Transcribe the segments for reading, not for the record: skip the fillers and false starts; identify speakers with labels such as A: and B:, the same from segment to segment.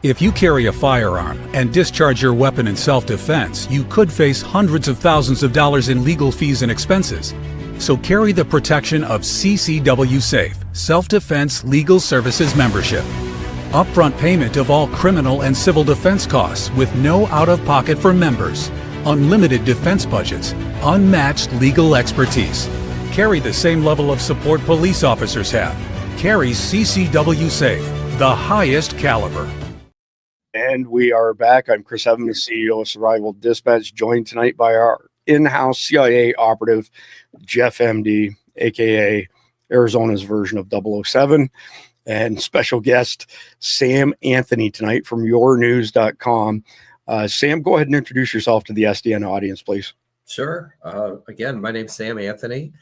A: If you carry a firearm and discharge your weapon in self-defense, you could face hundreds of thousands of dollars in legal fees and expenses. So carry the protection of CCW Safe, Self-Defense Legal Services membership. Upfront payment of all criminal and civil defense costs with no out-of-pocket for members. Unlimited defense budgets, unmatched legal expertise. Carry the same level of support police officers have. Carry CCW Safe, the highest caliber.
B: And we are back. I'm Chris Evans, CEO of Survival Dispatch, joined tonight by our in-house CIA operative, Jeff MD, aka Arizona's version of 007, and special guest Sam Anthony tonight from yournews.com. Sam, go ahead and introduce yourself to the SDN audience, please.
C: Sure. Again, my name's Sam Anthony.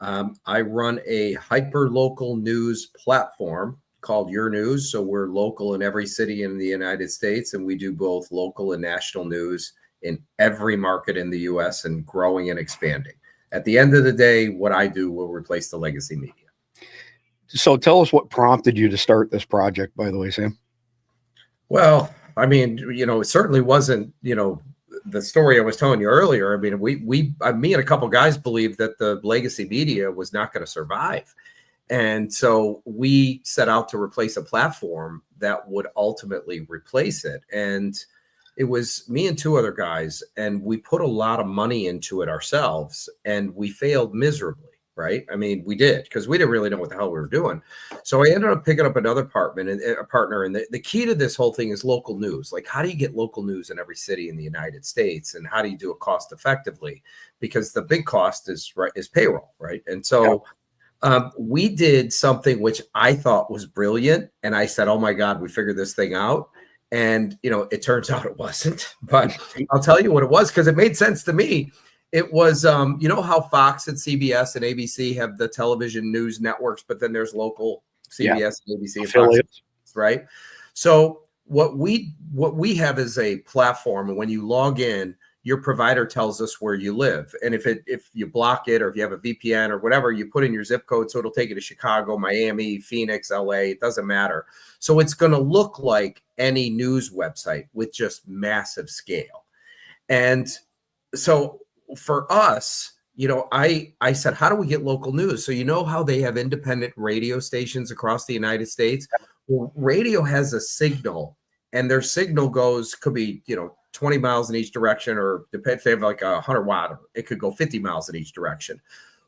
C: I run a hyper-local news platform called Your News. So we're local in every city in the United States, and we do both local and national news in every market in the U.S. and growing and expanding. At the end of the day, what I do will replace the legacy media.
B: So tell us what prompted you to start this project, by the way, Sam.
C: Well, I mean, it certainly wasn't, the story I was telling you earlier. I mean, me and a couple guys believed that the legacy media was not going to survive. And so we set out to replace a platform that would ultimately replace it. And it was me and two other guys, and we put a lot of money into it ourselves, and we failed miserably, right? I mean, we did, because we didn't really know what the hell we were doing. So I ended up picking up another partner, and the key to this whole thing is local news. Like, how do you get local news in every city in the United States, and how do you do it cost effectively? Because the big cost is payroll, right? And so we did something which I thought was brilliant. And I said, oh my God, we figured this thing out. And, it turns out it wasn't, but I'll tell you what it was, because it made sense to me. It was, how Fox and CBS and ABC have the television news networks, but then there's local CBS and ABC and Fox, right? So what we have is a platform. And when you log in, your provider tells us where you live. And if you block it, or if you have a VPN or whatever, you put in your zip code. So it'll take you to Chicago, Miami, Phoenix, LA, it doesn't matter. So it's going to look like any news website with just massive scale. And so for us, I said, how do we get local news? So how they have independent radio stations across the United States? Well, radio has a signal, and their signal could be, 20 miles in each direction, or depends if they have like 100 watt, it could go 50 miles in each direction.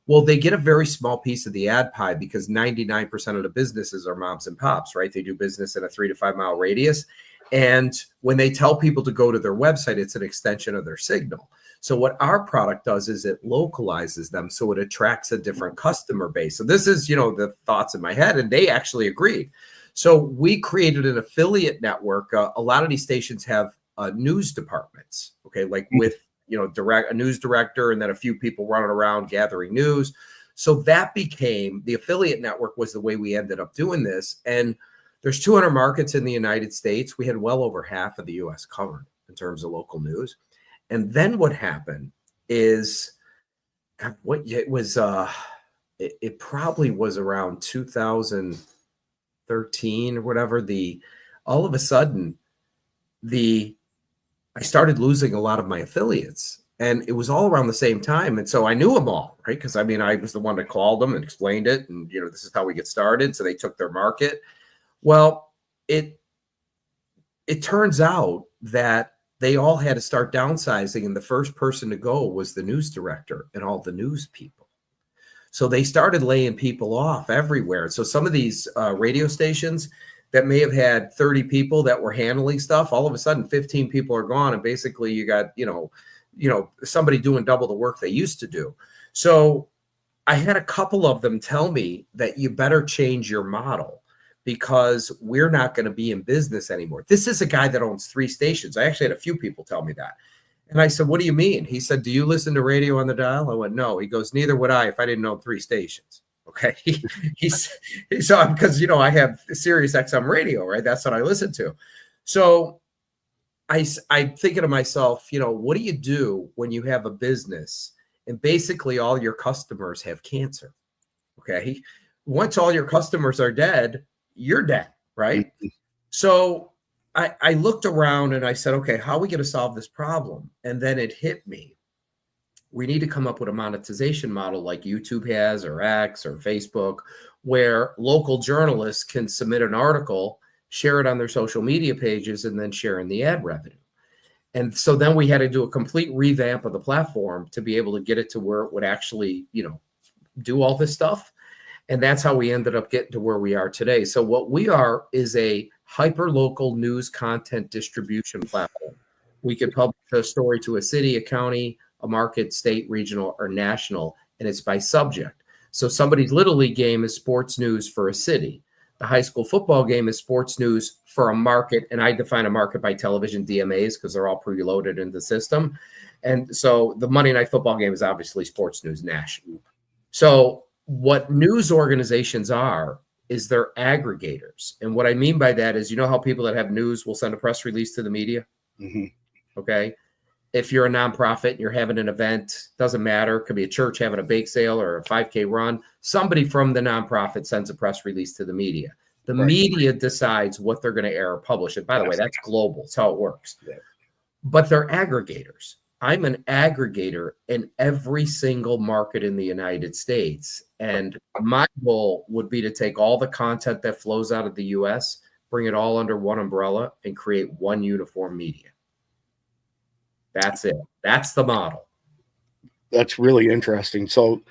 C: Well, they get a very small piece of the ad pie, because 99% of the businesses are moms and pops, right? They do business in a 3 to 5 mile radius. And when they tell people to go to their website, it's an extension of their signal. So what our product does is it localizes them, so it attracts a different customer base. So this is, the thoughts in my head, and they actually agreed. So we created an affiliate network. A lot of these stations have news departments, okay, like with a news director, and then a few people running around gathering news. So that became the affiliate network, was the way we ended up doing this. And there's 200 markets in the United States. We had well over half of the US covered in terms of local news. And then what happened is, it probably was around 2013 or whatever, all of a sudden I started losing a lot of my affiliates, and it was all around the same time. And so I knew them all, right? Because I was the one that called them and explained it. And, this is how we get started. So they took their market. Well, it turns out that they all had to start downsizing. And the first person to go was the news director and all the news people. So they started laying people off everywhere. So some of these radio stations that may have had 30 people that were handling stuff, all of a sudden 15 people are gone. And basically you got, somebody doing double the work they used to do. So I had a couple of them tell me that you better change your model, because we're not going to be in business anymore. This is a guy that owns 3 stations. I actually had a few people tell me that. And I said, what do you mean? He said, do you listen to radio on the dial? I went, no. He goes, neither would I if I didn't own 3 stations. Okay. So because, I have Sirius XM radio, right? That's what I listen to. So I'm thinking to myself, what do you do when you have a business and basically all your customers have cancer? Okay. Once all your customers are dead, you're dead, right? So I looked around and I said, okay, how are we going to solve this problem? And then it hit me. We need to come up with a monetization model like YouTube has, or X, or Facebook, where local journalists can submit an article, share it on their social media pages, and then share in the ad revenue. And so then we had to do a complete revamp of the platform to be able to get it to where it would actually, do all this stuff. And that's how we ended up getting to where we are today. So what we are is a hyper-local news content distribution platform. We could publish a story to a city, a county, a market, state, regional, or national, and it's by subject. So somebody's Little League game is sports news for a city. The high school football game is sports news for a market, and I define a market by television DMAs because they're all preloaded in the system. And so the Monday Night Football game is obviously sports news national. So what news organizations are is they're aggregators. And what I mean by that is, how people that have news will send a press release to the media?
B: Mm-hmm.
C: Okay. If you're a nonprofit and you're having an event, doesn't matter. It could be a church having a bake sale or a 5K run. Somebody from the nonprofit sends a press release to the media. The media decides what they're going to air or publish. And by the way, that's global. It's how it works. Yeah. But they're aggregators. I'm an aggregator in every single market in the United States. And my goal would be to take all the content that flows out of the US, bring it all under one umbrella, and create one uniform media. That's it. That's the model.
B: That's really interesting. So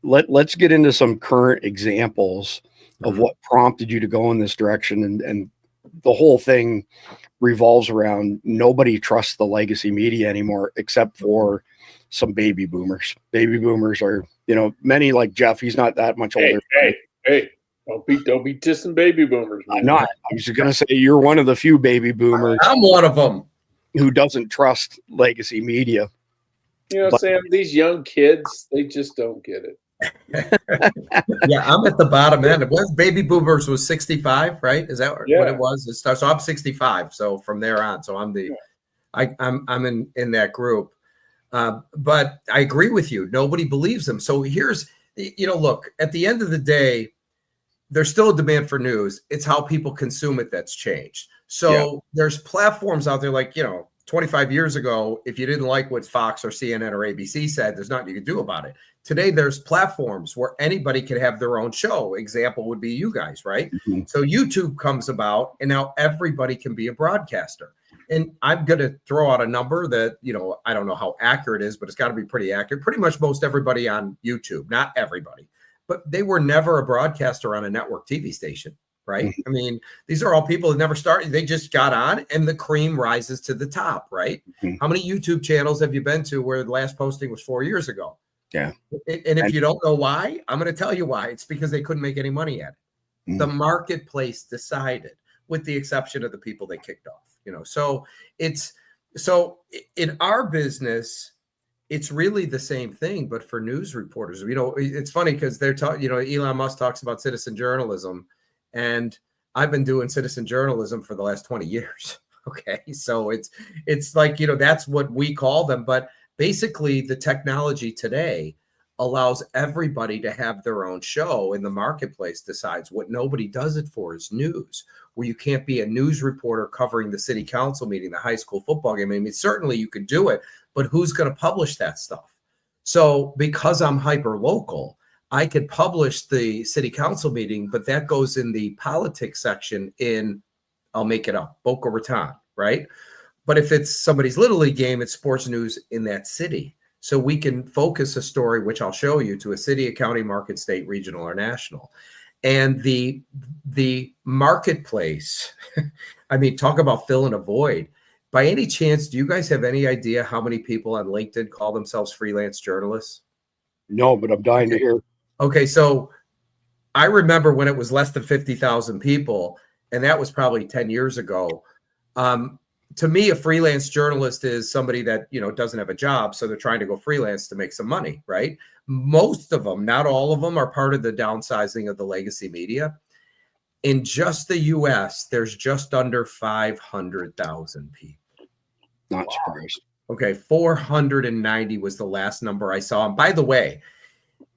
B: let's get into some current examples of what prompted you to go in this direction. And the whole thing revolves around nobody trusts the legacy media anymore, except for some baby boomers. Baby boomers are, many like Jeff, he's not that much older.
D: Hey, don't be dissing baby boomers. Man.
B: I'm not. I was just going to say you're one of the few baby boomers.
C: I'm one of them
B: who doesn't trust legacy media.
D: Sam, these young kids, they just don't get it.
C: Yeah, I'm at the bottom end. It was baby boomers was 65, right? Is that what it was? So I'm 65. So from there on, so I'm I'm in that group. But I agree with you. Nobody believes them. So here's, look, at the end of the day, there's still a demand for news. It's how people consume it that's changed. So there's platforms out there like, 25 years ago, if you didn't like what Fox or CNN or ABC said, there's nothing you can do about it. Today, there's platforms where anybody can have their own show. Example would be you guys, right? Mm-hmm. So YouTube comes about, and now everybody can be a broadcaster. And I'm going to throw out a number that, I don't know how accurate it is, but it's got to be pretty accurate. Pretty much most everybody on YouTube, not everybody, but they were never a broadcaster on a network TV station, right? Mm-hmm. I mean, these are all people that never started. They just got on, and the cream rises to the top, right? Mm-hmm. How many YouTube channels have you been to where the last posting was 4 years ago?
B: Yeah.
C: And if you don't know why, I'm going to tell you why. It's because they couldn't make any money at it. Mm-hmm. The marketplace decided, with the exception of the people they kicked off, So in our business, it's really the same thing, but for news reporters, it's funny because they're talking, Elon Musk talks about citizen journalism, and I've been doing citizen journalism for the last 20 years. Okay. So it's like, that's what we call them, but basically, the technology today allows everybody to have their own show, and the marketplace decides. What nobody does it for is news, where you can't be a news reporter covering the city council meeting, the high school football game. I mean, certainly you could do it, but who's going to publish that stuff? So because I'm hyper local, I could publish the city council meeting, but that goes in the politics section in, I'll make it up, Boca Raton, right? But if it's somebody's Little League game, it's sports news in that city. So we can focus a story, which I'll show you, to a city, a county, market, state, regional, or national. And the marketplace, I mean, talk about filling a void. By any chance, do you guys have any idea how many people on LinkedIn call themselves freelance journalists?
B: No, but I'm dying to hear.
C: Okay, so I remember when it was less than 50,000 people, and that was probably 10 years ago. To me, a freelance journalist is somebody that, doesn't have a job, so they're trying to go freelance to make some money, right? Most of them, not all of them, are part of the downsizing of the legacy media. In just the U.S., there's just under 500,000 people.
B: Not surprised.
C: Okay, 490 was the last number I saw. And by the way,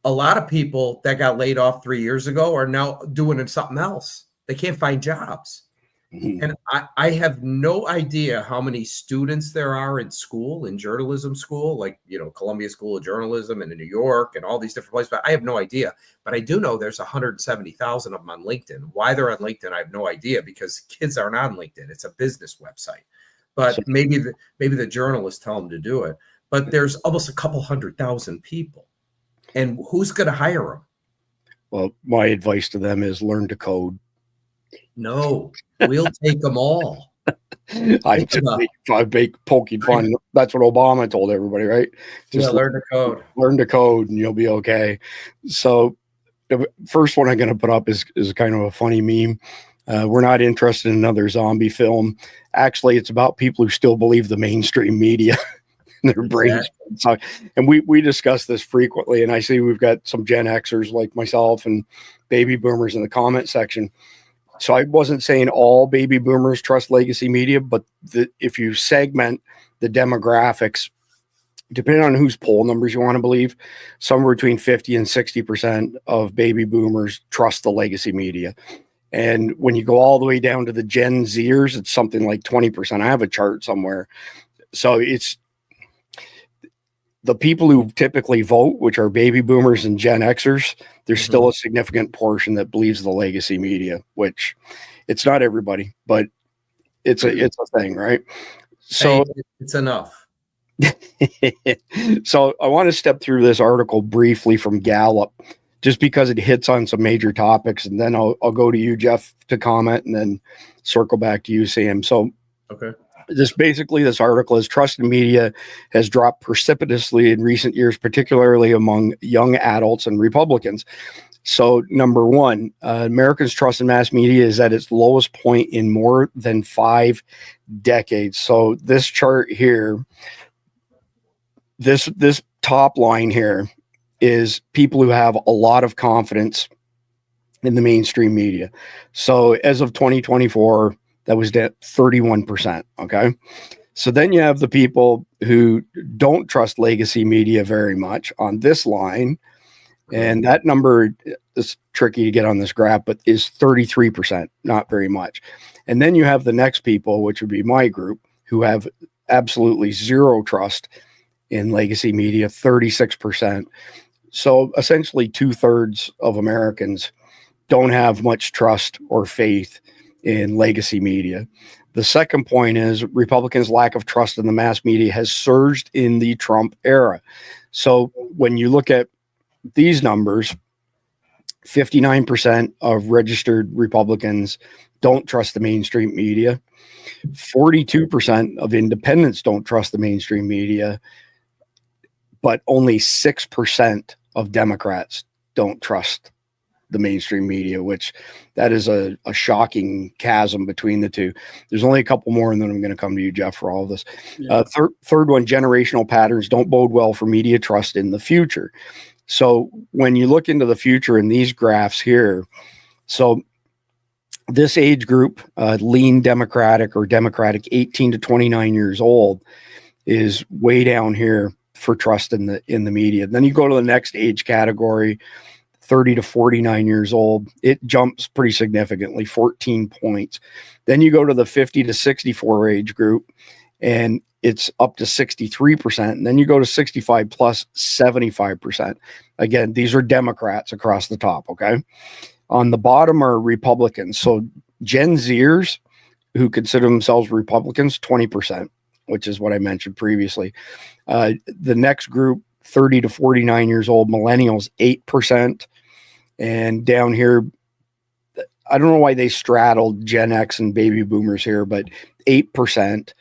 C: a lot of people that got laid off 3 years ago are now doing something else. They can't find jobs.
B: Mhm.
C: And I have no idea how many students there are in school, in journalism school, like, Columbia School of Journalism and in New York and all these different places. But I have no idea. But I do know there's 170,000 of them on LinkedIn. Why they're on LinkedIn, I have no idea, because kids aren't on LinkedIn. It's a business website. But
B: So-
C: maybe the journalists tell them to do it. But there's almost a couple 100,000 people. And who's going to hire them?
B: Well, my advice to them is learn to code.
C: No, we'll take them all.
B: I'm just poking fun. That's what Obama told everybody, right? Just
C: learn to code.
B: Learn to code, and you'll be okay. So, the first one I'm going to put up is kind of a funny meme. We're not interested in another zombie film. Actually, it's about people who still believe the mainstream media. Their brains. So, and we discuss this frequently, and I see we've got some Gen Xers like myself and baby boomers in the comment section. So I wasn't saying all baby boomers trust legacy media, but if you segment the demographics, depending on whose poll numbers you want to believe, somewhere between 50 and 60% of baby boomers trust the legacy media. And when you go all the way down to the Gen Zers, it's something like 20%. I have a chart somewhere. So it's the people who typically vote, which are baby boomers and Gen Xers, there's still a significant portion that believes the legacy media, which it's not everybody, but it's a thing, right? So
C: it's enough.
B: So I want to step through this article briefly from Gallup, just because it hits on some major topics, and then I'll go to you, Jeff, to comment, and then circle back to you, Sam. So
C: okay.
B: This article is trust in media has dropped precipitously in recent years, particularly among young adults and Republicans. So, number one, Americans' trust in mass media is at its lowest point in more than 5 decades. So, this chart here, this top line here is people who have a lot of confidence in the mainstream media. So, as of 2024, that was at 31%. Okay. So then you have the people who don't trust legacy media very much on this line. And that number is tricky to get on this graph, but is 33%, not very much. And then you have the next people, which would be my group, who have absolutely zero trust in legacy media, 36%. So essentially 2/3 of Americans don't have much trust or faith in legacy media. The second point is Republicans' lack of trust in the mass media has surged in the Trump era. So when you look at these numbers, 59% of registered Republicans don't trust the mainstream media. 42% of independents don't trust the mainstream media, but only 6% of Democrats don't trust the mainstream media, which that is a shocking chasm between the two. There's only a couple more, and then I'm going to come to you, Jeff, for all of this. Yeah. Third one, generational patterns don't bode well for media trust in the future. So when you look into the future in these graphs here, so this age group, lean Democratic or Democratic 18 to 29 years old, is way down here for trust in the media. Then you go to the next age category, 30 to 49 years old, it jumps pretty significantly, 14 points. Then you go to the 50 to 64 age group, and it's up to 63%. And then you go to 65 plus, 75%. Again, these are Democrats across the top, okay? On the bottom are Republicans. So Gen Zers, who consider themselves Republicans, 20%, which is what I mentioned previously. The next group, 30 to 49 years old, millennials, 8%. And down here, I don't know why they straddled Gen X and baby boomers here, but 8%.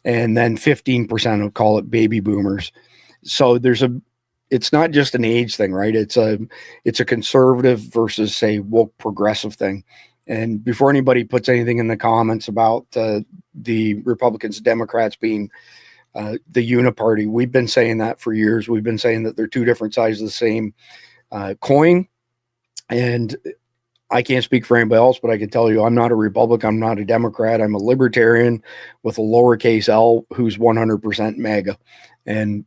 B: And then 15% will call it baby boomers. So it's not just an age thing, right? It's a conservative versus, say, woke progressive thing. And before anybody puts anything in the comments about the Republicans, Democrats being the uniparty, we've been saying that for years. We've been saying that they're two different sides of the same coin. And I can't speak for anybody else, but I can tell you I'm not a Republican. I'm not a Democrat. I'm a libertarian with a lowercase L who's 100% MAGA. And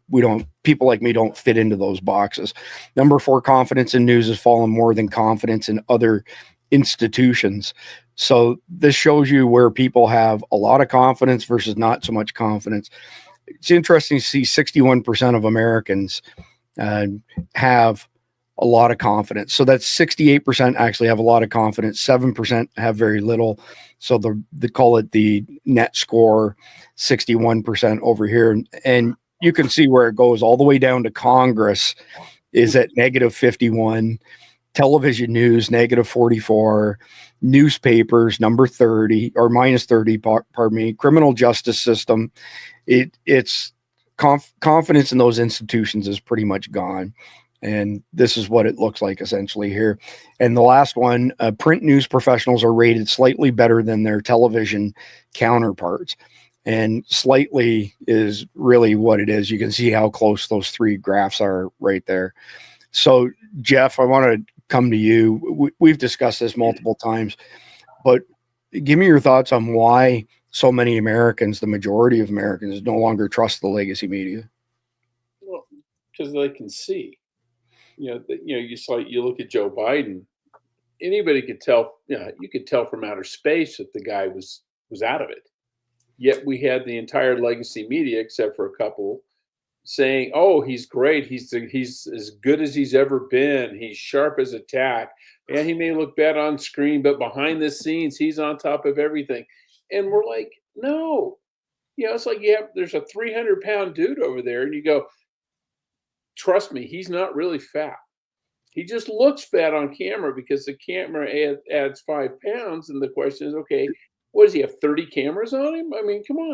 B: people like me don't fit into those boxes. Number 4, confidence in news has fallen more than confidence in other institutions. So this shows you where people have a lot of confidence versus not so much confidence. It's interesting to see 61% of Americans have a lot of confidence. So that's 68% actually have a lot of confidence. 7% have very little. So they call it the net score, 61% over here. And you can see where it goes all the way down to Congress is at -51, television news, -44, newspapers, number 30 or -30, pardon me, criminal justice system. It's confidence in those institutions is pretty much gone. And this is what it looks like essentially here. And the last one, print news professionals are rated slightly better than their television counterparts. And slightly is really what it is. You can see how close those three graphs are right there. So, Jeff, I want to come to you. We've discussed this multiple times, but give me your thoughts on why so many Americans, the majority of Americans, no longer trust the legacy media.
D: Well, because they can see. You look at Joe Biden. Anybody could tell. You could tell from outer space that the guy was out of it. Yet we had the entire legacy media, except for a couple, saying, "Oh, he's great. He's as good as he's ever been. He's sharp as a tack. And he may look bad on screen, but behind the scenes, he's on top of everything." And we're like, "No." It's like there's a 300-pound dude over there, and you go, "Trust me, he's not really fat. He just looks fat on camera because the camera adds 5 pounds." And the question is, okay, what does he have? 30 cameras on him? I mean, come on.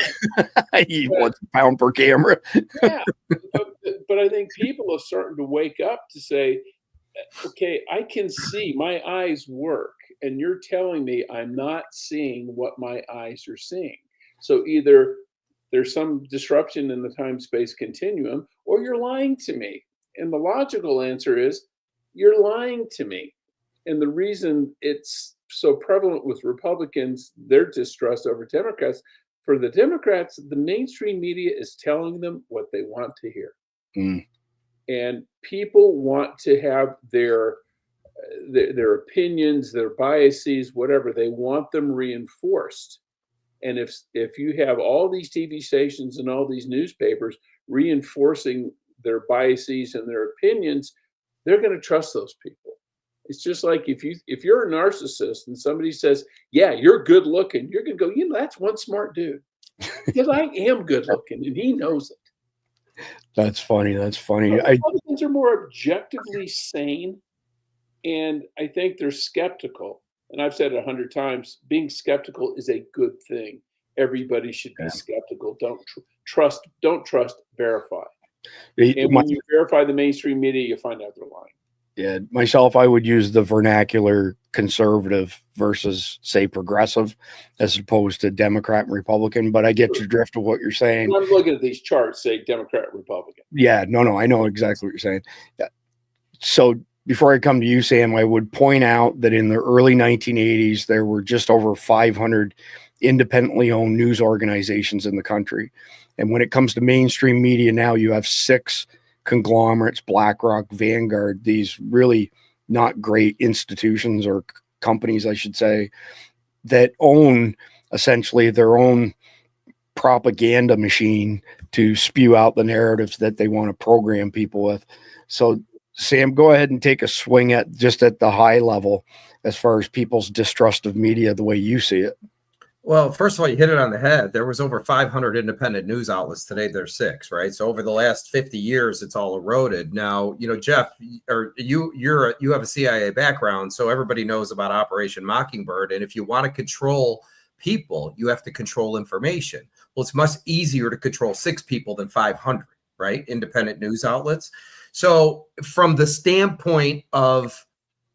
B: He wants a pound per camera.
D: Yeah, but I think people are starting to wake up to say, okay, I can see, my eyes work, and you're telling me I'm not seeing what my eyes are seeing. So either there's some disruption in the time-space continuum, or you're lying to me. And the logical answer is, you're lying to me. And the reason it's so prevalent with Republicans, their distrust over Democrats, for the Democrats, the mainstream media is telling them what they want to hear. And people want to have their opinions, their biases, whatever, they want them reinforced. And if you have all these TV stations and all these newspapers reinforcing their biases and their opinions, they're going to trust those people. It's just like if you're a narcissist and somebody says, "Yeah, you're good looking," you're going to go, "That's one smart dude," because I am good looking and he knows it.
B: That's funny.
D: Republicans are more objectively sane, and I think they're skeptical. And I've said it 100 times, being skeptical is a good thing. Everybody should be skeptical. Don't trust, verify. And when you verify the mainstream media, you find out they're lying.
B: Yeah, myself, I would use the vernacular conservative versus, say, progressive, as opposed to Democrat and Republican. But I get your drift of what you're saying.
D: I'm looking at these charts, say Democrat, Republican.
B: Yeah, no, I know exactly what you're saying. Yeah. So before I come to you, Sam, I would point out that in the early 1980s, there were just over 500 independently owned news organizations in the country. And when it comes to mainstream media now, you have 6 conglomerates, BlackRock, Vanguard, these really not great institutions or companies, I should say, that own essentially their own propaganda machine to spew out the narratives that they want to program people with. So, Sam, go ahead and take a swing at the high level as far as people's distrust of media, the way you see it.
C: Well, first of all, you hit it on the head. There was over 500 independent news outlets. Today, there's 6, right? So over the last 50 years, it's all eroded. Now, Jeff, or you have a CIA background, so everybody knows about Operation Mockingbird. And if you want to control people, you have to control information. Well, it's much easier to control 6 people than 500, right? Independent news outlets. So from the standpoint of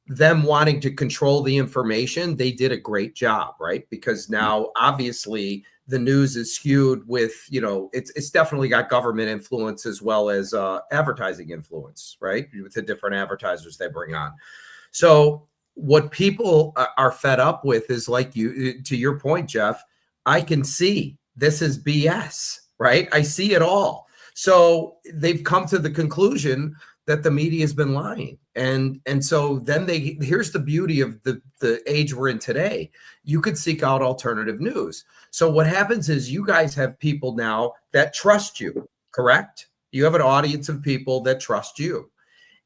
C: them wanting to control the information, they did a great job, right? Because now obviously the news is skewed with, it's definitely got government influence as well as advertising influence, right? With the different advertisers they bring on. So what people are fed up with is, like to your point, Jeff, I can see this is BS, right? I see it all. So they've come to the conclusion that the media has been lying. And so then here's the beauty of the age we're in today. You could seek out alternative news. So what happens is you guys have people now that trust you, correct? You have an audience of people that trust you.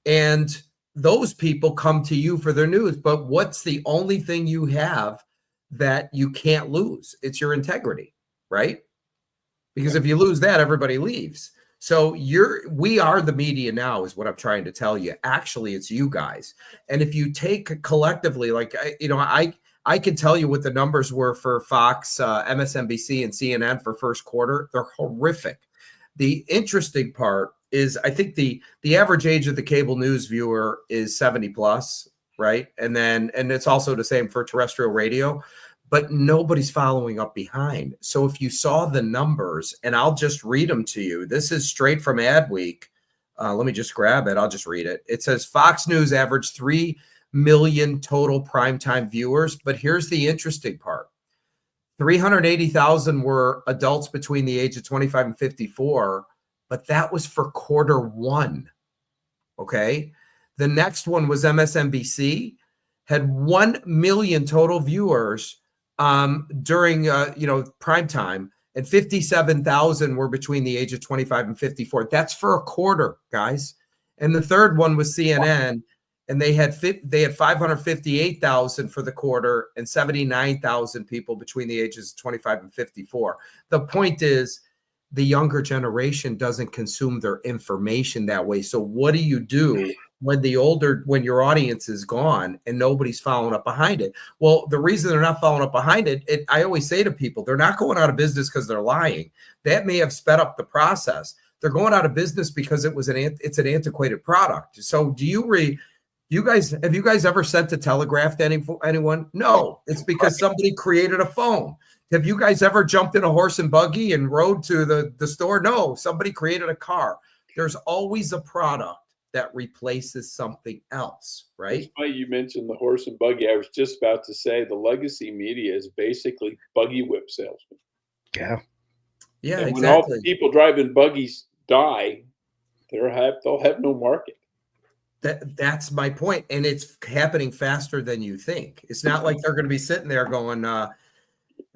C: And those people come to you for their news. But what's the only thing you have that you can't lose? It's your integrity, right? Because if you lose that, everybody leaves. So we are the media now, is what I'm trying to tell you. Actually, it's you guys. And if you take collectively, like, I can tell you what the numbers were for Fox, MSNBC, and CNN for first quarter. They're horrific. The interesting part is I think the average age of the cable news viewer is 70 plus, right? And it's also the same for terrestrial radio, but nobody's following up behind. So if you saw the numbers, and I'll just read them to you. This is straight from Adweek. Let me just grab it. I'll just read it. It says Fox News averaged 3 million total primetime viewers. But here's the interesting part. 380,000 were adults between the age of 25 and 54, but that was for quarter one. Okay. The next one was MSNBC, had 1 million total viewers during prime time, and 57,000 were between the age of 25 and 54. That's for a quarter, guys. And the third one was CNN, and they had 558,000 for the quarter and 79,000 people between the ages of 25 and 54. The point is, the younger generation doesn't consume their information that way. So what do you do when your audience is gone and nobody's following up behind it? Well, the reason they're not following up behind it, I always say to people, they're not going out of business because they're lying. That may have sped up the process. They're going out of business because it's an antiquated product. So have you guys ever sent a telegraph to anyone? No, it's because somebody created a phone. Have you guys ever jumped in a horse and buggy and rode to the store? No, somebody created a car. There's always a product that replaces something else, right?
D: That's why you mentioned the horse and buggy. I was just about to say the legacy media is basically buggy whip salesmen.
B: Yeah.
C: Yeah,
D: and
C: exactly.
D: When all the people driving buggies die, they'll have no market.
C: That's my point. And it's happening faster than you think. It's not like they're going to be sitting there going,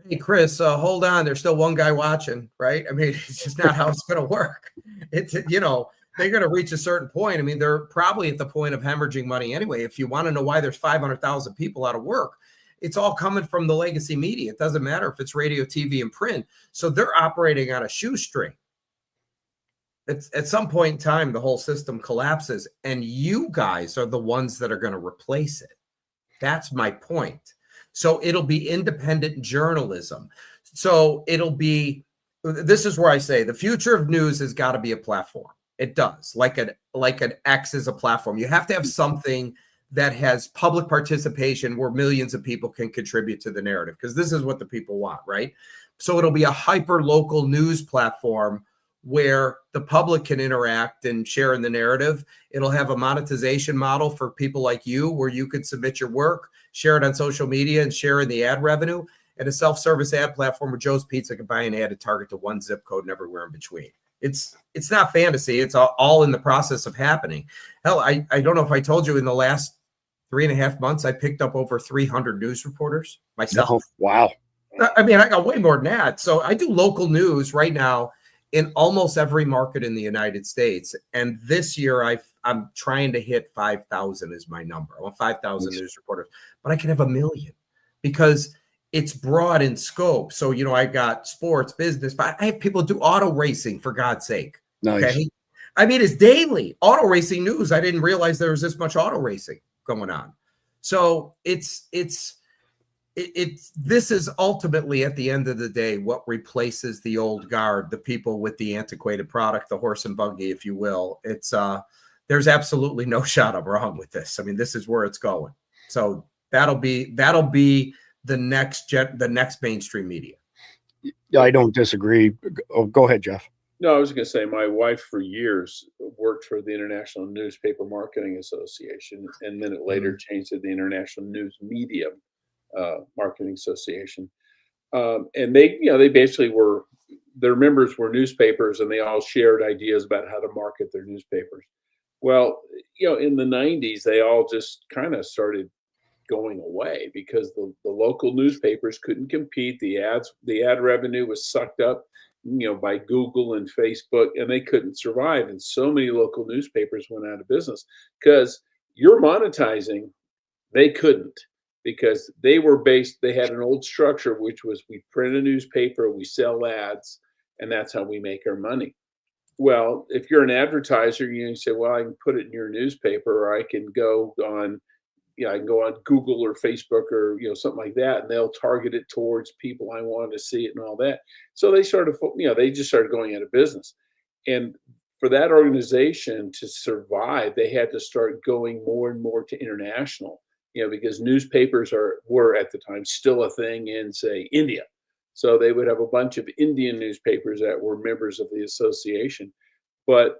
C: hey, Chris, hold on. There's still one guy watching, right? I mean, it's just not how it's going to work. It's, they're going to reach a certain point. I mean, they're probably at the point of hemorrhaging money anyway. If you want to know why there's 500,000 people out of work, it's all coming from the legacy media. It doesn't matter if it's radio, TV, and print. So they're operating on a shoestring. At some point in time, the whole system collapses, and you guys are the ones that are going to replace it. That's my point. So it'll be independent journalism. So this is where I say the future of news has got to be a platform. It does. Like an X is a platform. You have to have something that has public participation where millions of people can contribute to the narrative, because this is what the people want, right? So it'll be a hyper local news platform where the public can interact and share in the narrative. It'll have a monetization model for people like you, where you could submit your work, share it on social media, and share in the ad revenue, and a self-service ad platform where Joe's Pizza can buy an ad and target to one zip code and everywhere in between. It's not fantasy. It's all in the process of happening. Hell, I don't know if I told you, in the last 3.5 months, I picked up over 300 news reporters myself.
B: Oh, wow.
C: I mean, I got way more than that. So I do local news right now in almost every market in the United States. And this year I'm trying to hit 5,000 is my number. I want 5,000 news reporters, but I can have 1 million because it's broad in scope. So, I got sports, business, but I have people do auto racing, for God's sake.
B: Nice. Okay.
C: I mean, it's daily auto racing news. I didn't realize there was this much auto racing going on. So this is ultimately, at the end of the day, what replaces the old guard, the people with the antiquated product, the horse and buggy, if you will. It's there's absolutely no shot I'm wrong with this. I mean, this is where it's going. So that'll be the next mainstream media.
B: Yeah, I don't disagree. Oh, go ahead, Jeff.
D: No, I was going to say my wife for years worked for the International Newspaper Marketing Association, and then it later changed to the International News Media Marketing Association. And they basically their members were newspapers, and they all shared ideas about how to market their newspapers. Well, in the 90s, they all just kind of started going away because the local newspapers couldn't compete. The ad revenue was sucked up, by Google and Facebook, and they couldn't survive. And so many local newspapers went out of business because you're monetizing. They couldn't because they had an old structure, which was we print a newspaper, we sell ads, and that's how we make our money. Well, if you're an advertiser, you say, well, I can put it in your newspaper, or I can go on, I can go on Google or Facebook or something like that, and they'll target it towards people I want to see it and all that. So they just started going out of business, and for that organization to survive, they had to start going more and more to international, because newspapers were at the time still a thing in, say, India. So they would have a bunch of Indian newspapers that were members of the association. But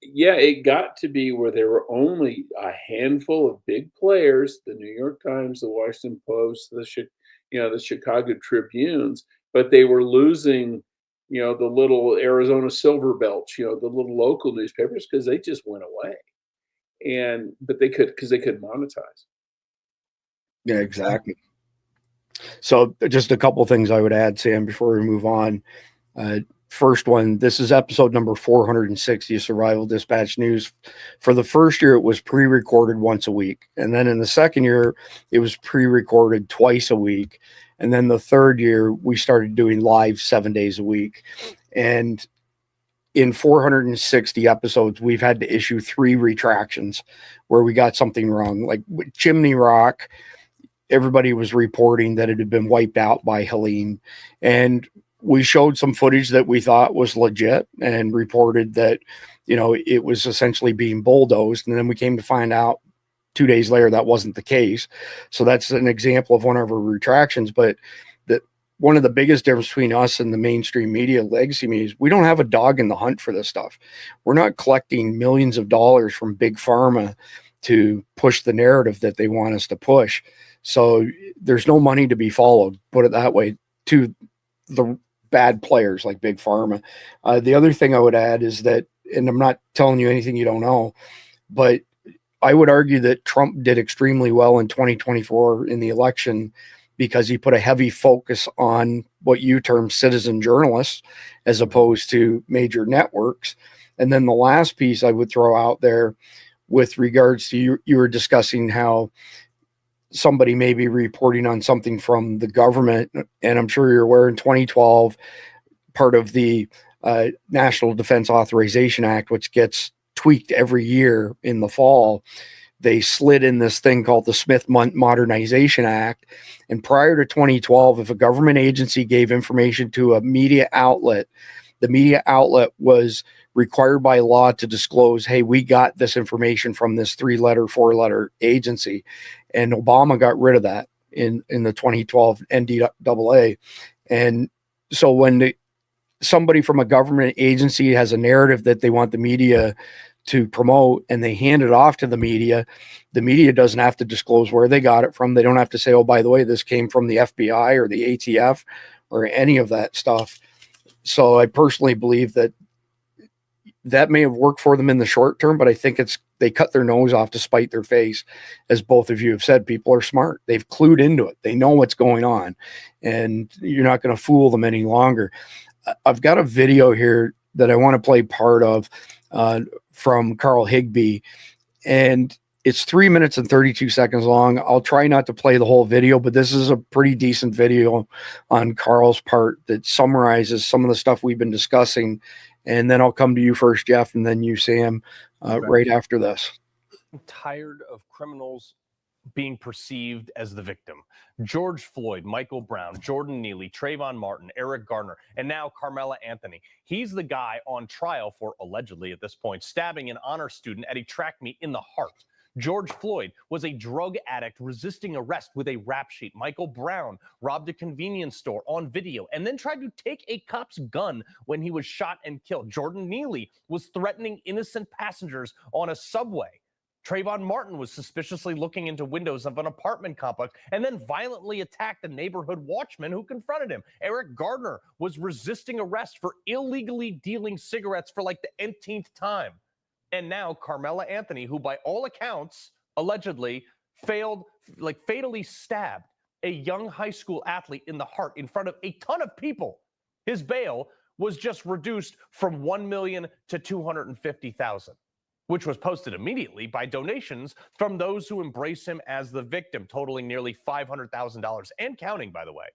D: yeah, it got to be where there were only a handful of big players, the New York Times, the Washington Post, the Chicago Tribunes, but they were losing, the little Arizona Silver Belch, the little local newspapers, because they just went away. But because they could monetize.
B: Yeah, exactly. So just a couple of things I would add, Sam, before we move on. First one, this is episode number 460 of Survival Dispatch News. For the first year, it was pre-recorded once a week. And then in the second year, it was pre-recorded twice a week. And then the third year, we started doing live 7 days a week. And in 460 episodes, we've had to issue 3 retractions where we got something wrong. Like with Chimney Rock, everybody was reporting that it had been wiped out by Helene. And we showed some footage that we thought was legit and reported that, it was essentially being bulldozed. And then we came to find out 2 days later that wasn't the case. So that's an example of one of our retractions. But one of the biggest differences between us and the mainstream media, legacy media, is we don't have a dog in the hunt for this stuff. We're not collecting millions of dollars from big pharma to push the narrative that they want us to push. So there's no money to be followed, put it that way, to the bad players like big pharma. The other thing I would add is that, and I'm not telling you anything you don't know, but I would argue that Trump did extremely well in 2024 in the election because he put a heavy focus on what you term citizen journalists as opposed to major networks. And then the last piece I would throw out there with regards to you were discussing how somebody may be reporting on something from the government. And I'm sure you're aware in 2012, part of the National Defense Authorization Act, which gets tweaked every year in the fall, they slid in this thing called the Smith Modernization Act. And prior to 2012, if a government agency gave information to a media outlet, the media outlet was required by law to disclose, hey, we got this information from this 3-letter, 4-letter agency. And Obama got rid of that in the 2012 NDAA. And so when somebody from a government agency has a narrative that they want the media to promote and they hand it off to the media doesn't have to disclose where they got it from. They don't have to say, oh, by the way, this came from the FBI or the ATF or any of that stuff. So I personally believe that may have worked for them in the short term, but I think they cut their nose off to spite their face. As both of you have said, people are smart. They've clued into it. They know what's going on, and you're not going to fool them any longer. I've got a video here that I want to play part of from Carl Higbee, and it's 3 minutes and 32 seconds long. I'll try not to play the whole video, but this is a pretty decent video on Carl's part that summarizes some of the stuff we've been discussing. And then I'll come to you first, Jeff, and then you, Sam, right after this.
E: I'm tired of criminals being perceived as the victim. George Floyd, Michael Brown, Jordan Neely, Trayvon Martin, Eric Garner, and now Carmela Anthony. He's the guy on trial for, allegedly at this point, stabbing an honor student at a track meet in the heart. George Floyd was a drug addict resisting arrest with a rap sheet. Michael Brown robbed a convenience store on video and then tried to take a cop's gun when he was shot and killed. Jordan Neely was threatening innocent passengers on a subway. Trayvon Martin was suspiciously looking into windows of an apartment complex and then violently attacked a neighborhood watchman who confronted him. Eric Gardner was resisting arrest for illegally dealing cigarettes for like the nth time. And now Carmela Anthony, who by all accounts allegedly fatally stabbed a young high school athlete in the heart in front of a ton of people. His bail was just reduced from $1 million to $250,000, which was posted immediately by donations from those who embrace him as the victim, totaling nearly $500,000 and counting, by the way.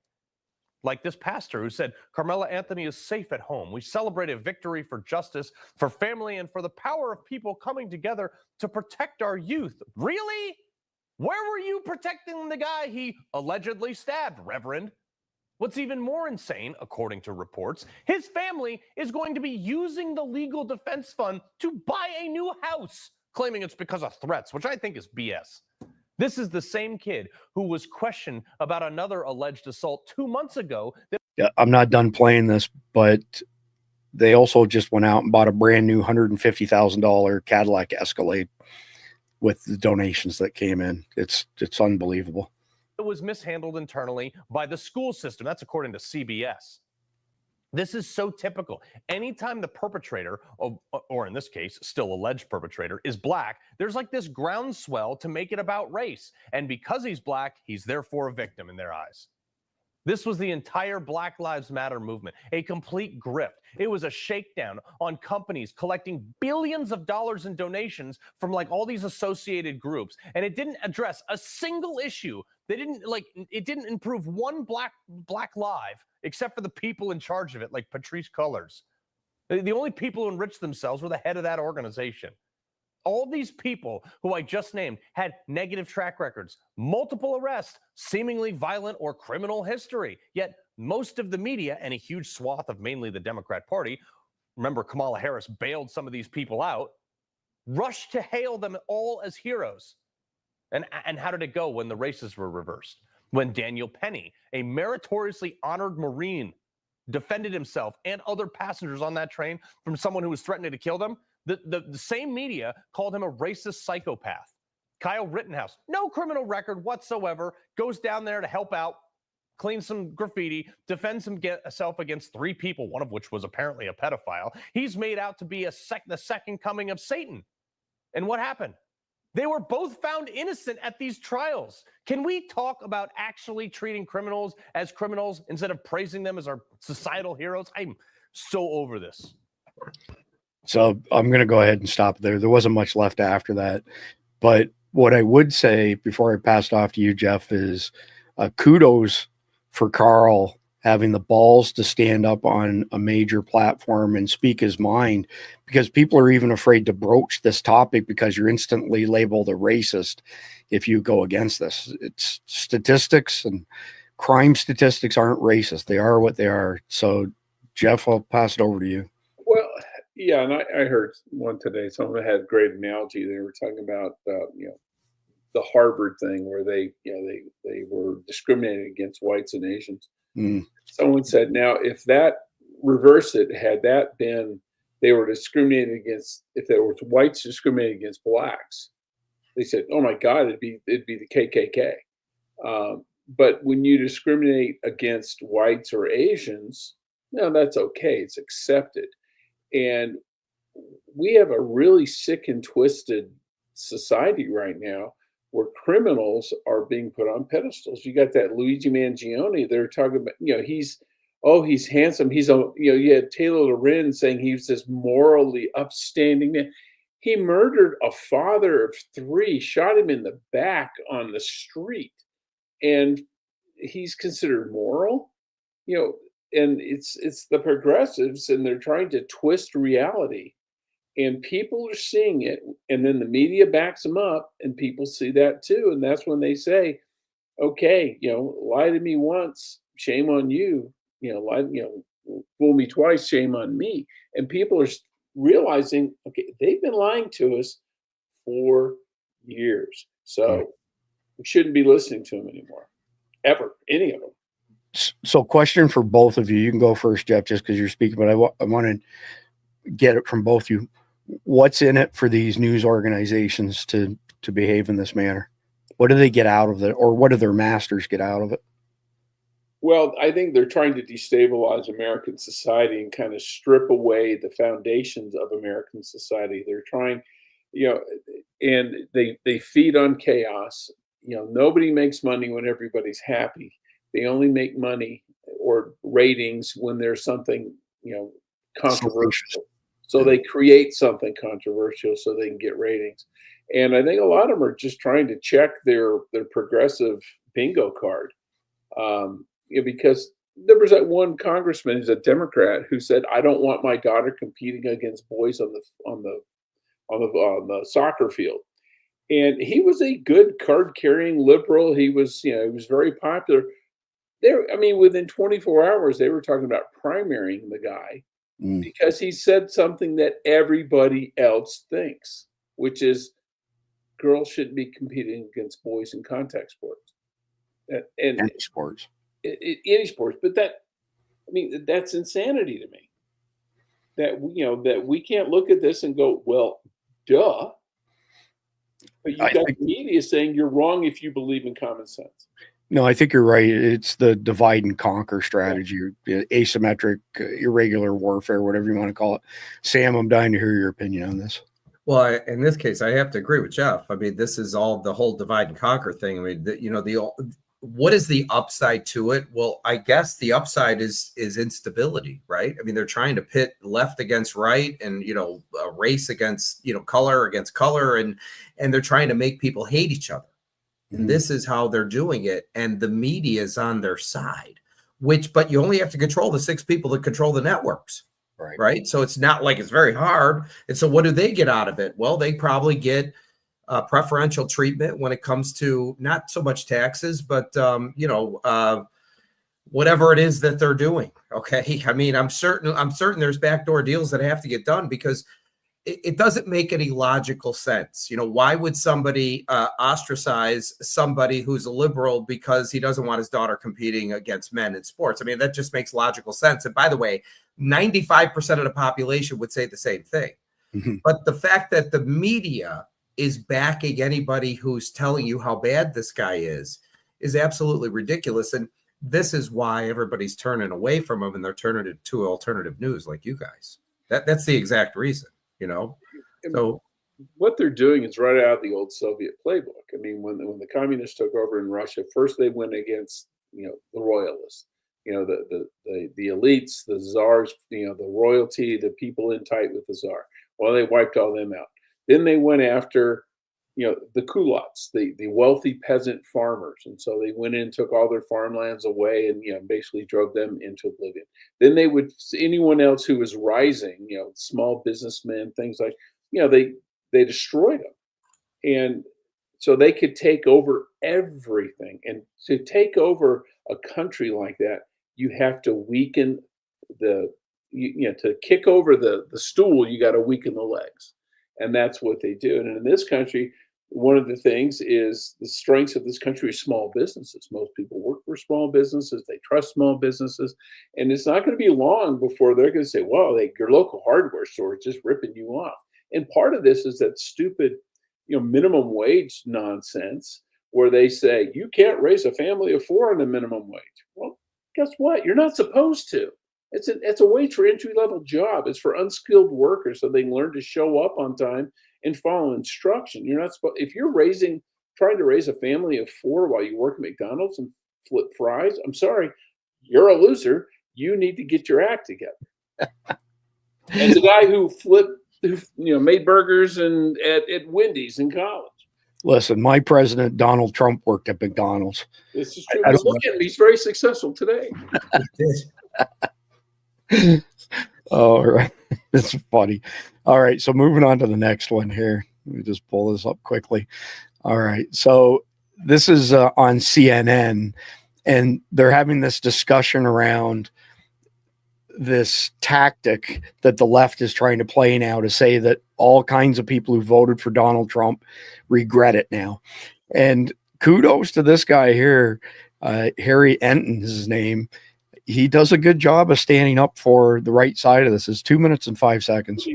E: Like this pastor who said, Carmela Anthony is safe at home. We celebrate a victory for justice, for family, and for the power of people coming together to protect our youth. Really? Where were you protecting the guy he allegedly stabbed, Reverend? What's even more insane, according to reports, his family is going to be using the legal defense fund to buy a new house, claiming it's because of threats, which I think is BS. This is the same kid who was questioned about another alleged assault 2 months ago.
B: Yeah, I'm not done playing this, but they also just went out and bought a brand new $150,000 Cadillac Escalade with the donations that came in. It's unbelievable.
E: It was mishandled internally by the school system. That's according to CBS. This is so typical. Anytime the perpetrator, or in this case, still alleged perpetrator, is black, there's like this groundswell to make it about race. And because he's black, he's therefore a victim in their eyes. This was the entire Black Lives Matter movement, a complete grift. It was a shakedown on companies collecting billions of dollars in donations from like all these associated groups. And it didn't address a single issue. It didn't improve one black life except for the people in charge of it, like Patrisse Cullors. The only people who enriched themselves were the head of that organization. All these people who I just named had negative track records, multiple arrests, seemingly violent or criminal history. Yet most of the media and a huge swath of mainly the Democrat Party, remember Kamala Harris bailed some of these people out, rushed to hail them all as heroes. And how did it go when the races were reversed? When Daniel Penny, a meritoriously honored Marine, defended himself and other passengers on that train from someone who was threatening to kill them, the same media called him a racist psychopath. Kyle Rittenhouse, no criminal record whatsoever, goes down there to help out, clean some graffiti, defends himself against 3 people, one of which was apparently a pedophile. He's made out to be the second coming of Satan. And what happened? They were both found innocent at these trials. Can we talk about actually treating criminals as criminals instead of praising them as our societal heroes? I'm so over this.
B: So I'm going to go ahead and stop there. There wasn't much left after that. But what I would say before I passed off to you, Jeff, is kudos for Carl having the balls to stand up on a major platform and speak his mind, because people are even afraid to broach this topic because you're instantly labeled a racist if you go against this. It's statistics, and crime statistics aren't racist. They are what they are. So, Jeff, I'll pass it over to you.
D: Well, yeah, and I heard one today. Someone had a great analogy. They were talking about the Harvard thing where they were discriminating against whites and Asians. Someone said, now if that reverse it, had that been they were discriminating against, if there were whites discriminating against blacks, they said, oh my God, it'd be the KKK. But when you discriminate against whites or Asians, no, that's okay. It's accepted. And we have a really sick and twisted society right now where criminals are being put on pedestals. You got that Luigi Mangione. They're talking about, he's handsome. You had Taylor Loren saying he's this morally upstanding man. He murdered a father of 3, shot him in the back on the street, and he's considered moral, and it's the progressives, and they're trying to twist reality. And people are seeing it, and then the media backs them up, and people see that too. And that's when they say, okay, lie to me once, shame on you. Fool me twice, shame on me. And people are realizing, okay, they've been lying to us for years. So we shouldn't be listening to them anymore, ever, any of them.
B: So question for both of you. You can go first, Jeff, just because you're speaking, but I want to get it from both of you. What's in it for these news organizations to behave in this manner? What do they get out of it, or what do their masters get out of it?
D: Well, I think they're trying to destabilize American society and kind of strip away the foundations of American society. They're trying and they feed on chaos. Nobody makes money when everybody's happy. They only make money or ratings when there's something, controversial. So they create something controversial so they can get ratings. And I think a lot of them are just trying to check their progressive bingo card. Because there was that one congressman who's a Democrat who said, "I don't want my daughter competing against boys on the soccer field." And he was a good card-carrying liberal. He was very popular. Within 24 hours, they were talking about primarying the guy because he said something that everybody else thinks, which is girls shouldn't be competing against boys in contact sports. And
B: any sports.
D: Any sports. But that's insanity to me. That we can't look at this and go, well, duh. But you got the media saying you're wrong if you believe in common sense.
B: No, I think you're right. It's the divide and conquer strategy, asymmetric, irregular warfare, whatever you want to call it. Sam, I'm dying to hear your opinion on this.
C: Well, in this case, I have to agree with Jeff. This is all the whole divide and conquer thing. What is the upside to it? Well, I guess the upside is instability, right? They're trying to pit left against right and, a race against, color against color. And they're trying to make people hate each other. And this is how they're doing it. And the media is on their side, but you only have to control the 6 people that control the networks. Right. So it's not like it's very hard. And so what do they get out of it? Well, they probably get preferential treatment when it comes to not so much taxes, but, whatever it is that they're doing. Okay. I'm certain there's backdoor deals that have to get done because it doesn't make any logical sense. Why would somebody ostracize somebody who's a liberal because he doesn't want his daughter competing against men in sports? That just makes logical sense. And by the way, 95% of the population would say the same thing. But the fact that the media is backing anybody who's telling you how bad this guy is absolutely ridiculous. And this is why everybody's turning away from him and they're turning it to alternative news like you guys. That's the exact reason. So
D: what they're doing is right out of the old Soviet playbook. When the communists took over in Russia, first they went against the royalists, the elites, the czars, the royalty, the people in tight with the czar. Well, they wiped all them out. Then they went after the culottes, the wealthy peasant farmers, and so they went in, took all their farmlands away, and basically drove them into oblivion. Then they would anyone else who was rising, small businessmen, things like they destroyed them, and so they could take over everything. And to take over a country like that, you have to weaken to kick over the stool, you got to weaken the legs, and that's what they do. And in this country, one of the things is the strengths of this country is small businesses. Most people work for small businesses. They trust small businesses. And it's not going to be long before they're going to say, well, your local hardware store is just ripping you off. And part of this is that stupid, minimum wage nonsense where they say, you can't raise a family of 4 on the minimum wage. Well, guess what? You're not supposed to. It's a wage for entry-level job. It's for unskilled workers so they can learn to show up on time and follow instruction. You're not supposed. If you're trying to raise a family of 4 while you work at McDonald's and flip fries, I'm sorry, you're a loser. You need to get your act together. As a guy who made burgers and at Wendy's in college.
B: Listen, my president Donald Trump worked at McDonald's.
D: This is true. Look at him; he's very successful today.
B: All right. It's funny. All right. So moving on to the next one here. Let me just pull this up quickly. All right. So this is on CNN, and they're having this discussion around this tactic that the left is trying to play now to say that all kinds of people who voted for Donald Trump regret it now. And kudos to this guy here. Harry Enton is his name. He does a good job of standing up for the right side of this. It's 2 minutes and 5 seconds.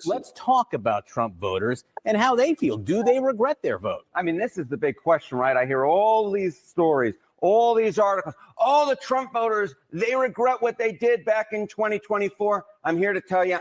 F: Let's talk about Trump voters and how they feel. Do they regret their vote?
G: This is the big question, right? I hear all these stories. all these articles. All the Trump voters, they regret what they did back in 2024. I'm here to tell you,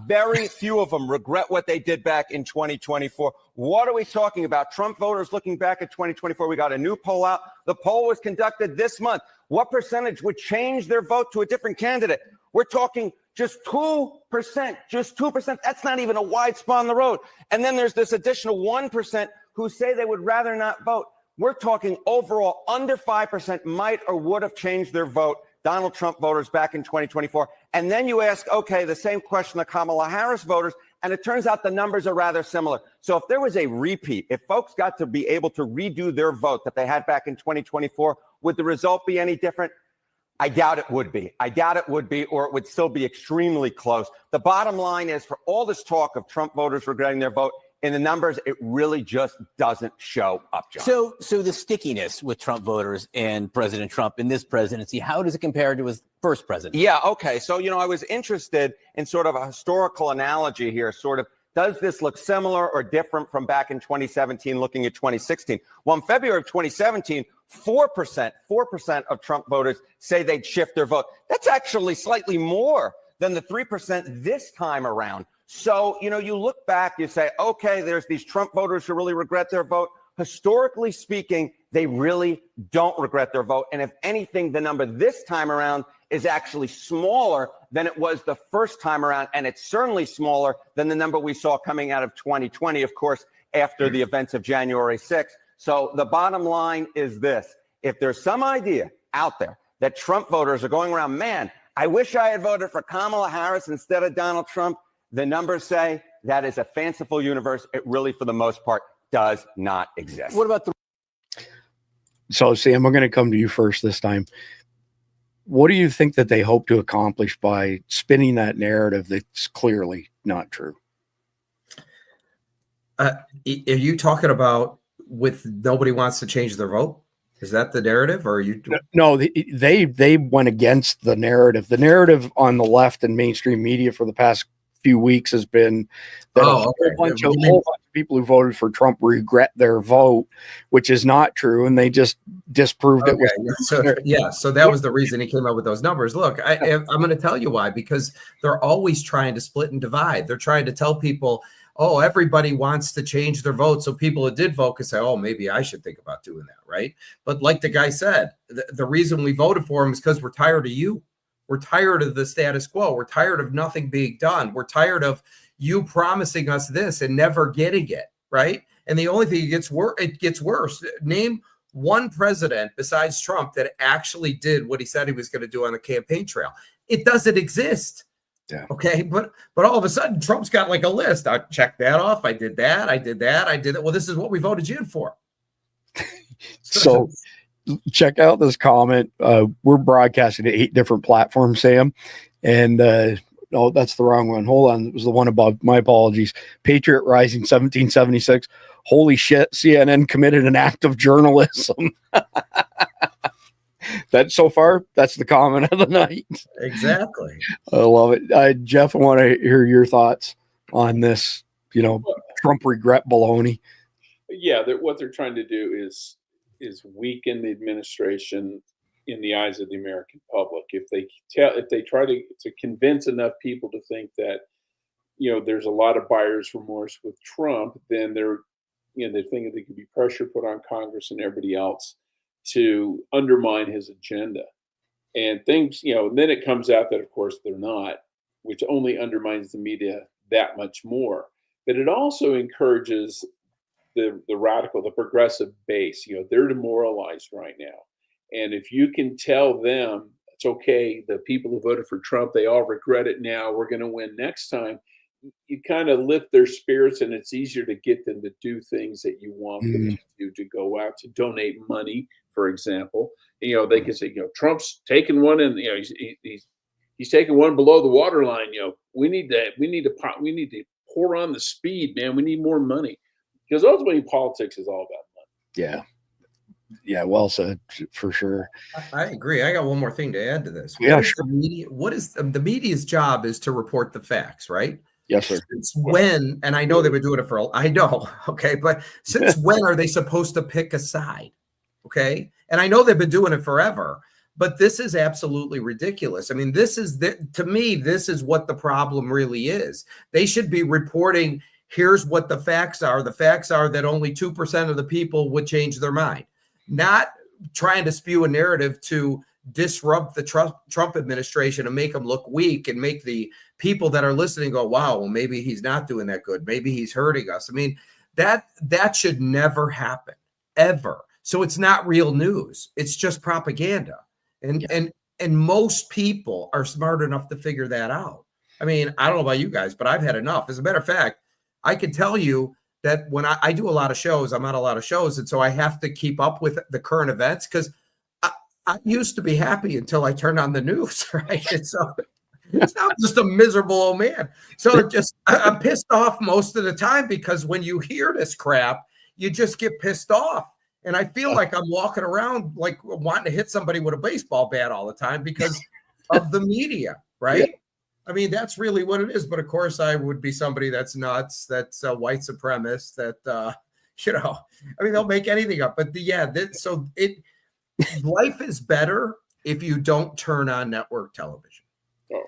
G: very few of them regret what they did back in 2024. What are we talking about? Trump voters looking back at 2024. We got a new poll out. The poll was conducted this month. What percentage would change their vote to a different candidate? We're talking just 2%, just 2%. That's not even a wide spot on the road. And then there's this additional 1% who say they would rather not vote. We're talking overall under 5% might or would have changed their vote, Donald Trump voters back in 2024. And then you ask, okay, the same question to Kamala Harris voters, and it turns out the numbers are rather similar. So if there was a repeat, if folks got to be able to redo their vote that they had back in 2024, would the result be any different? I doubt it would be. I doubt it would be, or it would still be extremely close. The bottom line is, for all this talk of Trump voters regretting their vote, in the numbers, it really just doesn't show up, John.
F: So the stickiness with Trump voters and President Trump in this presidency, how does it compare to his first presidency?
G: Yeah, okay. So, I was interested in sort of a historical analogy here, sort of, does this look similar or different from back in 2017, looking at 2016? Well, in February of 2017, 4% of Trump voters say they'd shift their vote. That's actually slightly more than the 3% this time around. So, you look back, you say, okay, there's these Trump voters who really regret their vote. Historically speaking, they really don't regret their vote. And if anything, the number this time around is actually smaller than it was the first time around. And it's certainly smaller than the number we saw coming out of 2020, of course, after the events of January 6th. So the bottom line is this. If there's some idea out there that Trump voters are going around, man, I wish I had voted for Kamala Harris instead of Donald Trump, the numbers say that is a fanciful universe. It really, for the most part, does not exist.
F: What about the...
B: So, Sam, we're going to come to you first this time. What do you think that they hope to accomplish by spinning that narrative that's clearly not true?
C: Are you talking about with nobody wants to change their vote? Is that the narrative, or are you?
B: No, they went against the narrative. The narrative on the left and mainstream media for the past few weeks has been that a whole bunch of people who voted for Trump regret their vote, which is not true, and they just disproved it.
C: So that was the reason he came up with those numbers. Look, I'm going to tell you why, because they're always trying to split and divide. They're trying to tell people, oh, everybody wants to change their vote, so people that did vote can say, oh, maybe I should think about doing that, right? But like the guy said, the reason we voted for him is because we're tired of you. We're tired of the status quo. We're tired of nothing being done. We're tired of you promising us this and never getting it, right? And the only thing it gets worse. Name one president besides Trump that actually did what he said he was going to do on the campaign trail. It doesn't exist.
B: Yeah.
C: Okay. But all of a sudden, Trump's got like a list. I checked that off. I did that. I did that. I did that. Well, this is what we voted you in for.
B: So check out this comment. We're broadcasting to 8 different platforms, Sam. And no, that's the wrong one. Hold on. It was the one above. My apologies. Patriot Rising 1776. Holy shit. CNN committed an act of journalism. That's so far, that's the comment of the night.
C: Exactly.
B: I love it. Jeff, I want to hear your thoughts on this, Trump regret baloney.
D: Yeah, what they're trying to do is weaken the administration in the eyes of the American public. If they try to convince enough people to think that, there's a lot of buyer's remorse with Trump, then they're thinking there could be pressure put on Congress and everybody else to undermine his agenda. And things, and then it comes out that, of course, they're not, which only undermines the media that much more. But it also encourages the radical, the progressive base. They're demoralized right now. And if you can tell them, it's okay, the people who voted for Trump, they all regret it now, we're going to win next time, you kind of lift their spirits, and it's easier to get them to do things that you want them to go out, to donate money, for example. They can say, Trump's taking one, and he's taking one below the waterline. We need to pour on the speed, man. We need more money, because ultimately politics is all about money.
B: Yeah, well said, for sure.
C: I agree. I got one more thing to add to this.
B: Sure.
C: What is the media's job is to report the facts, right?
B: Yes, sir.
C: Since when, and I know they've been doing it I know, okay, but since when are they supposed to pick a side? Okay. And I know they've been doing it forever, but this is absolutely ridiculous. I mean, to me, this is what the problem really is. They should be reporting, here's what the facts are. The facts are that only 2% of the people would change their mind, not trying to spew a narrative to disrupt the Trump administration and make them look weak and make the people that are listening go, wow, well, maybe he's not doing that good. Maybe he's hurting us. I mean, that should never happen, ever. So it's not real news. It's just propaganda. And most people are smart enough to figure that out. I mean, I don't know about you guys, but I've had enough. As a matter of fact, I can tell you that when I do a lot of shows, I'm on a lot of shows. And so I have to keep up with the current events because I used to be happy until I turned on the news, right? And so I'm just a miserable old man. So I'm pissed off most of the time because when you hear this crap, you just get pissed off. And I feel like I'm walking around like wanting to hit somebody with a baseball bat all the time because of the media, right? Yeah. I mean, that's really what it is. But of course, I would be somebody that's nuts, that's a white supremacist, that, I mean, they'll make anything up. But life is better if you don't turn on network television. Oh.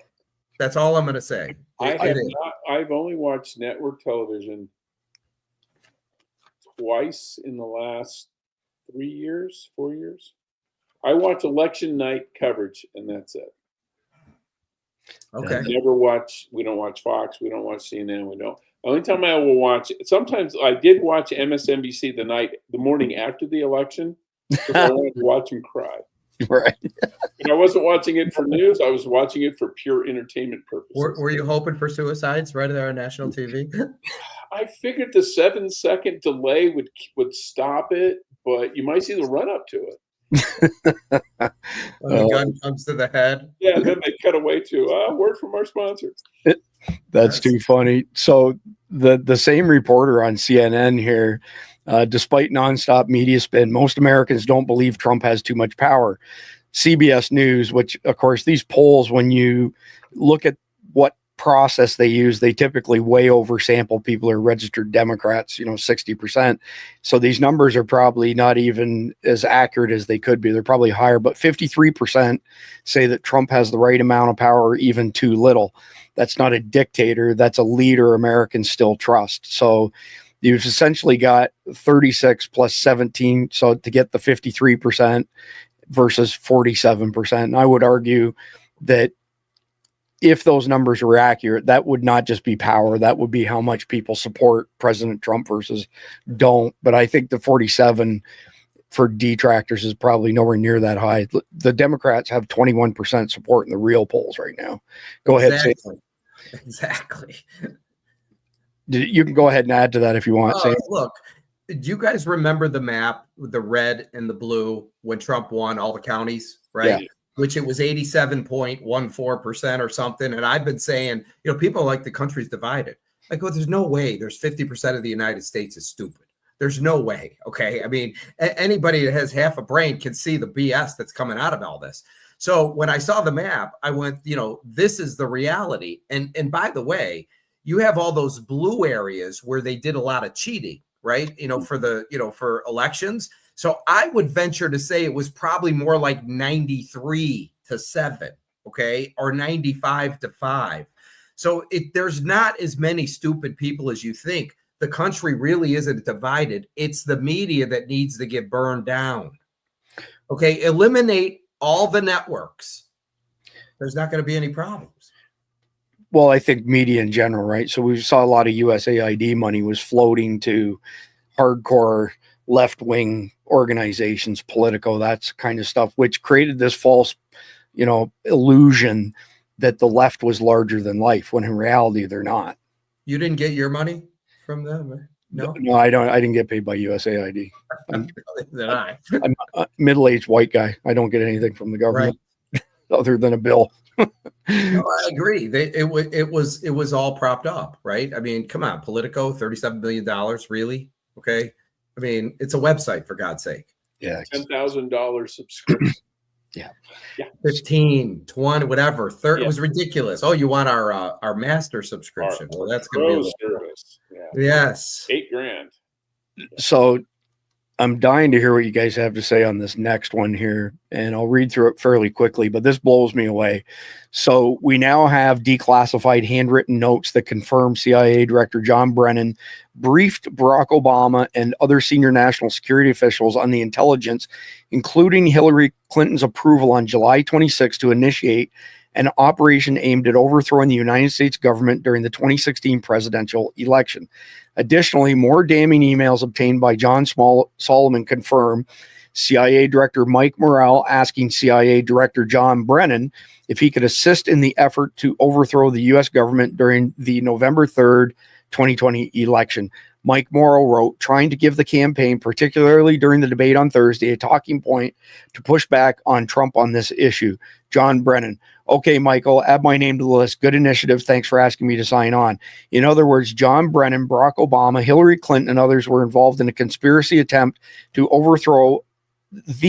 C: That's all I'm going to say.
D: I've only watched network television twice in the last 4 years. I watch election night coverage, and that's it.
C: Okay.
D: We don't watch Fox. We don't watch CNN. The only time I will watch, sometimes I did watch MSNBC the morning after the election. I wanted to watch him cry.
B: Right.
D: And I wasn't watching it for news. I was watching it for pure entertainment purposes.
C: Were you hoping for suicides right there on national TV?
D: I figured the 7-second delay would stop it, but you might see the run up to it.
C: When the gun comes to the head.
D: Yeah, and then they cut away to word from our sponsor.
B: That's too funny. So the same reporter on CNN here, despite nonstop media spin, most Americans don't believe Trump has too much power. CBS News, which of course these polls, when you look at what process they use, they typically way oversample people who are registered Democrats, 60%. So these numbers are probably not even as accurate as they could be. They're probably higher, but 53% say that Trump has the right amount of power or even too little. That's not a dictator. That's a leader Americans still trust. So you've essentially got 36 plus 17. So to get the 53% versus 47%. And I would argue that if those numbers were accurate, that would not just be power. That would be how much people support President Trump versus don't. But I think the 47 for detractors is probably nowhere near that high. The Democrats have 21% support in the real polls right now. Go ahead.
C: Exactly.
B: You can go ahead and add to that if you want.
C: Look, do you guys remember the map with the red and the blue when Trump won all the counties, right? Yeah. Which it was 87.14% or something. And I've been saying, people are like, the country's divided. I go, there's no way. There's 50% of the United States is stupid. There's no way. Okay. I mean, anybody that has half a brain can see the BS that's coming out of all this. So when I saw the map, I went, this is the reality. And by the way, you have all those blue areas where they did a lot of cheating, right? For elections. So I would venture to say it was probably more like 93-7, okay, or 95-5. So there's not as many stupid people as you think. The country really isn't divided. It's the media that needs to get burned down. Okay, eliminate all the networks. There's not going to be any problems.
B: Well, I think media in general, right? So we saw a lot of USAID money was floating to hardcore left-wing organizations, Politico, that's kind of stuff, which created this false, illusion that the left was larger than life, when in reality they're not.
C: You didn't get your money from them? No,
B: I don't. I didn't get paid by USAID. I'm a middle-aged white guy. I don't get anything from the government other than a bill.
C: No, I agree. It was all propped up, right? I mean, come on, Politico, $37 billion, really? Okay. I mean, it's a website, for God's sake.
B: Yeah.
D: $10,000 subscription.
B: Yeah.
C: 15, 20, whatever. 30. It was ridiculous. Oh, you want our master subscription? Well, that's going to be
D: service.
C: Yeah. Yes.
D: $8,000.
B: So I'm dying to hear what you guys have to say on this next one here, and I'll read through it fairly quickly, but this blows me away. So we now have declassified handwritten notes that confirm CIA Director John Brennan briefed Barack Obama and other senior national security officials on the intelligence, including Hillary Clinton's approval on July 26 to initiate an operation aimed at overthrowing the United States government during the 2016 presidential election. Additionally, more damning emails obtained by John Solomon confirm CIA Director Mike Morrell asking CIA Director John Brennan if he could assist in the effort to overthrow the U.S. government during the November 3rd, 2020 election. Mike Morrow wrote, trying to give the campaign, particularly during the debate on Thursday, a talking point to push back on Trump on this issue. John Brennan. Okay, Michael, add my name to the list. Good initiative. Thanks for asking me to sign on. In other words, John Brennan, Barack Obama, Hillary Clinton, and others were involved in a conspiracy attempt to overthrow of the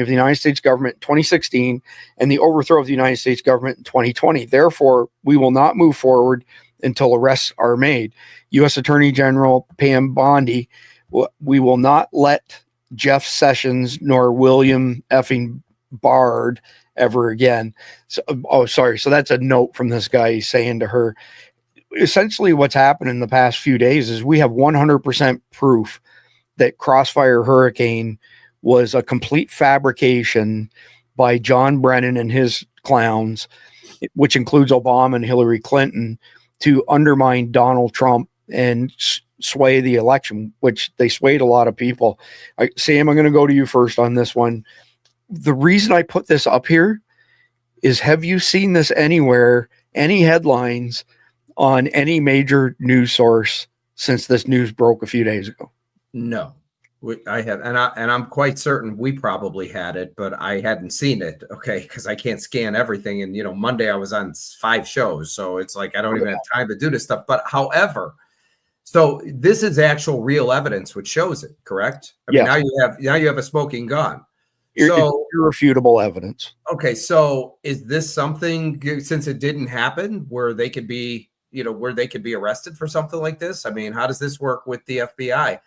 B: United States government in 2016 and the overthrow of the United States government in 2020. Therefore, we will not move forward until arrests are made. U.S. Attorney General Pam Bondi, we will not let Jeff Sessions nor William effing Bard ever again. So that's a note from this guy saying to her, essentially what's happened in the past few days is we have 100% proof that Crossfire Hurricane was a complete fabrication by John Brennan and his clowns, which includes Obama and Hillary Clinton, to undermine Donald Trump and sway the election, which they swayed a lot of people. Sam, I'm going to go to you first on this one. The reason I put this up here is, have you seen this anywhere, any headlines on any major news source since this news broke a few days ago?
C: No, I have, and I'm quite certain we probably had it, but I hadn't seen it. Okay, because I can't scan everything, and Monday I was on 5 shows, so it's like I don't even have time to do this stuff. But however, so this is actual real evidence which shows it, correct? I mean, now you have a smoking gun. So
B: irrefutable evidence.
C: Okay, so is this something, since it didn't happen, where they could be, arrested for something like this? I mean, how does this work with the FBI?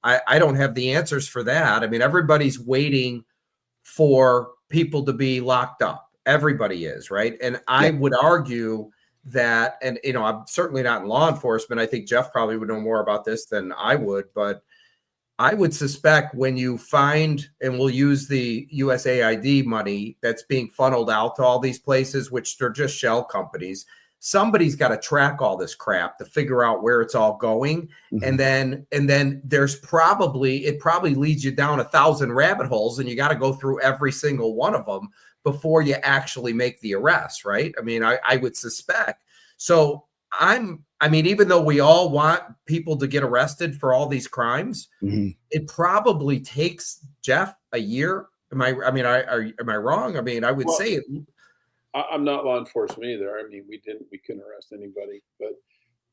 C: I don't have the answers for that. I mean, everybody's waiting for people to be locked up. Everybody is, right? And I would argue that, and I'm certainly not in law enforcement. I think Jeff probably would know more about this than I would, but I would suspect when you find, and we'll use the USAID money that's being funneled out to all these places, which they're just shell companies, somebody's got to track all this crap to figure out where it's all going. Mm-hmm. And then there's it probably leads you down 1,000 rabbit holes, and you got to go through every single one of them before you actually make the arrest, right? I mean, I would suspect. So even though we all want people to get arrested for all these crimes, mm-hmm. It probably takes, Jeff, a year. Am I wrong? I mean, I would say it.
D: I'm not law enforcement either. I mean, we couldn't arrest anybody, but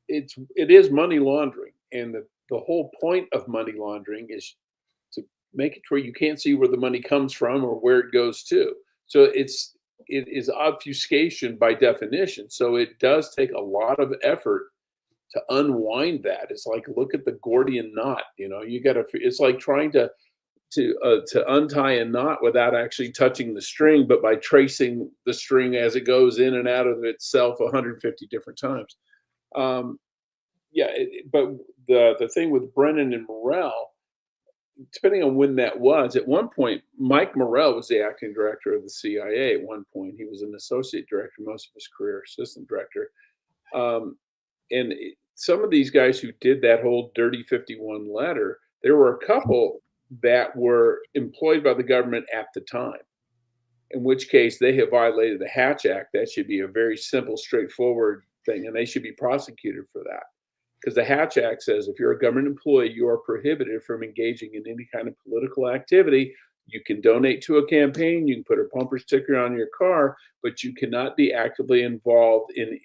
D: it is money laundering. And the whole point of money laundering is to make it where you can't see where the money comes from or where it goes to. So it is obfuscation by definition. So it does take a lot of effort to unwind that. It's like, look at the Gordian knot, it's like trying to untie a knot without actually touching the string, but by tracing the string as it goes in and out of itself 150 different times. But the thing with Brennan and Morrell, depending on when that was, at one point, Mike Morrell was the acting director of the CIA. At one point, he was an associate director, most of his career, assistant director. And some of these guys who did that whole Dirty 51 letter, there were a couple that were employed by the government at the time, in which case they have violated the Hatch Act. That should be a very simple, straightforward thing, and they should be prosecuted for that. Because the Hatch Act says if you're a government employee, you are prohibited from engaging in any kind of political activity. You can donate to a campaign, you can put a bumper sticker on your car, but you cannot be actively involved in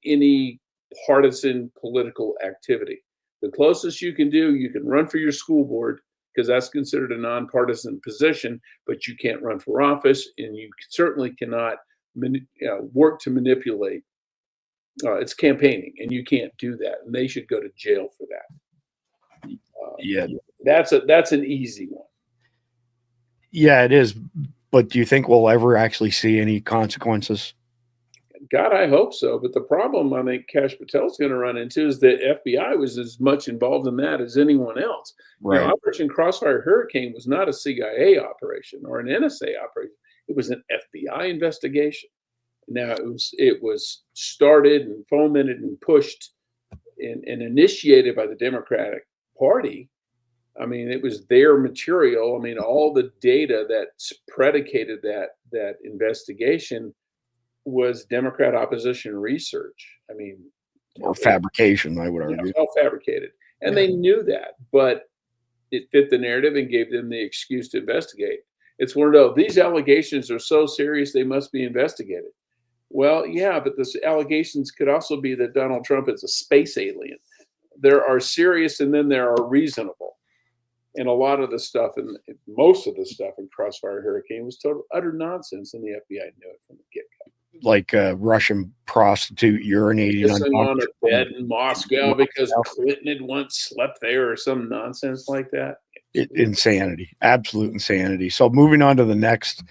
D: any partisan political activity. The closest you can do, you can run for your school board, because that's considered a nonpartisan position, but you can't run for office, and you certainly cannot work to manipulate. It's campaigning, and you can't do that, and they should go to jail for that. That's an easy one.
B: Yeah, it is. But do you think we'll ever actually see any consequences?
D: God, I hope so. But the problem I think Kash Patel's going to run into is that FBI was as much involved in that as anyone else.
B: Right.
D: Operation Crossfire Hurricane was not a CIA operation or an NSA operation. It was an FBI investigation. Now it was started and fomented and pushed and initiated by the Democratic Party. I mean, it was their material. I mean, all the data that predicated that investigation was Democrat opposition research. I mean,
B: Or fabrication, I would argue.
D: it's all fabricated. And they knew that, but it fit the narrative and gave them the excuse to investigate. It's one of those, these allegations are so serious, they must be investigated. Well, yeah, but the allegations could also be that Donald Trump is a space alien. There are serious and then there are reasonable. And a lot of the stuff, and most of the stuff in Crossfire Hurricane was total utter nonsense, and the FBI knew it from the get-go.
B: Like a Russian prostitute urinating
D: on a bed in Moscow because Clinton had once slept there or some nonsense like that.
B: Insanity, absolute insanity. So moving on to the next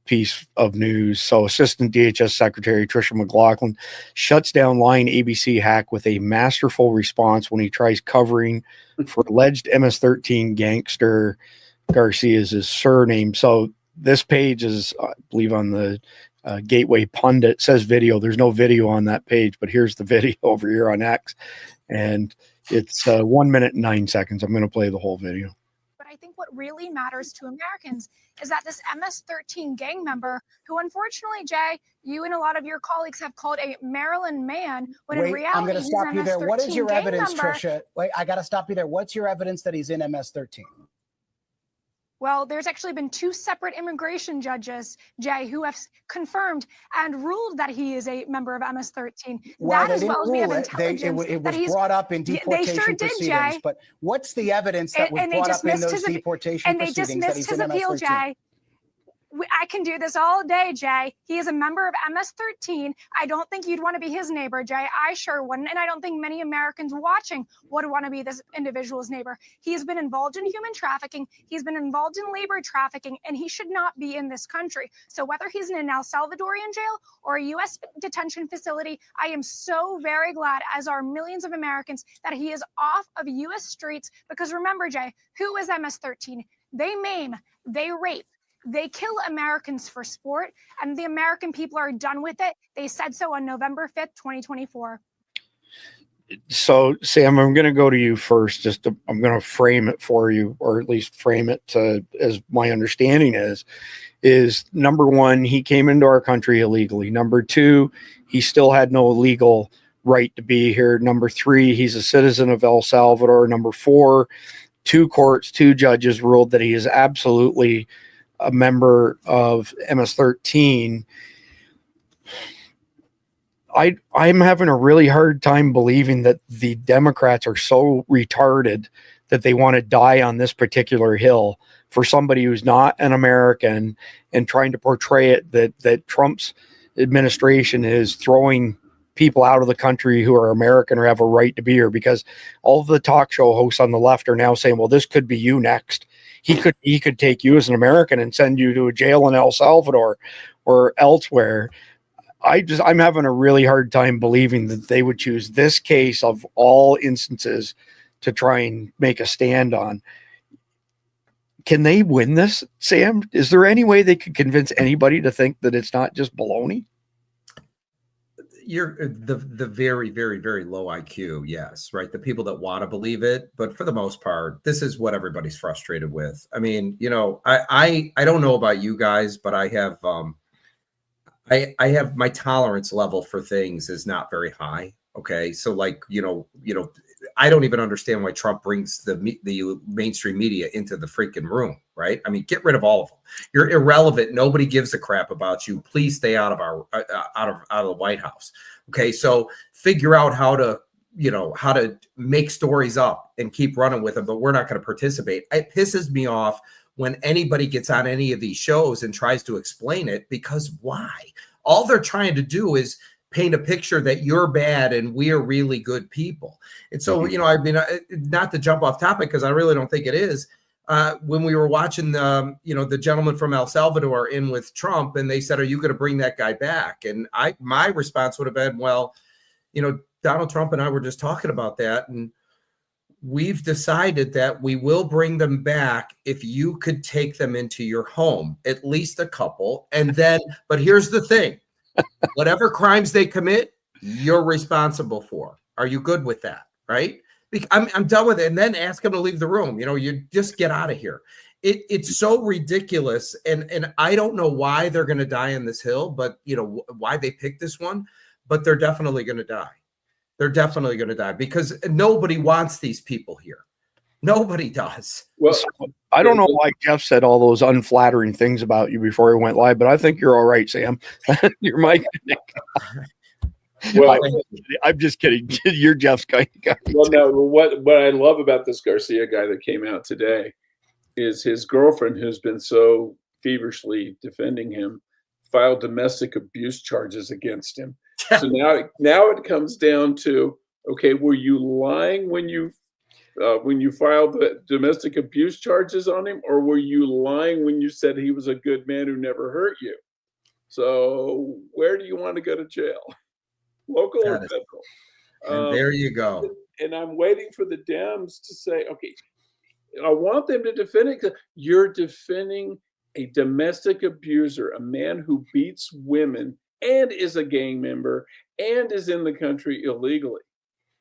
B: piece of news. So Assistant DHS Secretary Tricia McLaughlin shuts down lying ABC hack with a masterful response when he tries covering for alleged MS-13 gangster. Garcia is his surname. So this page is, I believe, on the Gateway Pundit. It says video. There's no video on that page, but here's the video over here on X. And it's 1 minute and 9 seconds. I'm going to play the whole video.
H: But I think what really matters to Americans is that this MS-13 gang member, who unfortunately, Jay, you and a lot of your colleagues have called a Maryland man, when in reality,
I: I'm going to stop you there. What is your evidence,
H: member.
I: Tricia? Wait, I got to stop you there. What's your evidence that he's in MS-13?
H: Well, there's actually been 2 separate immigration judges, Jay, who have confirmed and ruled that he is a member of MS-13.
I: Well,
H: that as well as we have intelligence
I: it was brought up in deportation
H: they sure did,
I: proceedings.
H: Jay.
I: But what's the evidence that was brought up in those deportation proceedings?
H: And they dismissed his appeal, Jay. I can do this all day, Jay. He is a member of MS-13. I don't think you'd want to be his neighbor, Jay. I sure wouldn't. And I don't think many Americans watching would want to be this individual's neighbor. He has been involved in human trafficking. He's been involved in labor trafficking, and he should not be in this country. So whether he's in an El Salvadorian jail or a U.S. detention facility, I am so very glad, as are millions of Americans, that he is off of U.S. streets. Because remember, Jay, who is MS-13? They maim, they rape. They kill Americans for sport, and the American people are done with it. They said so on November 5th, 2024.
B: So, Sam, I'm going to go to you first. I'm going to frame it for you, or at least frame it to, as my understanding is number one, he came into our country illegally. Number two, he still had no legal right to be here. Number three, he's a citizen of El Salvador. Number four, 2 courts, 2 judges ruled that he is absolutely a member of MS-13. I'm having a really hard time believing that the Democrats are so retarded that they want to die on this particular hill for somebody who's not an American, and trying to portray it that Trump's administration is throwing people out of the country who are American or have a right to be here, because all of the talk show hosts on the left are now saying, well, this could be you next. He could take you as an American and send you to a jail in El Salvador or elsewhere. I'm having a really hard time believing that they would choose this case of all instances to try and make a stand on. Can they win this, Sam? Is there any way they could convince anybody to think that it's not just baloney?
C: You're the very, very, very low IQ. Yes. Right. The people that want to believe it. But for the most part, this is what everybody's frustrated with. I mean, I don't know about you guys, but I have my tolerance level for things is not very high. Okay. So like, I don't even understand why Trump brings the mainstream media into the freaking room. Right. I mean, get rid of all of them. You're irrelevant. Nobody gives a crap about you. Please stay out of our out of the White House. Okay. So figure out how to make stories up and keep running with them, but we're not going to participate. It pisses me off when anybody gets on any of these shows and tries to explain it, because why? All they're trying to do is paint a picture that you're bad and we're really good people. And so, you know, I mean, not to jump off topic, because I really don't think it is. When we were watching, you know, the gentleman from El Salvador in with Trump, and they said, "Are you going to bring that guy back?" And my response would have been, "Well, you know, Donald Trump and I were just talking about that, and we've decided that we will bring them back if you could take them into your home, at least a couple, and then, but here's the thing, whatever crimes they commit, you're responsible for. Are you good with that?" Right? I'm done with it. And then ask them to leave the room. You know, you just get out of here. It's so ridiculous. And I don't know why they're going to die on this hill, but you know, why they picked this one, but they're definitely going to die. They're definitely going to die because nobody wants these people here. Nobody does.
B: Well, I don't know why Jeff said all those unflattering things about you before he went live, but I think you're all right, Sam. You're my
D: Well,
B: I'm just kidding. You're Jeff's kind of guy.
D: Well, no. What I love about this Garcia guy that came out today is his girlfriend, who's been so feverishly defending him, filed domestic abuse charges against him. So now it comes down to, okay, were you lying when you filed the domestic abuse charges on him, or were you lying when you said he was a good man who never hurt you? So where do you want to go to jail? Local or federal?
C: And there you go.
D: And I'm waiting for the Dems to say, okay, I want them to defend it, because you're defending a domestic abuser, a man who beats women and is a gang member and is in the country illegally.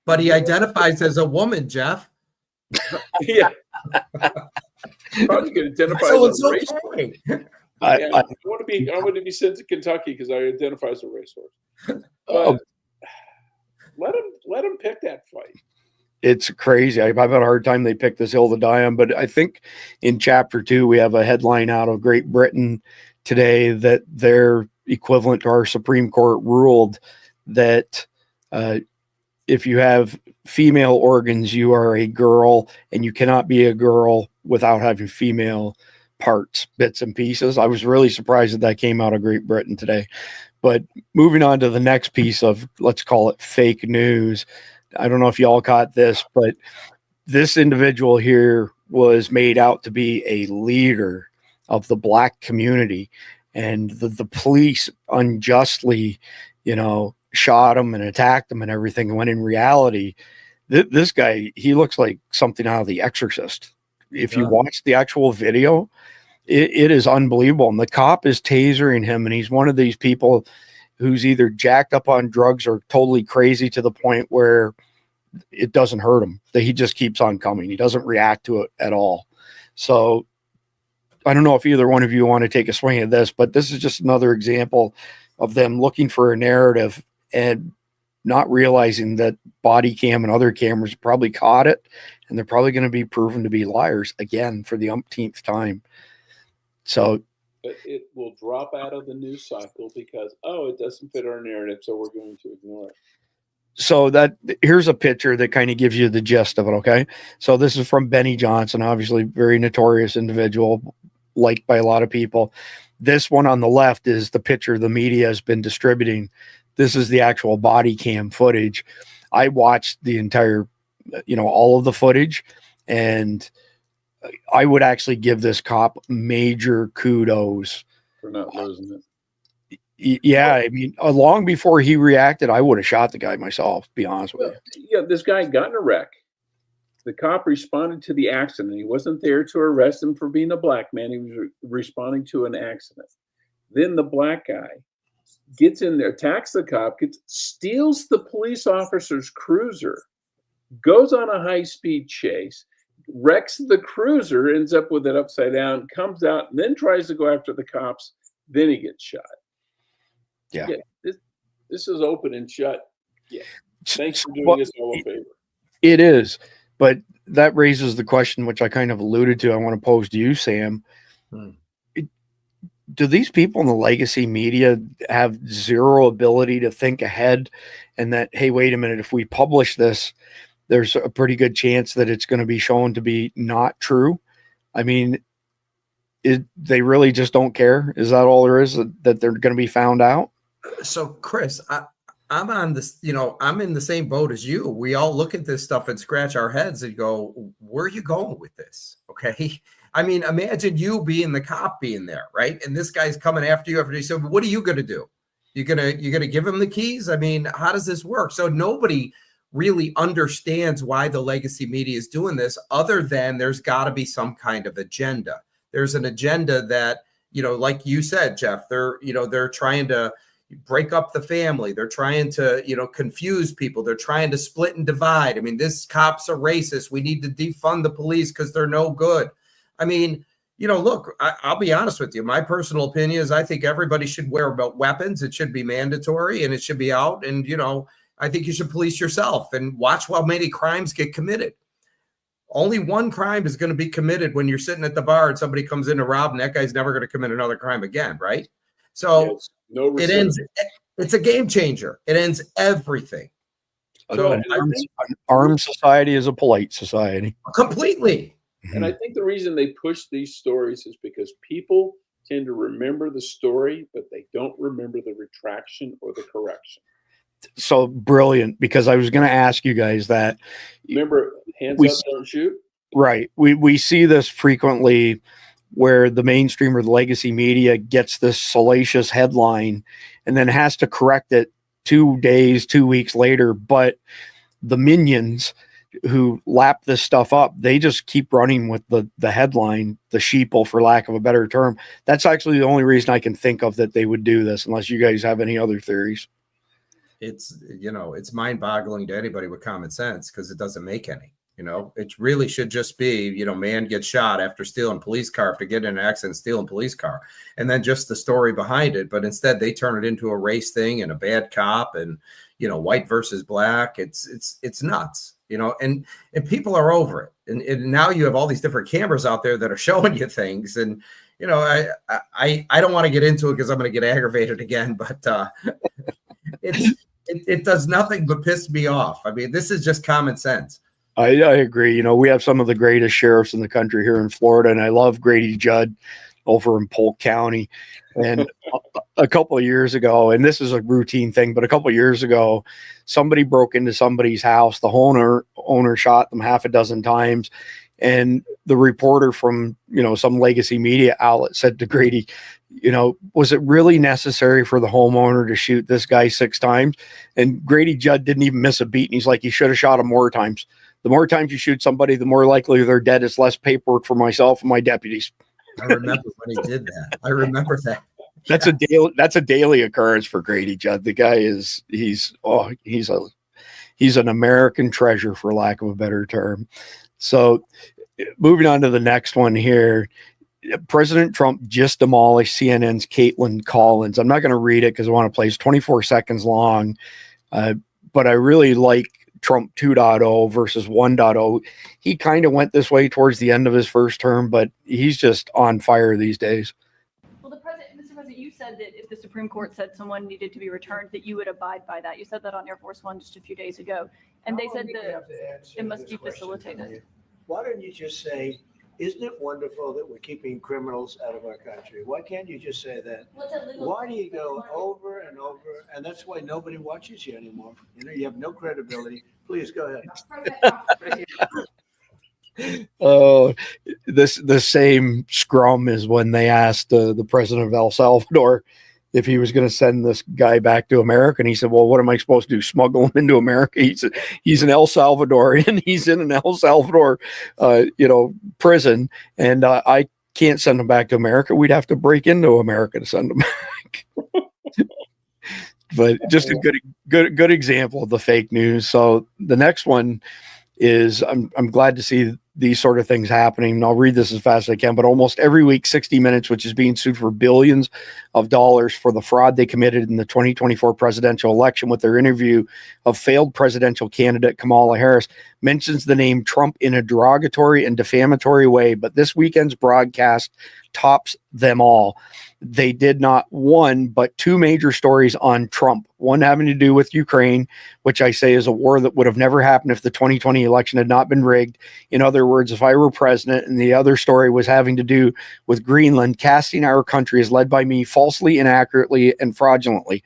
C: But he identifies as a woman, Jeff.
D: Yeah. Probably could identify as a racehorse. I want to be sent to Kentucky because I identify as a racehorse. But let him pick that fight.
B: It's crazy. I've had a hard time they picked this hill to die on, but I think in chapter 2 we have a headline out of Great Britain today that their equivalent to our Supreme Court ruled that if you have female organs, you are a girl, and you cannot be a girl without having female parts, bits and pieces. I was really surprised that came out of Great Britain today. But moving on to the next piece of, let's call it fake news. I don't know if y'all caught this, but this individual here was made out to be a leader of the black community, and the police unjustly, you know, shot him and attacked him and everything. When in reality, this guy, he looks like something out of The Exorcist. If you watch the actual video, it is unbelievable. And the cop is tasering him, and he's one of these people who's either jacked up on drugs or totally crazy to the point where it doesn't hurt him, that he just keeps on coming. He doesn't react to it at all. So I don't know if either one of you want to take a swing at this, but this is just another example of them looking for a narrative and not realizing that body cam and other cameras probably caught it, and they're probably going to be proven to be liars again for the umpteenth time. So
D: it will drop out of the news cycle because, it doesn't fit our narrative, so we're going to ignore it.
B: So here's a picture that kind of gives you the gist of it. Okay. So this is from Benny Johnson, obviously very notorious individual, liked by a lot of people. This one on the left is the picture the media has been distributing. This is the actual body cam footage. I watched the entire, all of the footage, and I would actually give this cop major kudos
D: for not losing it.
B: Yeah, I mean, long before he reacted, I would have shot the guy myself, to be honest with you.
D: Yeah, this guy got in a wreck. The cop responded to the accident. He wasn't there to arrest him for being a black man. He was responding to an accident. Then the black guy gets in there, attacks the cop, steals the police officer's cruiser, goes on a high-speed chase, wrecks the cruiser, ends up with it upside down, comes out, and then tries to go after the cops. Then he gets shot.
B: Yeah.
D: This is open and shut. Yeah. Thanks for doing us all a favor.
B: It is. But that raises the question, which I kind of alluded to, I want to pose to you, Sam. Do these people in the legacy media have zero ability to think ahead, and that, hey, wait a minute, if we publish this, there's a pretty good chance that it's going to be shown to be not true? I mean, they really just don't care? Is that all there is, that they're going to be found out?
C: So, Chris, I'm on this, I'm in the same boat as you. We all look at this stuff and scratch our heads and go, where are you going with this? Okay. I mean, imagine you being the cop being there, right? And this guy's coming after you. So what are you going to do? You're gonna give him the keys? I mean, how does this work? So nobody really understands why the legacy media is doing this, other than there's got to be some kind of agenda. There's an agenda that, like you said, Jeff, they're trying to break up the family. They're trying to, confuse people. They're trying to split and divide. I mean, this cop's a racist. We need to defund the police because they're no good. I mean, look, I'll be honest with you. My personal opinion is I think everybody should wear weapons. It should be mandatory and it should be out. And, I think you should police yourself and watch how many crimes get committed. Only one crime is going to be committed when you're sitting at the bar and somebody comes in to rob, and that guy's never going to commit another crime again, right? So
D: Yes, no
C: it ends. It's a game changer. It ends everything. So
B: An armed society is a polite society.
C: Completely.
D: And I think the reason they push these stories is because people tend to remember the story, but they don't remember the retraction or the correction.
B: So brilliant, because I was going to ask you guys that.
D: Remember, hands up, don't shoot.
B: Right. We see this frequently where the mainstream or the legacy media gets this salacious headline and then has to correct it 2 days, 2 weeks later. But the minions who lap this stuff up, they just keep running with the headline, the sheeple, for lack of a better term. That's actually the only reason I can think of that they would do this, unless you guys have any other theories.
C: It's, it's mind-boggling to anybody with common sense, because it doesn't make any. It really should just be, man gets shot after stealing police car, after getting in an accident, stealing police car, and then just the story behind it. But instead they turn it into a race thing and a bad cop and, white versus black. It's nuts, and people are over it. And now you have all these different cameras out there that are showing you things. And, I don't want to get into it because I'm going to get aggravated again, but it does nothing but piss me off. I mean, this is just common sense.
B: I agree. We have some of the greatest sheriffs in the country here in Florida, and I love Grady Judd over in Polk County. And a couple of years ago, and this is a routine thing, but a couple of years ago, somebody broke into somebody's house. The owner shot them half a dozen times. And the reporter from, some legacy media outlet said to Grady, was it really necessary for the homeowner to shoot this guy 6 times? And Grady Judd didn't even miss a beat. And he's like, he should have shot him more times. The more times you shoot somebody, the more likely they're dead. It's less paperwork for myself and my deputies.
C: I remember when he did that. I remember that.
B: That's a daily occurrence for Grady Judd. The guy he's an American treasure, for lack of a better term. So moving on to the next one here. President Trump just demolished CNN's Caitlin Collins. I'm not going to read it because I want to play. It's 24 seconds long. But I really like Trump 2.0 versus 1.0. He kind of went this way towards the end of his first term, but he's just on fire these days.
J: Well, Mr. President, you said that if the Supreme Court said someone needed to be returned, that you would abide by that. You said that on Air Force One just a few days ago. And they said that it must be facilitated.
K: Why don't you just say, isn't it wonderful that we're keeping criminals out of our country? Why can't you just say that? Why do you go over and over? And that's why nobody watches you anymore. You have no credibility. Please go ahead.
B: Oh, the same scrum is when they asked the president of El Salvador if he was going to send this guy back to America. And he said, well, what am I supposed to do? Smuggle him into America? He's an El Salvadorian. He's in an El Salvador, prison. And I can't send him back to America. We'd have to break into America to send him back. But just a good example of the fake news. So the next one is I'm glad to see these sort of things happening. And I'll read this as fast as I can, but almost every week, 60 Minutes, which is being sued for billions of dollars for the fraud they committed in the 2024 presidential election with their interview of failed presidential candidate Kamala Harris, mentions the name Trump in a derogatory and defamatory way. But this weekend's broadcast tops them all. They did not one, but 2 major stories on Trump. One having to do with Ukraine, which I say is a war that would have never happened if the 2020 election had not been rigged. In other words, if I were president. And the other story was having to do with Greenland, casting our country as led by me falsely, inaccurately, and fraudulently.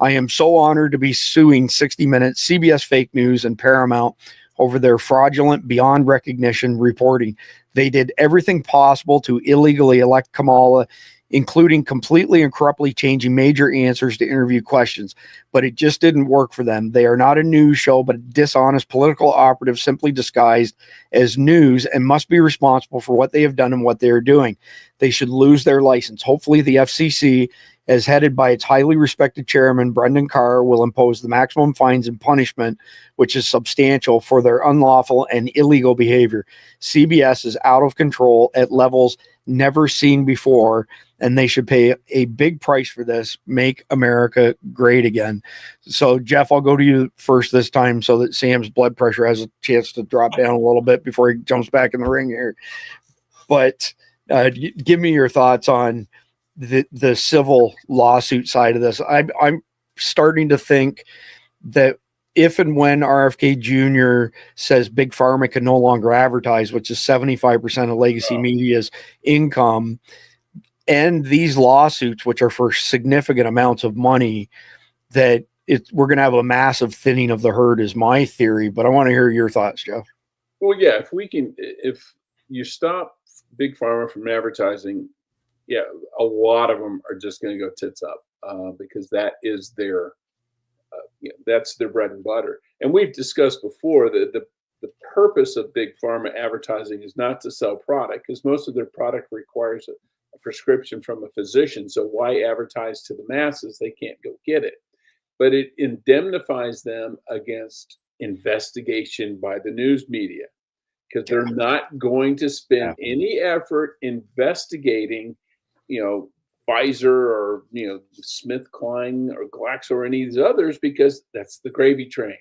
B: I am so honored to be suing 60 Minutes, CBS Fake News, and Paramount over their fraudulent, beyond recognition reporting. They did everything possible to illegally elect Kamala, including completely and corruptly changing major answers to interview questions. But it just didn't work for them. They are not a news show, but a dishonest political operative simply disguised as news, and must be responsible for what they have done and what they are doing. They should lose their license. Hopefully the FCC, as headed by its highly respected chairman, Brendan Carr, will impose the maximum fines and punishment, which is substantial, for their unlawful and illegal behavior. CBS is out of control at levels never seen before, and they should pay a big price for this. Make America great again. So, Jeff, I'll go to you first this time so that Sam's blood pressure has a chance to drop down a little bit before he jumps back in the ring here. But give me your thoughts on the civil lawsuit side of this. I'm starting to think that if and when RFK Jr. says Big Pharma can no longer advertise, which is 75% of legacy media's income, and these lawsuits, which are for significant amounts of money, that we're going to have a massive thinning of the herd, is my theory. But I want to hear your thoughts, Jeff.
D: Well, yeah, if you stop Big Pharma from advertising, yeah, a lot of them are just going to go tits up because that is their, that's their bread and butter. And we've discussed before that the purpose of Big Pharma advertising is not to sell product, because most of their product requires a prescription from a physician. So why advertise to the masses? They can't go get it. But it indemnifies them against investigation by the news media, because they're not going to spend any effort investigating, Pfizer or, SmithKline or Glaxo or any of these others, because that's the gravy train.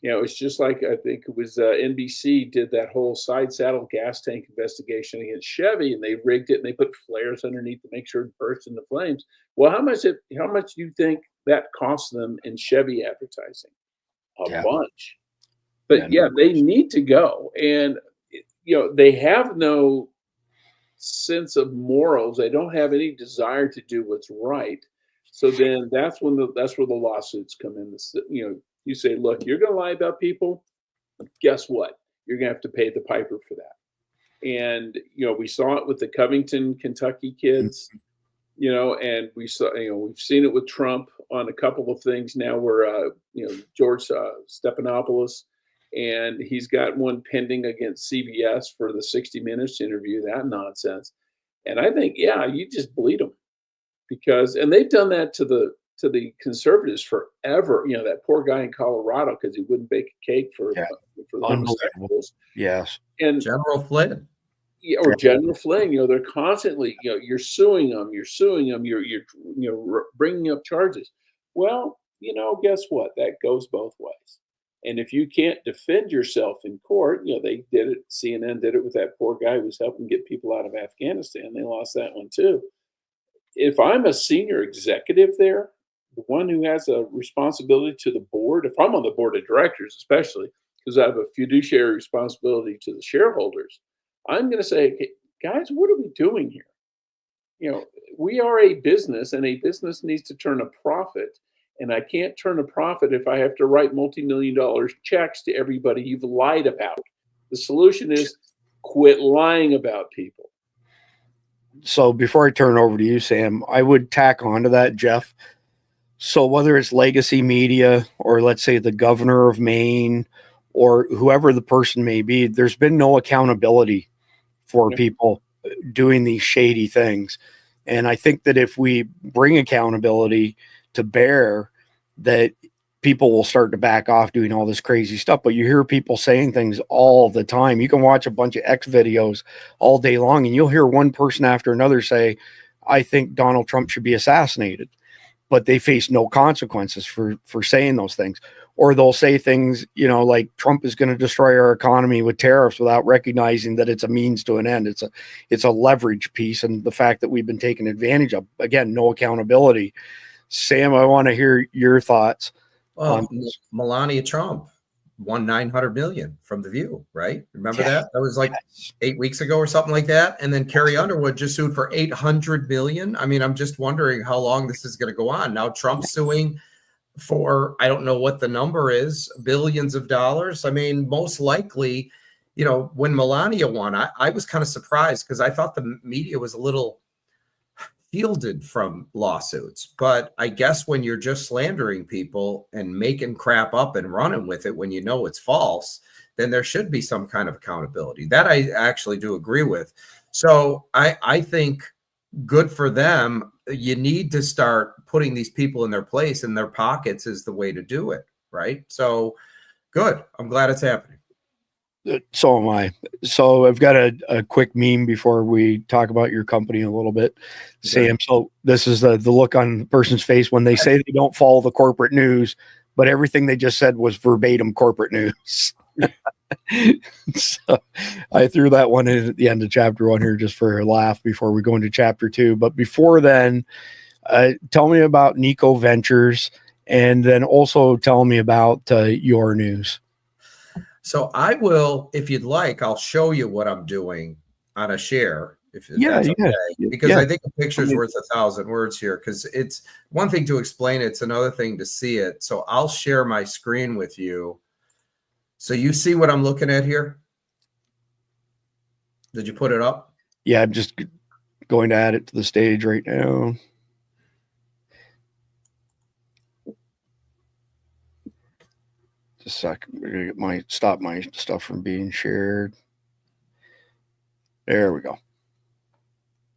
D: It's just like, I think it was NBC did that whole side saddle gas tank investigation against Chevy, and they rigged it and they put flares underneath to make sure it burst into flames. Well, how much do you think that cost them in Chevy advertising? A bunch. But they need to go. And, they have no sense of morals. They don't have any desire to do what's right. So then that's where the lawsuits come in. You say, look, you're going to lie about people. Guess what? You're going to have to pay the piper for that. And, we saw it with the Covington, Kentucky kids, and we saw, we've seen it with Trump on a couple of things now where, George Stephanopoulos, and he's got one pending against CBS for the 60 Minutes interview, that nonsense. And I think, you just bleed them, and they've done that to the conservatives forever. That poor guy in Colorado, because he wouldn't bake a cake for the homosexuals. Yes. And
C: General Flynn.
D: Yeah, or General Flynn, they're constantly, you're suing them, you're bringing up charges. Well, guess what? That goes both ways. And if you can't defend yourself in court, they did it. CNN did it with that poor guy who was helping get people out of Afghanistan. They lost that one too. If I'm a senior executive there, the one who has a responsibility to the board, if I'm on the board of directors, especially because I have a fiduciary responsibility to the shareholders, I'm going to say, hey, guys, what are we doing here? We are a business, and a business needs to turn a profit. And I can't turn a profit if I have to write multi-million-dollar checks to everybody you've lied about. The solution is quit lying about people.
B: So before I turn over to you, Sam, I would tack onto that, Jeff. So whether it's legacy media or let's say the governor of Maine or whoever the person may be, there's been no accountability for people doing these shady things. And I think that if we bring accountability to bear, that people will start to back off doing all this crazy stuff. But you hear people saying things all the time. You can watch a bunch of X videos all day long, and you'll hear one person after another say, I think Donald Trump should be assassinated, but they face no consequences for saying those things. Or they'll say things, like Trump is going to destroy our economy with tariffs without recognizing that it's a means to an end. It's a leverage piece. And the fact that we've been taken advantage of, again, no accountability. Sam, I want to hear your thoughts.
C: Well, Melania Trump won $900 million from The View, right? Remember that? That was like 8 weeks ago or something like that. And then Carrie Underwood just sued for $800 million. I mean, I'm just wondering how long this is going to go on. Now Trump's suing for, I don't know what the number is, billions of dollars. I mean, most likely, when Melania won, I was kind of surprised because I thought the media was a little shielded from lawsuits. But I guess when you're just slandering people and making crap up and running with it when you know it's false, then there should be some kind of accountability. That I actually do agree with. So I think good for them. You need to start putting these people in their place, in their pockets is the way to do it, right? So good. I'm glad it's happening.
B: So am I. So I've got a quick meme before we talk about your company a little bit, Sam. So this is the look on the person's face when they say they don't follow the corporate news, but everything they just said was verbatim corporate news. So I threw that one in at the end of chapter 1 here just for a laugh before we go into chapter 2. But before then, tell me about Nico Ventures, and then also tell me about your news.
C: So I will, if you'd like, I'll show you what I'm doing on a share. If that's okay. Because I think a picture's worth 1,000 words here, because it's one thing to explain it, it's another thing to see it. So I'll share my screen with you. So you see what I'm looking at here? Did you put it up?
B: Yeah, I'm just going to add it to the stage right now. Just a second. We're gonna get stop my stuff from being shared. There we go.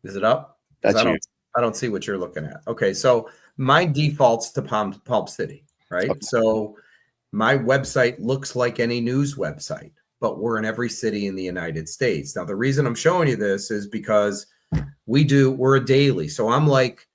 C: Is it up?
B: That's
C: I don't see what you're looking at. Okay, so my default's to Palm City, right? Okay. So my website looks like any news website, but we're in every city in the United States. Now, the reason I'm showing you this is because we're a daily. So I'm like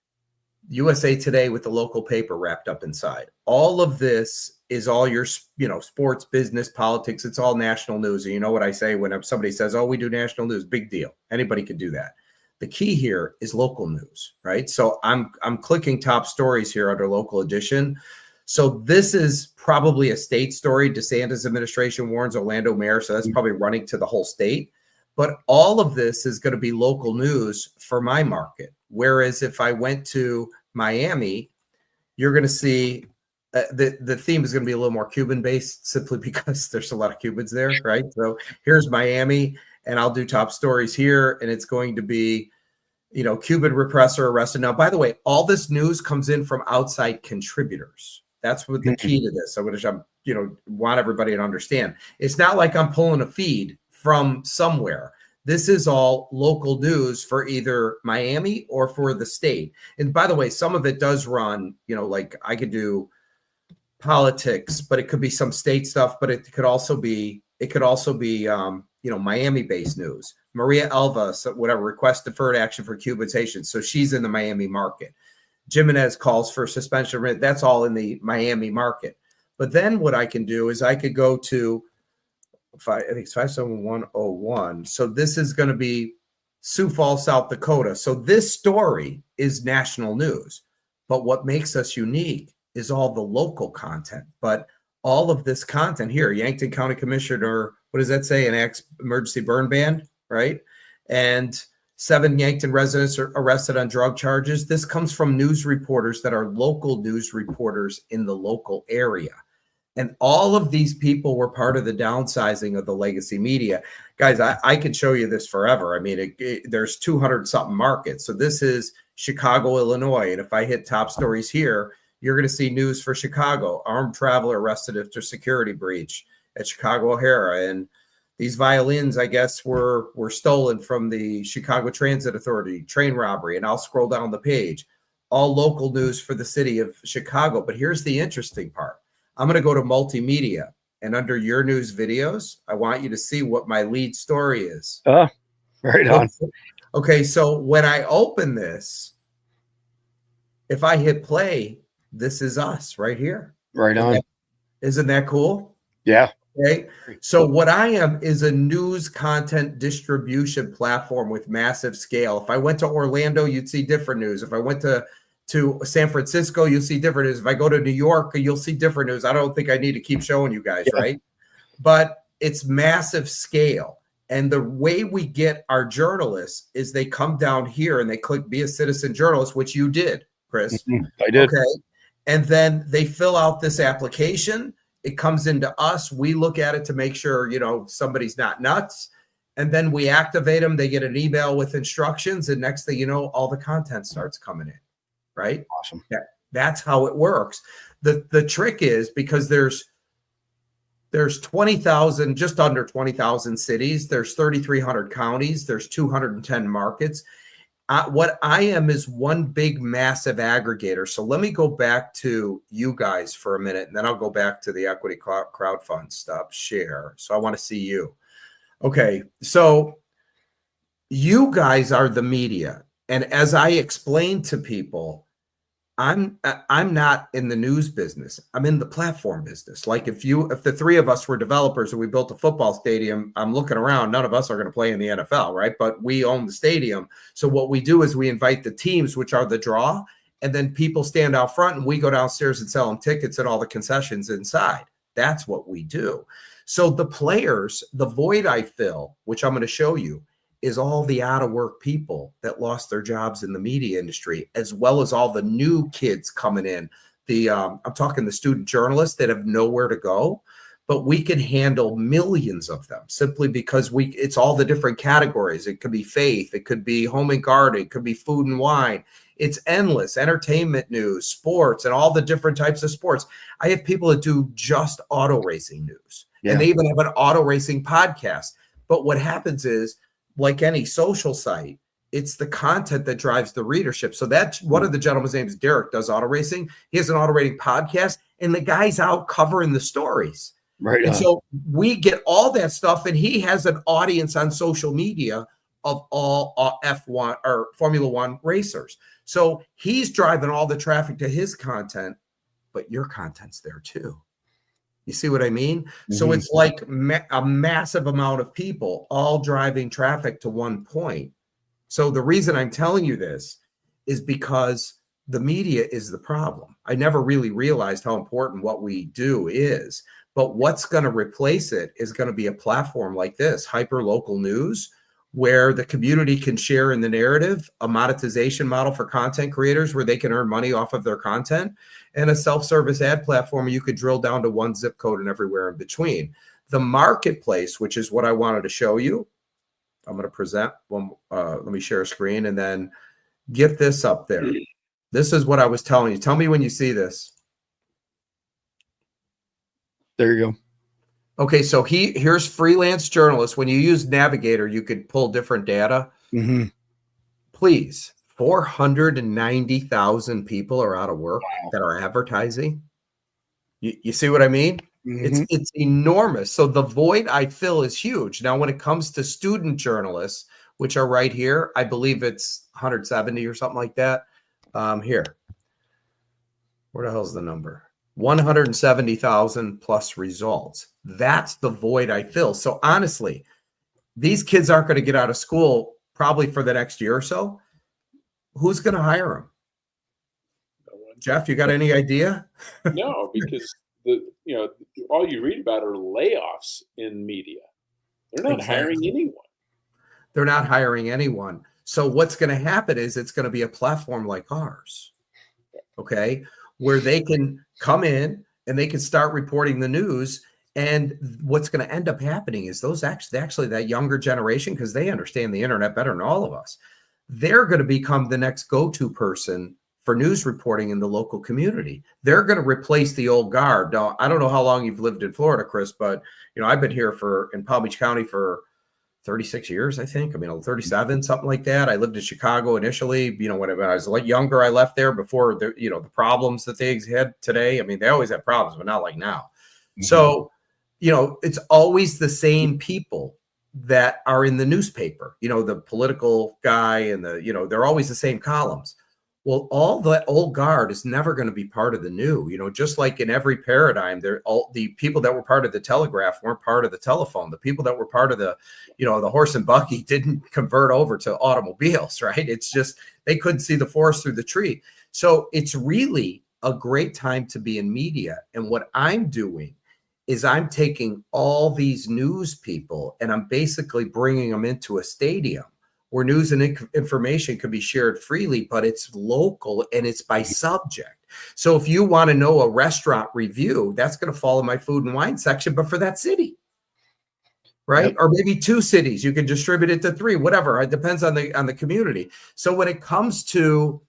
C: USA Today with the local paper wrapped up inside. All of this is all your, sports, business, politics. It's all national news. And you know what I say when somebody says, oh, we do national news, big deal. Anybody could do that. The key here is local news, right? So I'm clicking top stories here under local edition. So this is probably a state story. DeSantis administration warns Orlando mayor. So that's probably running to the whole state. But all of this is going to be local news for my market. Whereas if I went to Miami, you're going to see the theme is going to be a little more Cuban based simply because there's a lot of Cubans there, right? So here's Miami, and I'll do top stories here. And it's going to be, Cuban repressor arrested. Now, by the way, all this news comes in from outside contributors. That's what the key to this. Which I'm, want everybody to understand. It's not like I'm pulling a feed from somewhere. This is all local news for either Miami or for the state. And by the way, some of it does run, like I could do politics, but it could be some state stuff, but it could also be Miami-based news. Maria Elva, whatever, requests deferred action for Cubans, Haitians. So she's in the Miami market. Jimenez calls for suspension of rent. That's all in the Miami market. But then what I can do is I could go to, I think it's 57101. So this is going to be Sioux Falls, South Dakota. So this story is national news. But what makes us unique is all the local content. But all of this content here, Yankton County Commissioner, what does that say? An emergency burn ban, right? And 7 Yankton residents are arrested on drug charges. This comes from news reporters that are local news reporters in the local area. And all of these people were part of the downsizing of the legacy media. Guys, I could show you this forever. I mean, there's 200 something markets. So this is Chicago, Illinois. And if I hit top stories here, you're going to see news for Chicago. Armed traveler arrested after security breach at Chicago O'Hara. And these violins, I guess, were stolen from the Chicago Transit Authority, train robbery. And I'll scroll down the page. All local news for the city of Chicago. But here's the interesting part. I'm going to go to multimedia, and under your news videos, I want you to see what my lead story is.
B: Oh, right on.
C: Okay, so when I open this, if I hit play, this is us right here.
B: Right on.
C: Isn't that cool?
B: Yeah.
C: Okay. So what I am is a news content distribution platform with massive scale. If I went to Orlando, you'd see different news. If I went to San Francisco, you'll see different news. If I go to New York, you'll see different news. I don't think I need to keep showing you guys, right? But it's massive scale. And the way we get our journalists is they come down here and they click be a citizen journalist, which you did, Chris.
B: I did.
C: Okay. And then they fill out this application. It comes into us. We look at it to make sure, somebody's not nuts. And then we activate them. They get an email with instructions. And next thing you know, all the content starts coming in, right?
B: Awesome.
C: That's how it works. The trick is because there's 20,000, just under 20,000 cities. There's 3,300 counties. There's 210 markets. What I am is one big, massive aggregator. So let me go back to you guys for a minute, and then I'll go back to the equity crowdfund stuff. Share. So I want to see you. Okay. So you guys are the media. And as I explain to people, I'm not in the news business. I'm in the platform business. Like if the three of us were developers and we built a football stadium, I'm looking around, none of us are going to play in the NFL, right? But we own the stadium. So what we do is we invite the teams, which are the draw, and then people stand out front and we go downstairs and sell them tickets at all the concessions inside. That's what we do. So the players, the void I fill, which I'm going to show you, is all the out of work people that lost their jobs in the media industry, as well as all the new kids coming in. I'm talking the student journalists that have nowhere to go, but we can handle millions of them simply because it's all the different categories. It could be faith, it could be home and garden, it could be food and wine. It's endless. Entertainment news, sports, and all the different types of sports. I have people that do just auto racing news, and they even have an auto racing podcast. But what happens is, like any social site, it's the content that drives the readership. So that's one of the gentlemen's names, Derek, does auto racing. He has an auto racing podcast, and the guy's out covering the stories.
B: Right.
C: And so we get all that stuff, and he has an audience on social media of all F1 or Formula One racers. So he's driving all the traffic to his content, but your content's there too. You see what I mean? Mm-hmm. So it's like a massive amount of people all driving traffic to one point. So the reason I'm telling you this is because the media is the problem. I never really realized how important what we do is, but what's going to replace it is going to be a platform like this, hyper-local news, where the community can share in the narrative, a monetization model for content creators where they can earn money off of their content, and a self-service ad platform where you could drill down to one zip code and everywhere in between. The marketplace, which is what I wanted to show you. I'm going to present one. Let me share a screen and then get this up there. This is what I was telling you. Tell me when you see this.
B: There you go.
C: Okay, so here's freelance journalists. When you use Navigator, you could pull different data.
B: Mm-hmm.
C: Please, 490,000 people are out of work that are advertising. You see what I mean? Mm-hmm. It's enormous. So the void I fill is huge. Now, when it comes to student journalists, which are right here, I believe it's 170 or something like that. Here. Where the hell's the number? 170,000 plus results. That's the void I fill. So honestly, these kids aren't going to get out of school probably for the next year or so. Who's going to hire them?
D: No one.
C: Jeff, you got any idea?
D: No, because all you read about are layoffs in media. They're not hiring anyone.
C: They're not hiring anyone. So what's going to happen is it's going to be a platform like ours. Okay. Where they can come in and they can start reporting the news. And what's going to end up happening is those actually that younger generation, because they understand the internet better than all of us, they're going to become the next go-to person for news reporting in the local community. They're going to replace the old guard. Now, I don't know how long you've lived in Florida, Chris, but I've been here in Palm Beach County for 36 years, I think. 37, something like that. I lived in Chicago initially. When I was younger, I left there before the problems that they had today. They always had problems, but not like now. Mm-hmm. So, it's always the same people that are in the newspaper, the political guy and they're always the same columns. Well, all that old guard is never going to be part of the new, just like in every paradigm, the people that were part of the telegraph weren't part of the telephone. The people that were part of the horse and buggy didn't convert over to automobiles, right? It's just, they couldn't see the forest through the tree. So it's really a great time to be in media. And what I'm doing is I'm taking all these news people and I'm basically bringing them into a stadium where news and information can be shared freely, but it's local and it's by subject. So if you want to know a restaurant review, that's going to fall in my food and wine section, but for that city, right? Yep. Or maybe 2 cities, you can distribute it to 3, whatever. It depends on the community. So when it comes to,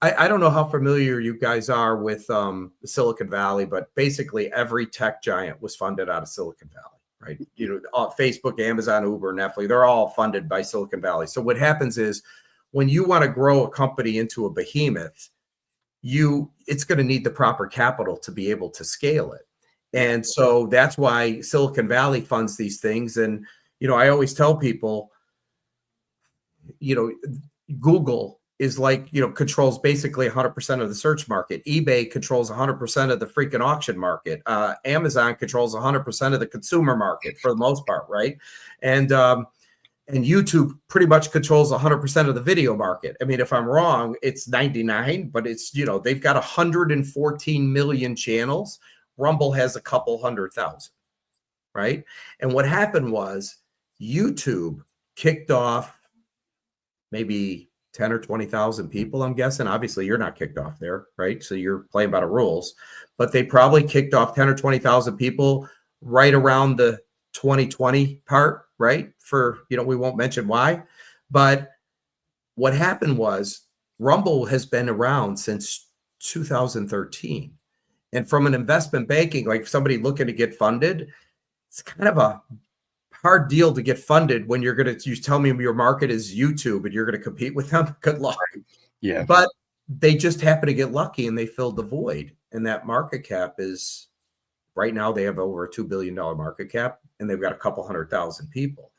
C: I don't know how familiar you guys are with Silicon Valley, but basically every tech giant was funded out of Silicon Valley, right? You know, Facebook, Amazon, Uber, Netflix, they're all funded by Silicon Valley. So what happens is when you want to grow a company into a behemoth, it's going to need the proper capital to be able to scale it. And so that's why Silicon Valley funds these things. And, you know, I always tell people, you know, Google is like, you know, controls basically 100% of the search market. eBay controls 100% of the freaking auction market. Amazon controls 100% of the consumer market for the most part, right? And YouTube pretty much controls 100% of the video market. I mean, if I'm wrong, it's 99, but it's, you know, they've got 114 million channels. Rumble has a couple 100,000, right? And what happened was YouTube kicked off maybe 10 or 20,000 people, I'm guessing. Obviously, you're not kicked off there, right? So you're playing by the rules. But they probably kicked off 10 or 20,000 people right around the 2020 part, right? For, you know, we won't mention why. But what happened was Rumble has been around since 2013. And from an investment banking, like somebody looking to get funded, it's kind of a hard deal to get funded when you tell me your market is YouTube and you're going to compete with them. Good luck.
B: Yeah.
C: But they just happen to get lucky and they filled the void. And that market cap is right now they have over a $2 billion market cap and they've got a couple 100,000 people.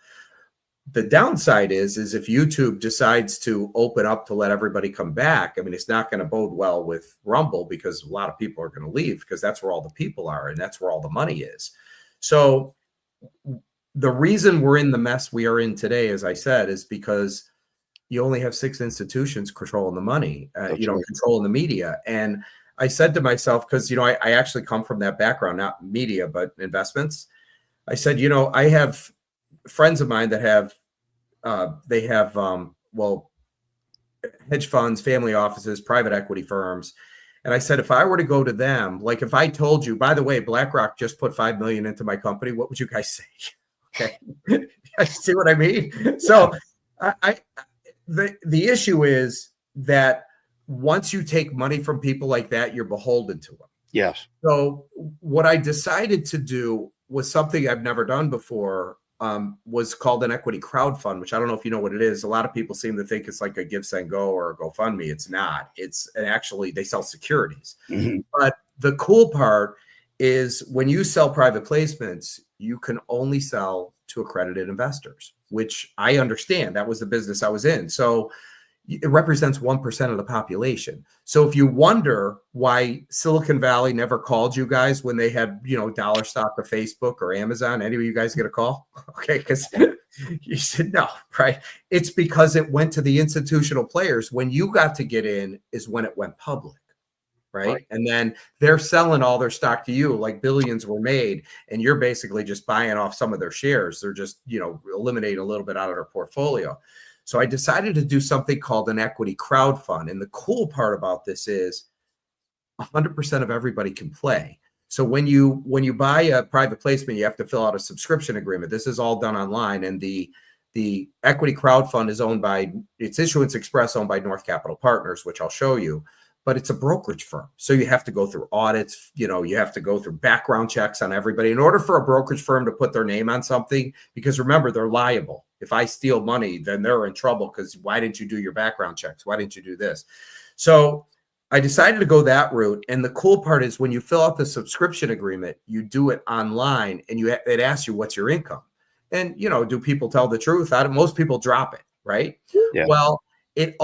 C: The downside is if YouTube decides to open up to let everybody come back, I mean, it's not going to bode well with Rumble because a lot of people are going to leave because that's where all the people are and that's where all the money is. So the reason we're in the mess we are in today, as I said, is because you only have 6 institutions controlling the money, controlling the media. And I said to myself, because, you know, I actually come from that background, not media, but investments. I said, you know, I have friends of mine that have, hedge funds, family offices, private equity firms. And I said, if I were to go to them, like if I told you, by the way, BlackRock just put $5 million into my company, what would you guys say? Okay. See what I mean? So the issue is that once you take money from people like that, you're beholden to them.
B: Yes.
C: So what I decided to do was something I've never done before, was called an equity crowdfund, which I don't know if you know what it is. A lot of people seem to think it's like a Give, Send, Go or a GoFundMe. It's not. It's actually, they sell securities. Mm-hmm. But the cool part is when you sell private placements, you can only sell to accredited investors, which I understand. That was the business I was in. So it represents 1% of the population. So if you wonder why Silicon Valley never called you guys when they had, you know, dollar stock of Facebook or Amazon, any of you guys get a call? Okay, because you said no, right? It's because it went to the institutional players. When you got to get in is when it went public, right? And then they're selling all their stock to you, like billions were made, and you're basically just buying off some of their shares. They're just, you know, eliminating a little bit out of their portfolio. So I decided to do something called an equity crowdfund. And the cool part about this is 100% of everybody can play. So when you buy a private placement, you have to fill out a subscription agreement. This is all done online. And the equity crowdfund is it's Issuance Express owned by North Capital Partners, which I'll show you. But it's a brokerage firm. So you have to go through audits, you know, you have to go through background checks on everybody in order for a brokerage firm to put their name on something, because remember, they're liable. If I steal money, then they're in trouble because why didn't you do your background checks? Why didn't you do this? So I decided to go that route. And the cool part is when you fill out the subscription agreement, you do it online and it asks you what's your income. And, you know, do people tell the truth? Most people drop it, right? Yeah. Well, it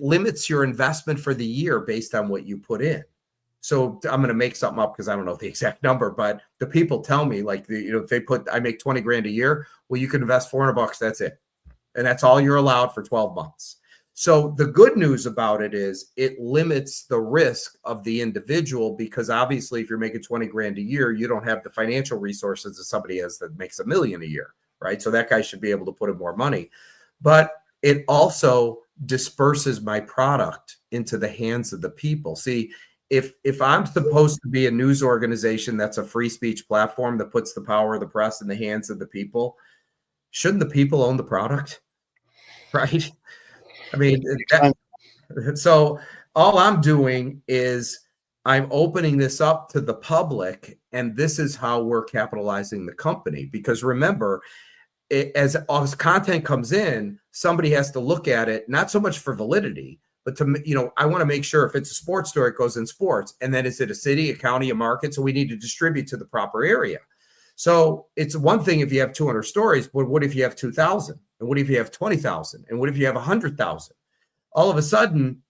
C: limits your investment for the year based on what you put in. So I'm going to make something up because I don't know the exact number, but the people tell me like, if I make 20 grand a year, well, you can invest $400. That's it. And that's all you're allowed for 12 months. So the good news about it is it limits the risk of the individual, because obviously if you're making 20 grand a year, you don't have the financial resources that somebody has that makes $1 million a year, right? So that guy should be able to put in more money. But it also disperses my product into the hands of the people. See, if I'm supposed to be a news organization that's a free speech platform that puts the power of the press in the hands of the people, shouldn't the people own the product? Right? I mean, so all I'm doing is I'm opening this up to the public, and this is how we're capitalizing the company. Because remember, as content comes in, somebody has to look at it, not so much for validity, but I want to make sure if it's a sports story, it goes in sports. And then is it a city, a county, a market? So we need to distribute to the proper area. So it's one thing if you have 200 stories, but what if you have 2,000? And what if you have 20,000? And what if you have 100,000? All of a sudden,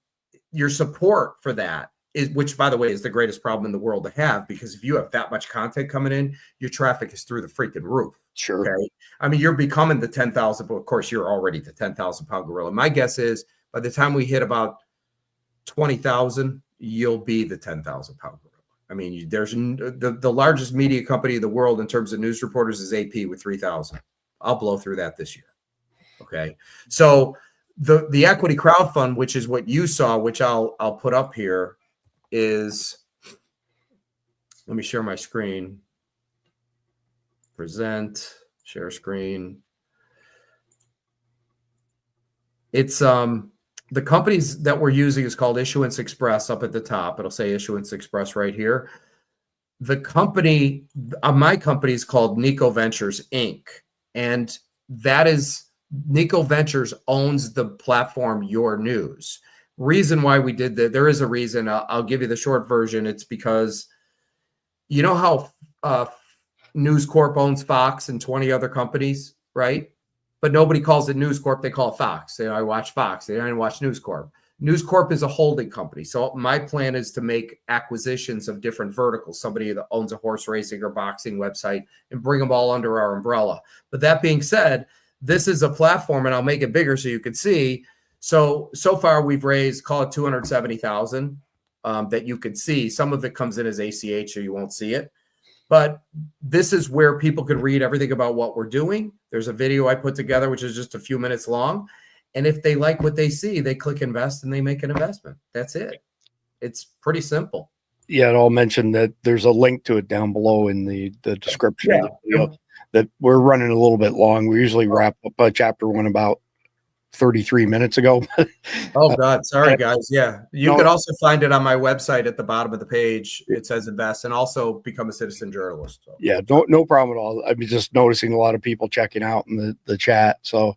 C: your support for that is, which by the way, is the greatest problem in the world to have, because if you have that much content coming in, your traffic is through the freaking roof.
B: Sure.
C: Okay. I mean, you're becoming the 10,000, but of course you're already the 10,000 pound gorilla. My guess is by the time we hit about 20,000, you'll be the 10,000 pound gorilla. I mean, there's the largest media company in the world in terms of news reporters is AP with 3,000. I'll blow through that this year. Okay. So the equity crowd fund, which is what you saw, which I'll put up here, is, let me share my screen. Present, share screen. It's the companies that we're using is called Issuance Express up at the top. It'll say Issuance Express right here. The company, my company is called Nico Ventures Inc. And that is, Nico Ventures owns the platform Your News. Reason why we did that, there is a reason. I'll give you the short version. It's because you know how News Corp owns Fox and 20 other companies, right? But nobody calls it News Corp. They call it Fox. I watch Fox. They don't watch News Corp. News Corp is a holding company. So my plan is to make acquisitions of different verticals, somebody that owns a horse racing or boxing website, and bring them all under our umbrella. But that being said, this is a platform, and I'll make it bigger so you can see. So far we've raised, call it 270,000 that you could see. Some of it comes in as ACH, so you won't see it. But this is where people can read everything about what we're doing. There's a video I put together, which is just a few minutes long. And if they like what they see, they click invest and they make an investment. That's it. It's pretty simple.
B: Yeah, and I'll mention that there's a link to it down below in the description of the video, that we're running a little bit long. We usually wrap up chapter 1 about 33 minutes ago.
C: Oh God, sorry guys. Yeah, you could also find it on my website at the bottom of the page. It says invest, and also become a citizen journalist. So.
B: Yeah, no problem at all. I'm just noticing a lot of people checking out in the chat. So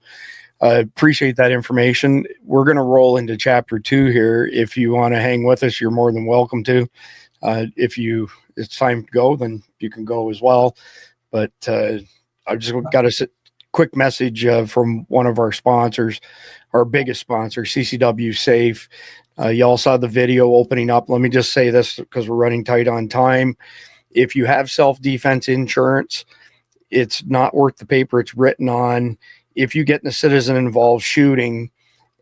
B: I appreciate that information. We're going to roll into chapter 2 here. If you want to hang with us, you're more than welcome to. If it's time to go, then you can go as well. But I've just got a quick message from one of our sponsors, our biggest sponsor, CCW Safe. Y'all saw the video opening up. Let me just say this because we're running tight on time. If you have self-defense insurance, it's not worth the paper it's written on. If you get in a citizen-involved shooting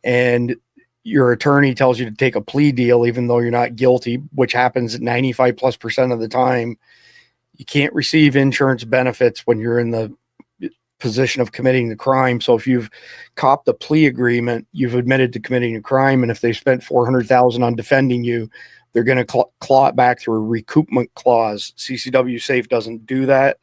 B: and your attorney tells you to take a plea deal, even though you're not guilty, which happens 95+% of the time, you can't receive insurance benefits when you're in the position of committing the crime. So if you've copped a plea agreement, you've admitted to committing a crime, and if they spent $400,000 on defending you, they're going to claw it back through a recoupment clause. CCW Safe doesn't do that.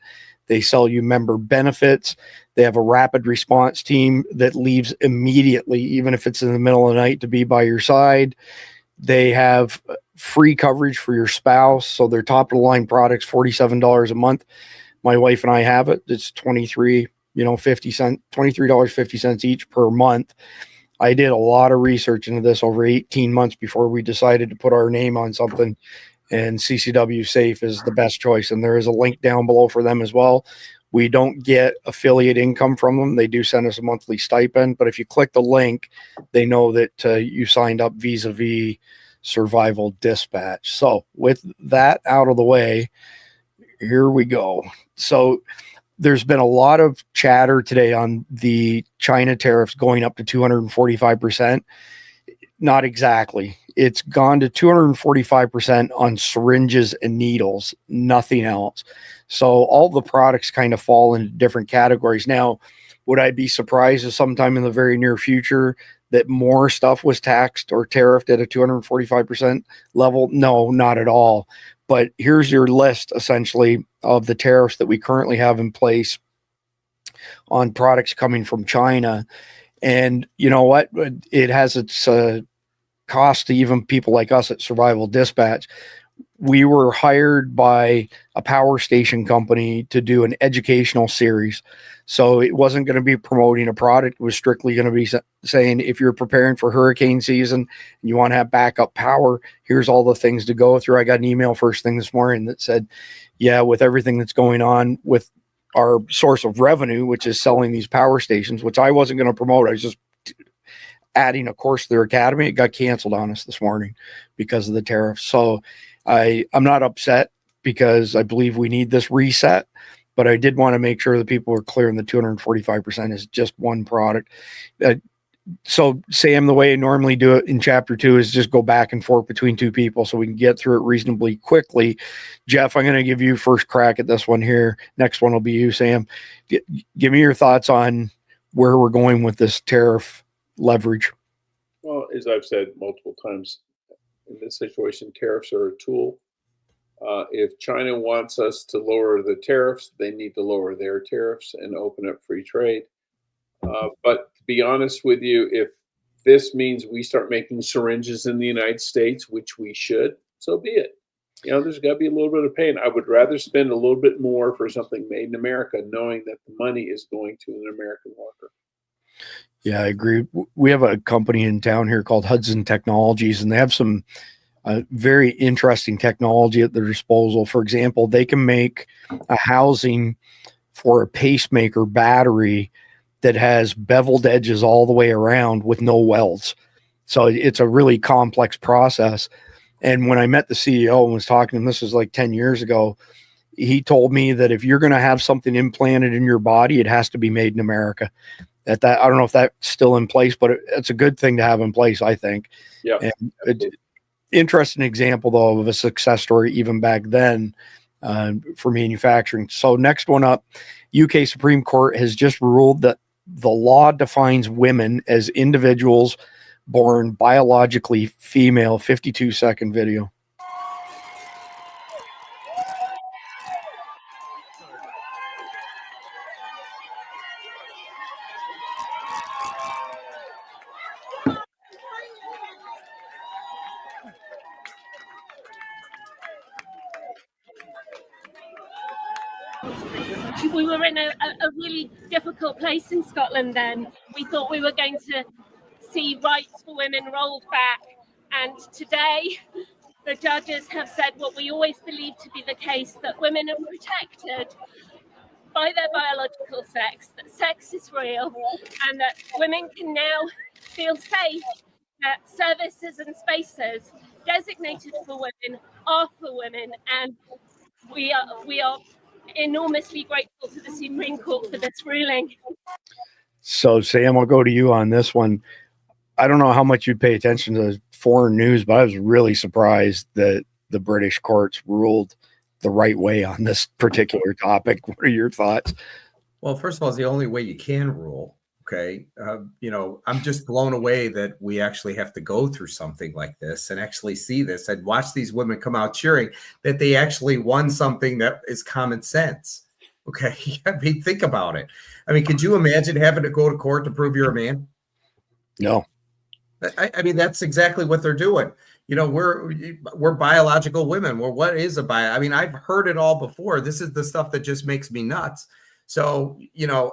B: They sell you member benefits. They have a rapid response team that leaves immediately, even if it's in the middle of the night, to be by your side. They have free coverage for your spouse. So their top of the line products, $47 a month. My wife and I have it. It's $23.50 each per month. I did a lot of research into this over 18 months before we decided to put our name on something, and CCW Safe is the best choice. And there is a link down below for them as well. We don't get affiliate income from them. They do send us a monthly stipend, but if you click the link, they know that you signed up vis-a-vis Survival Dispatch. So with that out of the way, here we go. So there's been a lot of chatter today on the China tariffs going up to 245%. Not exactly. it's gone to 245% on syringes and needles, nothing else. So all the products kind of fall into different categories. Now, would I be surprised if sometime in the very near future that more stuff was taxed or tariffed at a 245% level? No, not at all. But here's your list, essentially, of the tariffs that we currently have in place on products coming from China. And you know what? It has its cost to even people like us at Survival Dispatch. We were hired by a power station company to do an educational series. So it wasn't going to be promoting a product. It was strictly going to be saying, if you're preparing for hurricane season and you want to have backup power, here's all the things to go through. I got an email first thing this morning that said, yeah, with everything that's going on with our source of revenue, which is selling these power stations, which I wasn't going to promote. I was just adding a course to their academy. It got canceled on us this morning because of the tariffs. So I'm not upset because I believe we need this reset, but I did want to make sure that people were clear, and the 245% is just one product. So Sam, the way I normally do it in chapter 2 is just go back and forth between two people so we can get through it reasonably quickly. Jeff, I'm going to give you first crack at this one here. Next one will be you, Sam. Give me your thoughts on where we're going with this tariff leverage.
D: Well, as I've said multiple times, in this situation, tariffs are a tool. If China wants us to lower the tariffs, they need to lower their tariffs and open up free trade. But to be honest with you, if this means we start making syringes in the United States, which we should, so be it. You know, there's got to be a little bit of pain. I would rather spend a little bit more for something made in America, knowing that the money is going to an American worker.
B: Yeah, I agree. We have a company in town here called Hudson Technologies, and they have some very interesting technology at their disposal. For example, they can make a housing for a pacemaker battery that has beveled edges all the way around with no welds. So it's a really complex process. And when I met the CEO and was talking to him, this was like 10 years ago, he told me that if you're going to have something implanted in your body, it has to be made in America. I don't know if that's still in place, but it's a good thing to have in place, I think.
D: Yeah.
B: Interesting example, though, of a success story even back then for manufacturing. So next one up, UK Supreme Court has just ruled that the law defines women as individuals born biologically female. 52-second video.
L: We were in a really difficult place in Scotland then. We thought we were going to see rights for women rolled back. And today, the judges have said what we always believed to be the case, that women are protected by their biological sex, that sex is real, and that women can now feel safe that services and spaces designated for women are for women. And we are enormously grateful to the Supreme Court for this ruling.
B: So, Sam, I'll go to you on this one. I don't know how much you pay attention to foreign news, but I was really surprised that the British courts ruled the right way on this particular topic. What are your thoughts?
C: Well, first of all, it's the only way you can rule. Okay. I'm just blown away that we actually have to go through something like this and actually see this and watch these women come out cheering that they actually won something that is common sense. Okay. I mean, think about it. I mean, could you imagine having to go to court to prove you're a man?
B: No.
C: I mean, that's exactly what they're doing. You know, we're biological women. Well, what is a bio? I mean, I've heard it all before. This is the stuff that just makes me nuts. So, you know,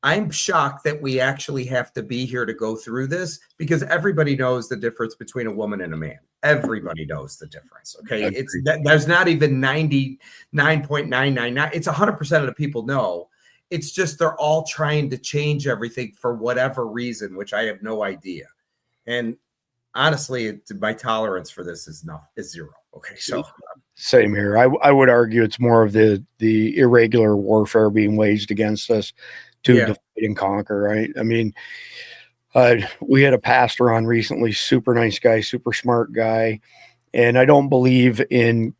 C: I'm shocked that we actually have to be here to go through this, because everybody knows the difference between a woman and a man. Everybody knows the difference. Okay. There's not even 99.999. It's 100% of the people know. It's just, they're all trying to change everything for whatever reason, which I have no idea. And honestly, my tolerance for this is zero. Okay. So
B: same here. I would argue it's more of the irregular warfare being waged against us to divide and conquer, right? I mean, We had a pastor on recently, super nice guy, super smart guy. And I don't believe in,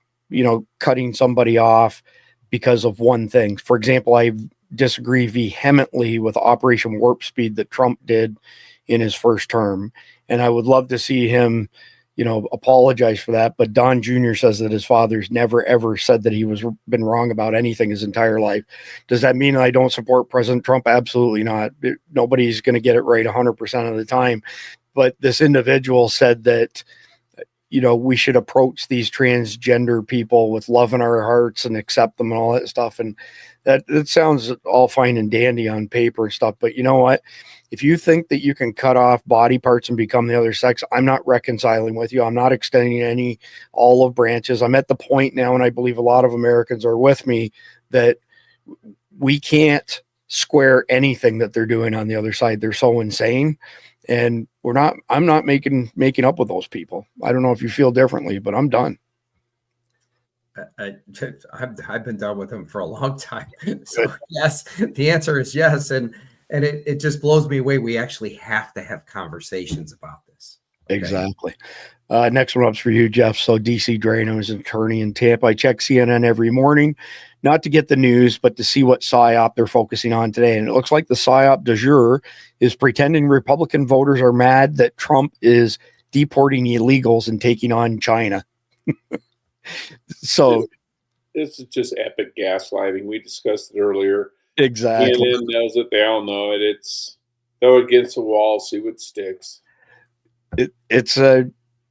B: cutting somebody off because of one thing. For example, I disagree vehemently with Operation Warp Speed that Trump did in his first term. And I would love to see him, apologize for that. But Don Jr. says that his father's never, ever said that he was been wrong about anything his entire life. Does that mean I don't support President Trump? Absolutely not. Nobody's going to get it right 100% of the time. But this individual said that, we should approach these transgender people with love in our hearts and accept them and all that stuff. And that sounds all fine and dandy on paper and stuff. But you know what? If you think that you can cut off body parts and become the other sex, I'm not reconciling with you. I'm not extending any olive branches. I'm at the point now, and I believe a lot of Americans are with me, that we can't square anything that they're doing on the other side. They're so insane. And I'm not making up with those people. I don't know if you feel differently, but I'm done.
C: I've been done with them for a long time. So yes, the answer is yes. And it just blows me away. We actually have to have conversations about this. Okay?
B: Exactly. Next one up's for you, Jeff. So DC Drano is an attorney in Tampa. I check CNN every morning, not to get the news, but to see what PSYOP they're focusing on today. And it looks like the PSYOP du jour is pretending Republican voters are mad that Trump is deporting illegals and taking on China. So
D: this is just epic gaslighting. We discussed it earlier.
B: Exactly.
D: CNN knows it. They all know it. It's throw it against the wall, see what sticks.
B: It's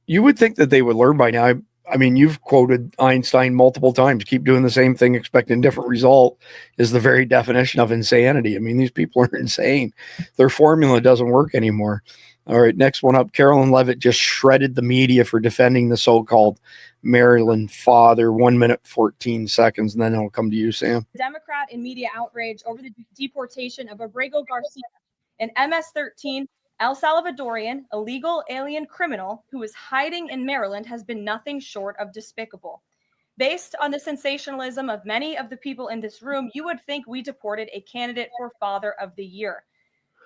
B: you would think that they would learn by now. I mean, you've quoted Einstein multiple times. Keep doing the same thing, expecting a different result is the very definition of insanity. I mean, these people are insane. Their formula doesn't work anymore. All right, next one up. Carolyn Levitt just shredded the media for defending the so-called Maryland father. 1 minute, 14 seconds, and then it'll come to you, Sam.
M: Democrat and media outrage over the deportation of Abrego Garcia, an MS-13 El Salvadorian illegal alien criminal who is hiding in Maryland, has been nothing short of despicable. Based on the sensationalism of many of the people in this room, you would think we deported a candidate for Father of the Year.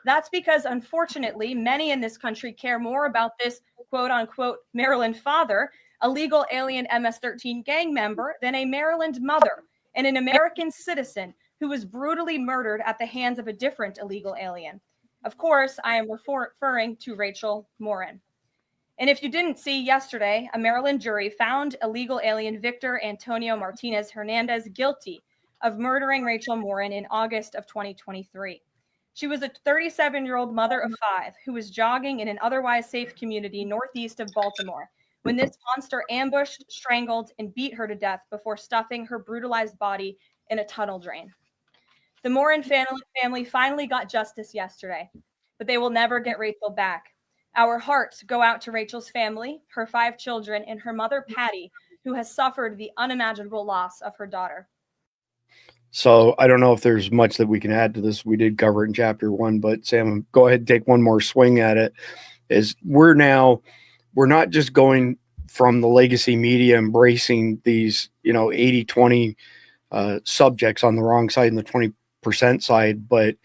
M: That's because, unfortunately, many in this country care more about this quote-unquote Maryland father, a legal alien MS-13 gang member, than a Maryland mother and an American citizen who was brutally murdered at the hands of a different illegal alien. Of course, I am referring to Rachel Morin. And if you didn't see, yesterday, a Maryland jury found illegal alien Victor Antonio Martinez Hernandez guilty of murdering Rachel Morin in August of 2023. She was a 37-year-old mother of 5 who was jogging in an otherwise safe community northeast of Baltimore when this monster ambushed, strangled, and beat her to death before stuffing her brutalized body in a tunnel drain. The Morin family finally got justice yesterday, but they will never get Rachel back. Our hearts go out to Rachel's family, her 5 children, and her mother, Patty, who has suffered the unimaginable loss of her daughter.
B: So I don't know if there's much that we can add to this. We did cover it in chapter 1, but Sam, go ahead and take one more swing at it. We're not just going from the legacy media embracing these, 80-20 subjects on the wrong side and the 20% side, but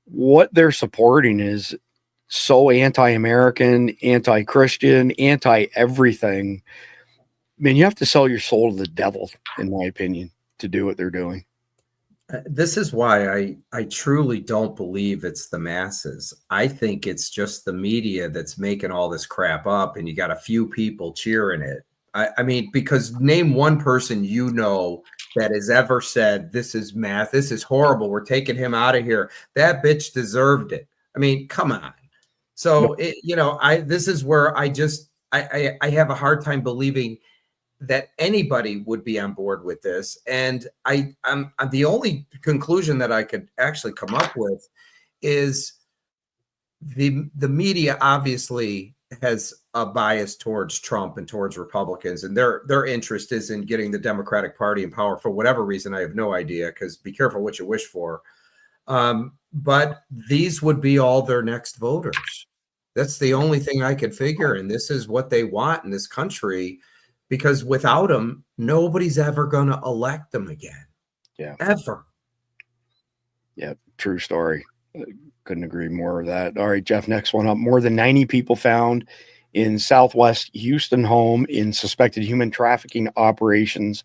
B: what they're supporting is so anti-American, anti-Christian, anti-everything. I mean, you have to sell your soul to the devil, in my opinion, to do what they're doing.
C: This is why I truly don't believe it's the masses. I think it's just the media that's making all this crap up, and you got a few people cheering it. I mean, because name one person that has ever said, this is math, this is horrible, we're taking him out of here. That bitch deserved it. I mean, come on. So, this is where I have a hard time believing that anybody would be on board with this. And I'm the only conclusion that I could actually come up with is the media obviously has a bias towards Trump and towards Republicans, and their interest is in getting the Democratic Party in power for whatever reason. I have no idea, because be careful what you wish for. But these would be all their next voters. That's the only thing I could figure. And this is what they want in this country, because without them, nobody's ever going to elect them again.
B: Yeah.
C: Ever.
B: Yeah. True story. Couldn't agree more with that. All right, Jeff, next one up. More than 90 people found in Southwest Houston home in suspected human trafficking operations.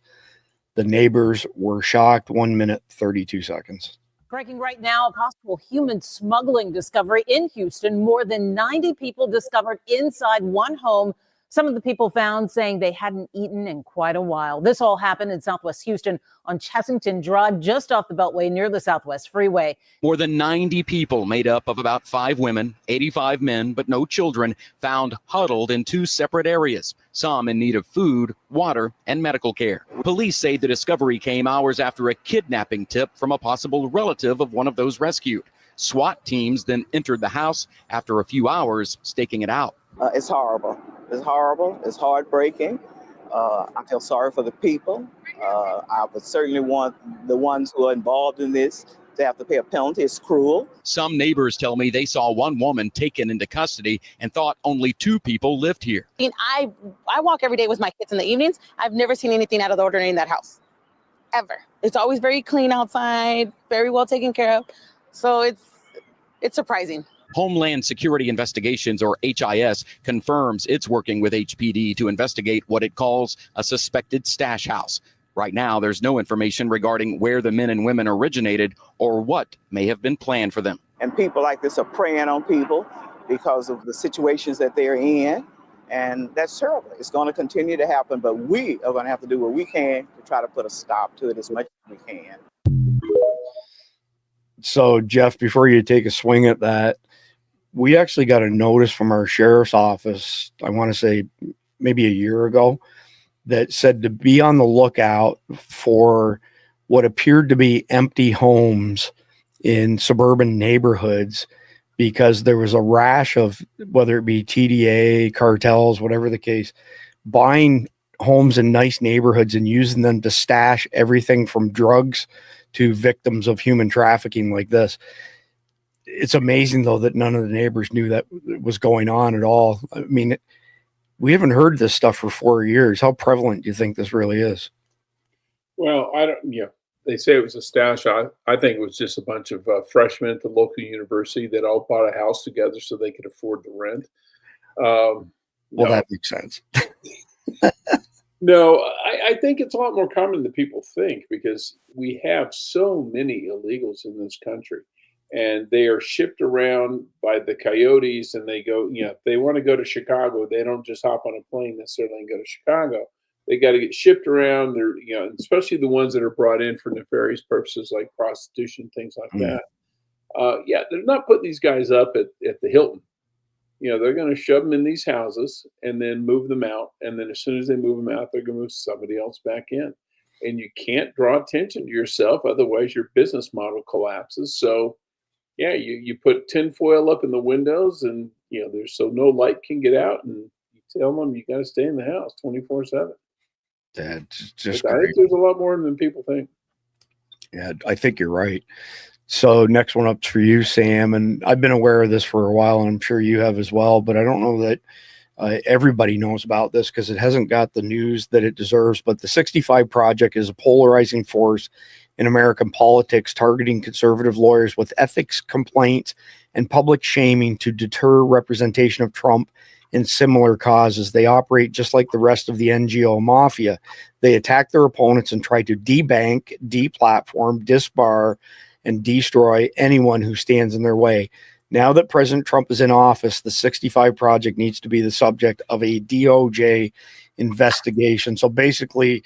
B: The neighbors were shocked. 1 minute, 32 seconds.
N: Breaking right now, a possible human smuggling discovery in Houston. More than 90 people discovered inside one home. Some of the people found saying they hadn't eaten in quite a while. This all happened in Southwest Houston on Chessington Drive, just off the Beltway near the Southwest Freeway.
O: More than 90 people, made up of about 5 women, 85 men, but no children, found huddled in 2 separate areas, some in need of food, water, and medical care. Police say the discovery came hours after a kidnapping tip from a possible relative of one of those rescued. SWAT teams then entered the house after a few hours staking it out.
P: It's horrible. It's horrible. It's heartbreaking. I feel sorry for the people. I would certainly want the ones who are involved in this to have to pay a penalty. It's cruel.
O: Some neighbors tell me they saw one woman taken into custody and thought only 2 people lived here.
Q: I walk every day with my kids in the evenings. I've never seen anything out of the ordinary in that house, ever. It's always very clean outside, very well taken care of. So it's surprising.
O: Homeland Security Investigations, or HIS, confirms it's working with HPD to investigate what it calls a suspected stash house. Right now, there's no information regarding where the men and women originated or what may have been planned for them.
P: And people like this are preying on people because of the situations that they're in. And that's terrible. It's going to continue to happen, but we are going to have to do what we can to try to put a stop to it as much as we can.
B: So, Jeff, before you take a swing at that, we actually got a notice from our sheriff's office, I want to say maybe a year ago, that said to be on the lookout for what appeared to be empty homes in suburban neighborhoods, because there was a rash of, whether it be TDA, cartels, whatever the case, buying homes in nice neighborhoods and using them to stash everything from drugs to victims of human trafficking like this. It's amazing, though, that none of the neighbors knew that was going on at all. I mean, we haven't heard this stuff for 4 years. How prevalent do you think this really is?
D: Well, I don't, they say it was a stash. I think it was just a bunch of freshmen at the local university that all bought a house together so they could afford the rent.
B: That makes sense.
D: No, I think it's a lot more common than people think, because we have so many illegals in this country. And they are shipped around by the coyotes, and they go, if they want to go to Chicago, they don't just hop on a plane necessarily and go to Chicago. They got to get shipped around. They're, especially the ones that are brought in for nefarious purposes like prostitution, things like that. They're not putting these guys up at the Hilton. They're going to shove them in these houses and then move them out. And then as soon as they move them out, they're going to move somebody else back in. And you can't draw attention to yourself. Otherwise, your business model collapses. So, you put tinfoil up in the windows, and there's so no light can get out, and you tell them you got to stay in the house 24/7.
B: That's just
D: I think there's a lot more than people think.
B: Yeah, I think you're right. So next one up's for you, Sam, and I've been aware of this for a while, and I'm sure you have as well, but I don't know that everybody knows about this because it hasn't got the news that it deserves. But the 65 Project is a polarizing force in American politics, targeting conservative lawyers with ethics complaints and public shaming to deter representation of Trump in similar causes. They operate just like the rest of the NGO mafia. They attack their opponents and try to debank, deplatform, disbar, and destroy anyone who stands in their way. Now that President Trump is in office, the 65 Project needs to be the subject of a DOJ investigation. So basically,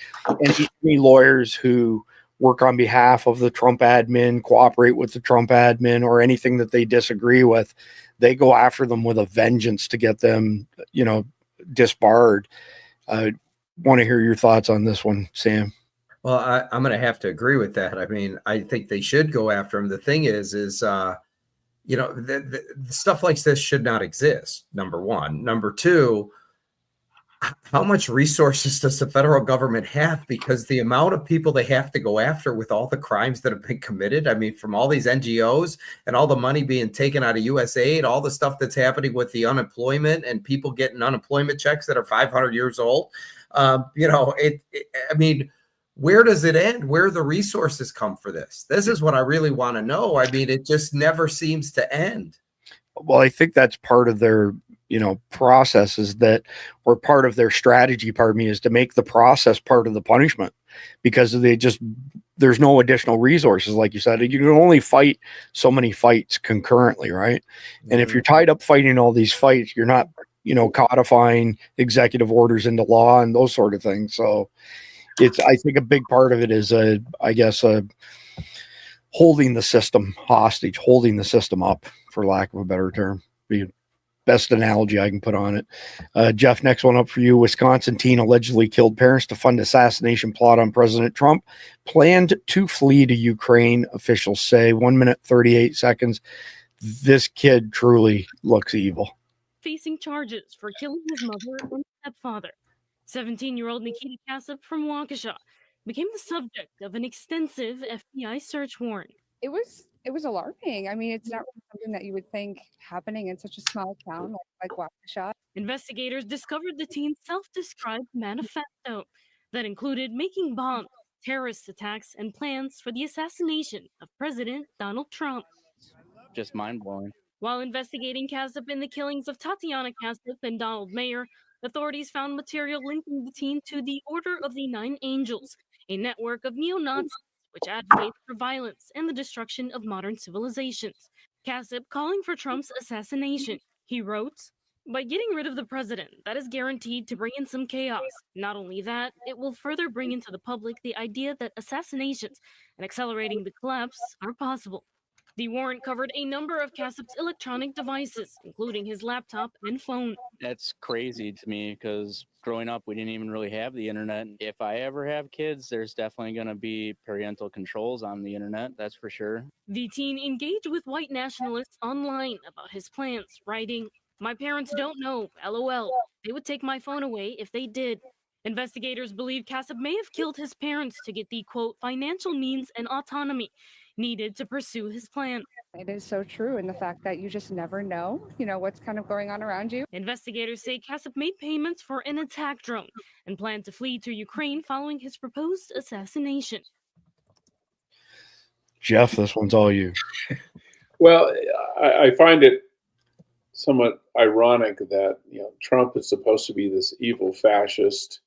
B: any lawyers who work on behalf of the Trump admin, cooperate with the Trump admin, or anything that they disagree with, they go after them with a vengeance to get them, disbarred. I want to hear your thoughts on this one, Sam.
C: Well, I'm going to have to agree with that. I mean, I think they should go after him. The thing is the stuff like this should not exist, number one. Number two, how much resources does the federal government have? Because the amount of people they have to go after with all the crimes that have been committed, I mean, from all these NGOs and all the money being taken out of USAID, all the stuff that's happening with the unemployment and people getting unemployment checks that are 500 years old. I mean, where does it end? Where the resources come for this? This is what I really want to know. I mean, it just never seems to end.
B: Well, I think that's part of their, processes that were part of their strategy, is to make the process part of the punishment, because there's no additional resources. Like you said, you can only fight so many fights concurrently, right? And if you're tied up fighting all these fights, you're not, codifying executive orders into law and those sort of things. So I think a big part of it is holding the system hostage, holding the system up, for lack of a better term. The best analogy I can put on it. Jeff, next one up for you. Wisconsin teen allegedly killed parents to fund assassination plot on President Trump. Planned to flee to Ukraine, officials say. 1 minute, 38 seconds. This kid truly looks evil.
R: Facing charges for killing his mother and stepfather. 17-year-old Nikita Kassup from Waukesha became the subject of an extensive FBI search warrant.
S: It was alarming. I mean, it's not really something that you would think happening in such a small town like Waukesha.
R: Investigators discovered the teen's self-described manifesto that included making bombs, terrorist attacks, and plans for the assassination of President Donald Trump.
T: Just mind-blowing.
R: While investigating Kassup in the killings of Tatiana Kassup and Donald Mayer, authorities found material linking the teen to the Order of the Nine Angels, a network of neo-Nazis which advocates for violence and the destruction of modern civilizations. Kassup calling for Trump's assassination. He wrote, "By getting rid of the president, that is guaranteed to bring in some chaos. Not only that, it will further bring into the public the idea that assassinations and accelerating the collapse are possible." The warrant covered a number of Kassup's electronic devices, including his laptop and phone.
T: That's crazy to me because growing up, we didn't even really have the internet. If I ever have kids, there's definitely going to be parental controls on the internet, that's for sure.
R: The teen engaged with white nationalists online about his plans, writing, "My parents don't know, LOL. They would take my phone away if they did." Investigators believe Kassup may have killed his parents to get the, quote, financial means and autonomy needed to pursue his plan.
S: It is so true in the fact that you just never know, what's kind of going on around you.
R: Investigators say Kassup made payments for an attack drone and planned to flee to Ukraine following his proposed assassination.
B: Jeff, this one's all you.
D: Well, I find it somewhat ironic that Trump is supposed to be this evil fascist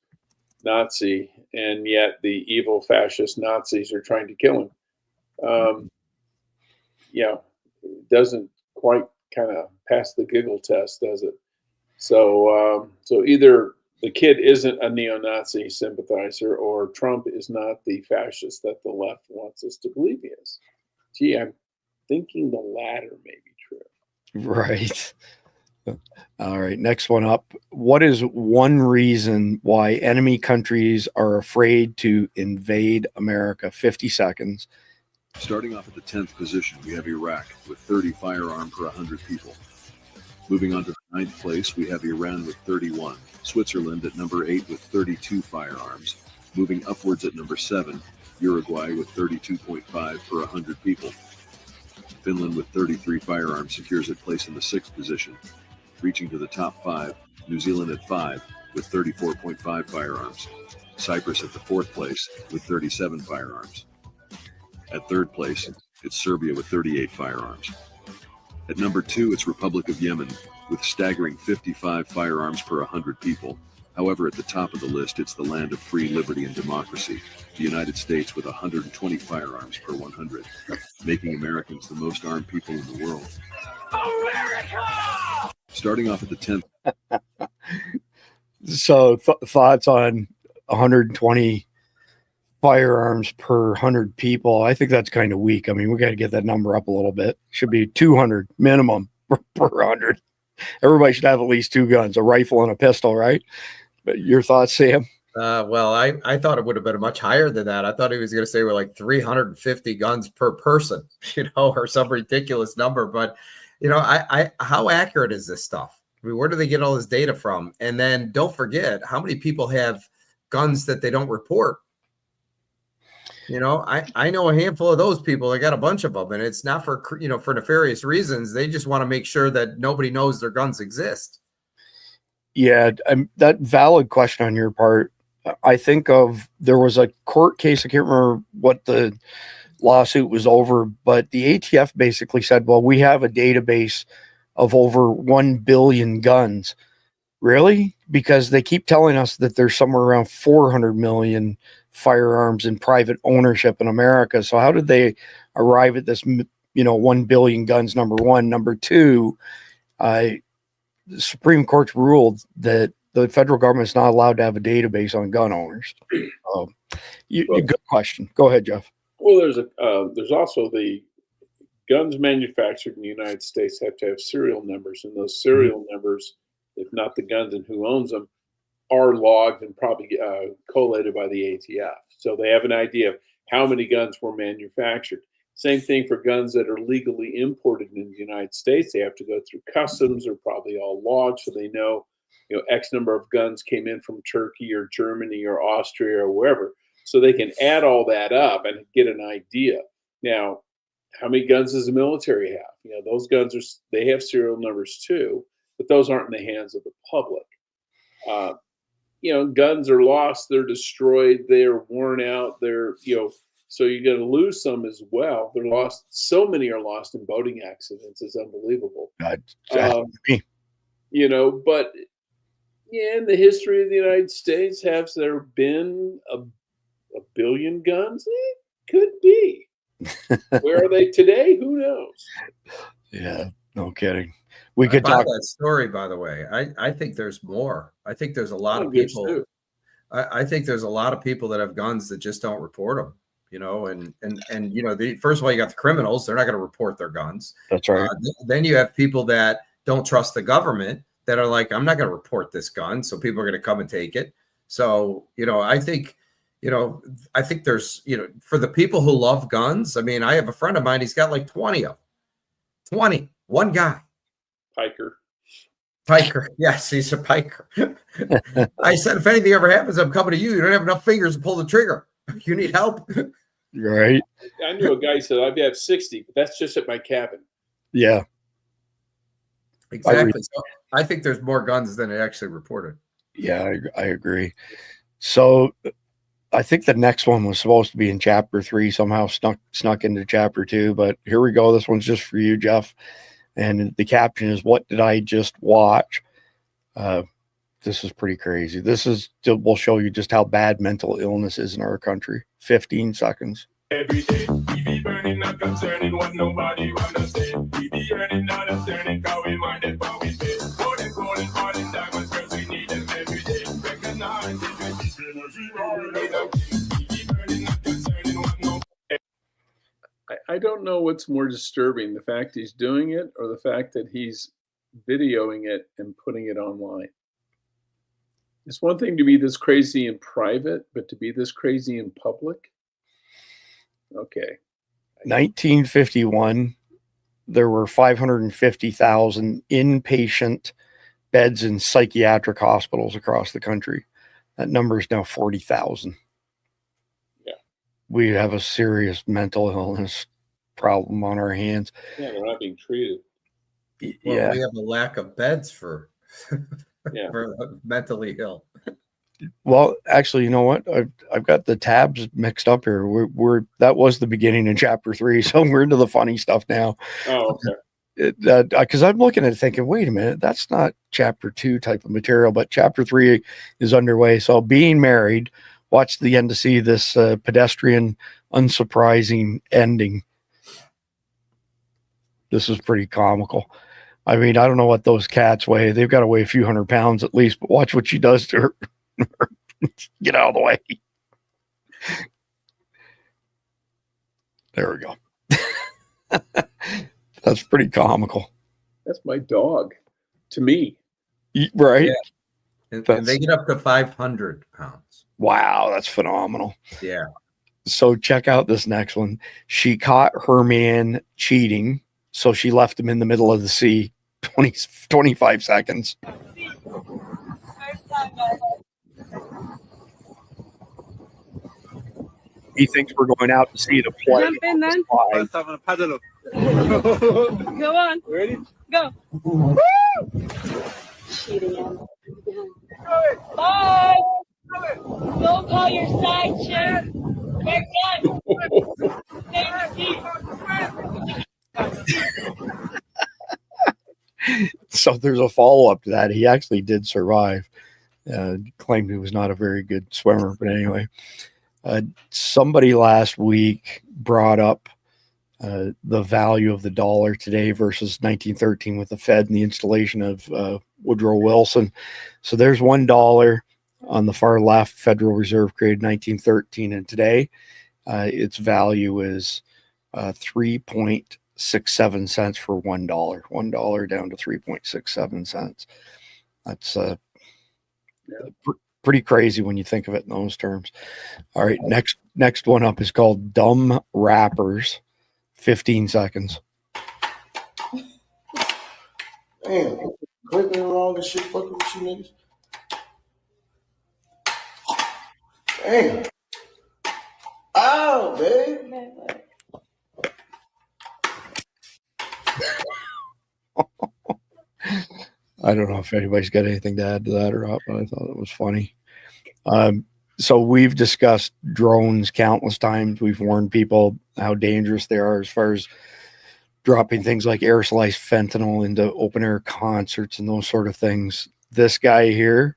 D: Nazi, and yet the evil fascist Nazis are trying to kill him. It doesn't quite kind of pass the giggle test, does it? So either the kid isn't a neo-Nazi sympathizer, or Trump is not the fascist that the left wants us to believe he is. Gee, I'm thinking the latter may be true.
B: Right. All right. Next one up. What is one reason why enemy countries are afraid to invade America? 50 seconds.
U: Starting off at the 10th position, we have Iraq with 30 firearms per 100 people. Moving on to the 9th place, we have Iran with 31. Switzerland at number 8 with 32 firearms. Moving upwards at number 7, Uruguay with 32.5 per 100 people. Finland with 33 firearms secures its place in the 6th position. Reaching to the top 5, New Zealand at 5 with 34.5 firearms. Cyprus at the 4th place with 37 firearms. At 3rd place, it's Serbia with 38 firearms. At number 2, it's Republic of Yemen with staggering 55 firearms per 100 people. However, at the top of the list, it's the land of free liberty and democracy, the United States with 120 firearms per 100, making Americans the most armed people in the world. America! Starting off at the 10th.
B: So thoughts on 120 firearms per 100 people? I think that's kind of weak. I mean, we got to get that number up a little bit. Should be 200 minimum per 100. Everybody should have at least 2 guns, a rifle and a pistol, right? But your thoughts, Sam?
C: Well, I thought it would have been much higher than that. I thought he was going to say we're like 350 guns per person, or some ridiculous number. But, how accurate is this stuff? I mean, where do they get all this data from? And then don't forget, how many people have guns that they don't report? I know a handful of those people. I got a bunch of them, and it's not for, for nefarious reasons. They just want to make sure that nobody knows their guns exist.
B: Yeah, that valid question on your part, I think of, there was a court case. I can't remember what the lawsuit was over, but the ATF basically said, well, we have a database of over 1 billion guns. Really? Because they keep telling us that there's somewhere around 400 million firearms in private ownership in America. So how did they arrive at this, 1 billion guns, number one? Number two, the Supreme Court's ruled that the federal government is not allowed to have a database on gun owners. Good question. Go ahead, Jeff.
D: Well, there's also the guns manufactured in the United States have to have serial numbers, and those serial numbers, if not the guns and who owns them, are logged and probably collated by the ATF. So they have an idea of how many guns were manufactured. Same thing for guns that are legally imported in the United States. They have to go through customs. They're probably all logged, so they know, X number of guns came in from Turkey or Germany or Austria or wherever. So they can add all that up and get an idea. Now, how many guns does the military have? Those guns they have serial numbers too, but those aren't in the hands of the public. Guns are lost, they're destroyed, they're worn out, so you're going to lose some as well. They're lost. So many are lost in boating accidents. It's unbelievable.
B: But
D: in the history of the United States, has there been a billion guns? Could be. Where are they today? Who knows?
B: Yeah, no kidding. We could talk
C: that story, by the way. I think there's more. I think there's a lot of people. I think there's a lot of people that have guns that just don't report them. First of all, you got the criminals. They're not going to report their guns.
B: That's right.
C: Then you have people that don't trust the government that are like, I'm not going to report this gun, so people are going to come and take it. So, I think there's, for the people who love guns, I mean, I have a friend of mine, he's got like 20 of them. 20, one guy. Piker. Yes, he's a piker. I said, if anything ever happens, I'm coming to you. You don't have enough fingers to pull the trigger. You need help.
B: Right.
D: I knew a guy who said, I'd have 60, but that's just at my cabin.
B: Yeah.
C: Exactly. So I think there's more guns than it actually reported.
B: Yeah, I agree. So I think the next one was supposed to be in chapter 3, somehow snuck into chapter 2, but here we go. This one's just for you, Jeff. And the caption is, what did I just watch? This is pretty crazy. We'll show you just how bad mental illness is in our country. 15 seconds.
A: Every day, we be burning, not concerning what nobody wanna say. We be earning, not concerning, cause we minded what we pay. Golden, diamonds, girls, we need them every day. Recognize
D: I don't know what's more disturbing, the fact he's doing it or the fact that he's videoing it and putting it online. It's one thing to be this crazy in private, but to be this crazy in public? Okay.
B: 1951, there were 550,000 inpatient beds in psychiatric hospitals across the country. That number is now 40,000.
D: Yeah.
B: We have a serious mental illness problem on our hands.
D: Yeah, they're not being treated.
C: Well, we have a lack of beds for mentally ill.
B: Well, actually, you know what? I've got the tabs mixed up here. That was the beginning in chapter 3, so we're into the funny stuff now.
D: Oh, okay.
B: Because I'm looking at it thinking, wait a minute, that's not chapter 2 type of material, but chapter 3 is underway. So, being married, watch the end to see this pedestrian, unsurprising ending. This is pretty comical. I mean, I don't know what those cats weigh. They've got to weigh a few hundred pounds at least, but watch what she does to her. Get out of the way. There we go. That's pretty comical.
D: That's my dog to me.
B: Right.
C: Yeah. And they get up to 500 pounds.
B: Wow. That's phenomenal.
C: Yeah.
B: So check out this next one. She caught her man cheating, so she left him in the middle of the sea 25 seconds. He thinks we're going out to sea to play.
V: Jump in then. Go on.
A: Ready?
V: Go. Woo! Cheating. Bye.
L: Don't call your side chick. We're done.
B: So there's a follow up to that. He actually did survive. Claimed he was not a very good swimmer, but anyway, somebody last week brought up the value of the dollar today versus 1913 with the Fed and the installation of Woodrow Wilson. So there's $1 on the far left. Federal Reserve created 1913, and today its value is 3.67 cents for $1. $1 down to 3.67 cents. That's pretty crazy when you think of it in those terms. All right, next one up is called Dumb Rappers. 15 seconds.
E: Damn, clicking along and shit, fucking with you niggas. Damn. Ow, babe.
B: I don't know if anybody's got anything to add to that or not, but I thought it was funny. So we've discussed drones countless times. We've warned people how dangerous they are as far as dropping things like aerosolized fentanyl into open air concerts and those sort of things. This guy here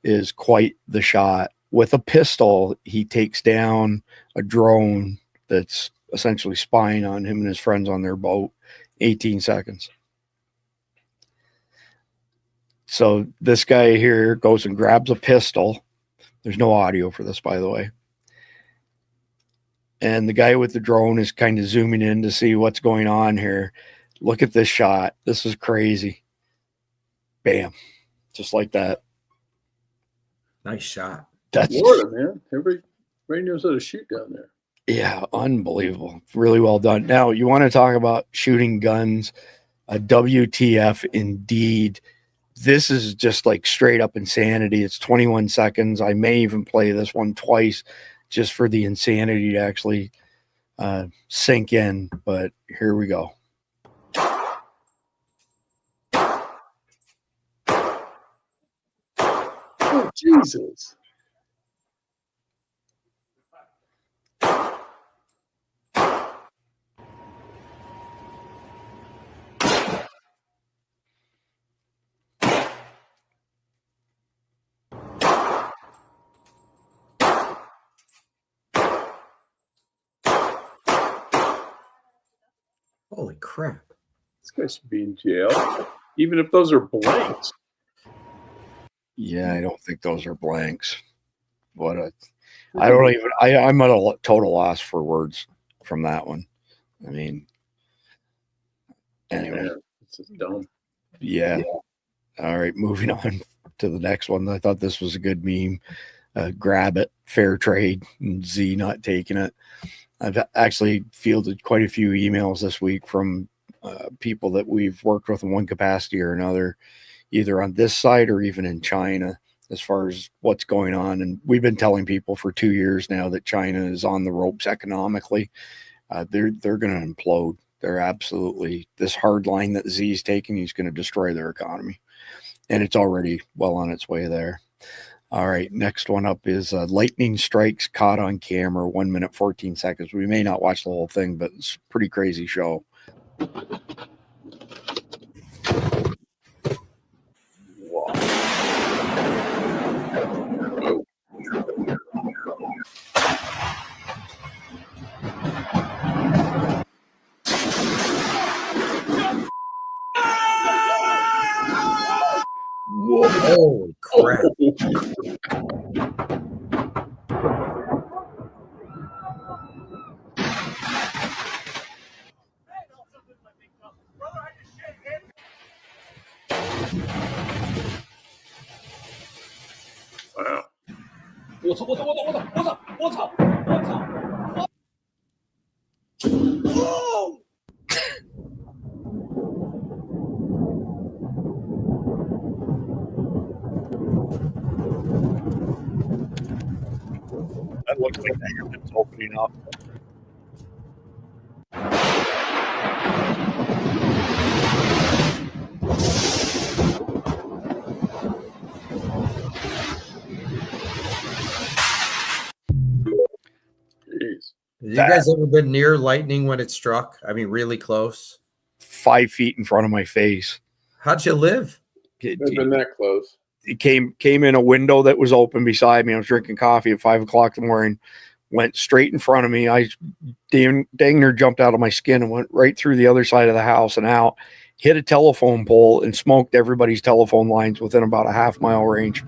B: is quite the shot. With a pistol, he takes down a drone that's essentially spying on him and his friends on their boat. 18 seconds. So this guy here goes and grabs a pistol. There's no audio for this, by the way. And the guy with the drone is kind of zooming in to see what's going on here. Look at this shot. This is crazy. Bam. Just like that.
C: Nice shot.
B: That's
D: Florida, man. Everybody knows how to shoot down there.
B: Yeah, unbelievable. Really well done. Now, you want to talk about shooting guns, WTF indeed. This is just like straight up insanity. It's 21 seconds. I may even play this one twice just for the insanity to actually sink in. But here we go.
D: Oh, Jesus.
C: Holy crap.
D: This guy should be in jail, even if those are blanks.
B: Yeah, I don't think those are blanks. I'm at a total loss for words from that one. I mean, anyway.
D: It's just dumb.
B: Yeah. All right, moving on to the next one. I thought this was a good meme. Grab it, fair trade, and Z not taking it. I've actually fielded quite a few emails this week from people that we've worked with in one capacity or another, either on this side or even in China, as far as what's going on. And we've been telling people for 2 years now that China is on the ropes economically. They're going to implode. They're absolutely, this hard line that Z's taking, he's going to destroy their economy. And it's already well on its way there. All right, next one up is lightning strikes caught on camera, 1 minute, 14 seconds. We may not watch the whole thing, but it's a pretty crazy show.
C: Whoa. Holy crap.
D: Wow.
A: 我操！我操！我操！我操！我操！我操！我操！
B: That looks like the heaven's opening up.
C: you guys ever been near lightning when it struck? I mean, really close?
B: 5 feet in front of my face.
C: How'd you live?
D: Never been that close.
B: It came in a window that was open beside me. I was drinking coffee at 5 o'clock in the morning, went straight in front of me. I dang near jumped out of my skin and went right through the other side of the house and out, hit a telephone pole and smoked everybody's telephone lines within about a half-mile range.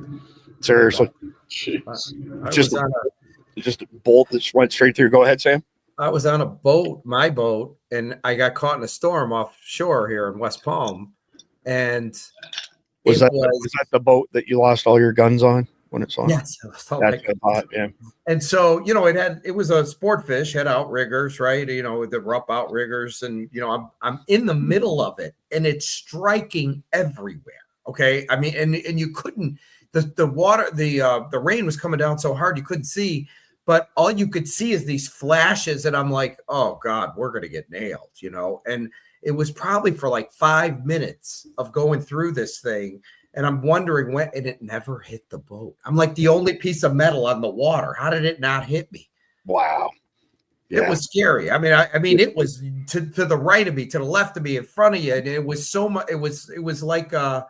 B: Seriously. Just a bolt that went straight through. Go ahead, Sam.
C: I was on a boat, my boat, and I got caught in a storm offshore here in West Palm. And
B: was that the boat that you lost all your guns on when it's on?
C: Yes.
B: That's what I thought, yeah.
C: And so, it was a sport fish, had outriggers, right? The rough outriggers. And, I'm in the middle of it and it's striking everywhere. Okay. I mean, and you couldn't, the water, the rain was coming down so hard you couldn't see, but all you could see is these flashes. And I'm like, oh God, we're going to get nailed, and it was probably for like 5 minutes of going through this thing. And I'm wondering when, and it never hit the boat. I'm like the only piece of metal on the water. How did it not hit me?
B: Wow. Yeah.
C: It was scary. I mean, it was to the right of me, to the left of me, in front of you. And it was so much, it was like, it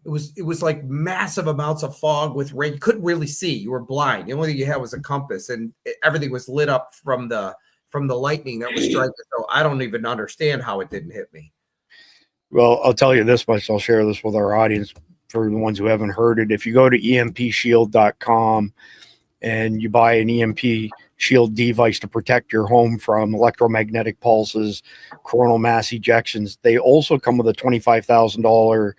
C: was like massive amounts of fog with rain. You couldn't really see. You were blind. The only thing you had was a compass, and everything was lit up from the lightning that was striking. So I don't even understand how it didn't hit me.
B: Well, I'll tell you this much. I'll share this with our audience for the ones who haven't heard it. If you go to EMPShield.com and you buy an EMP Shield device to protect your home from electromagnetic pulses, coronal mass ejections, they also come with a $25,000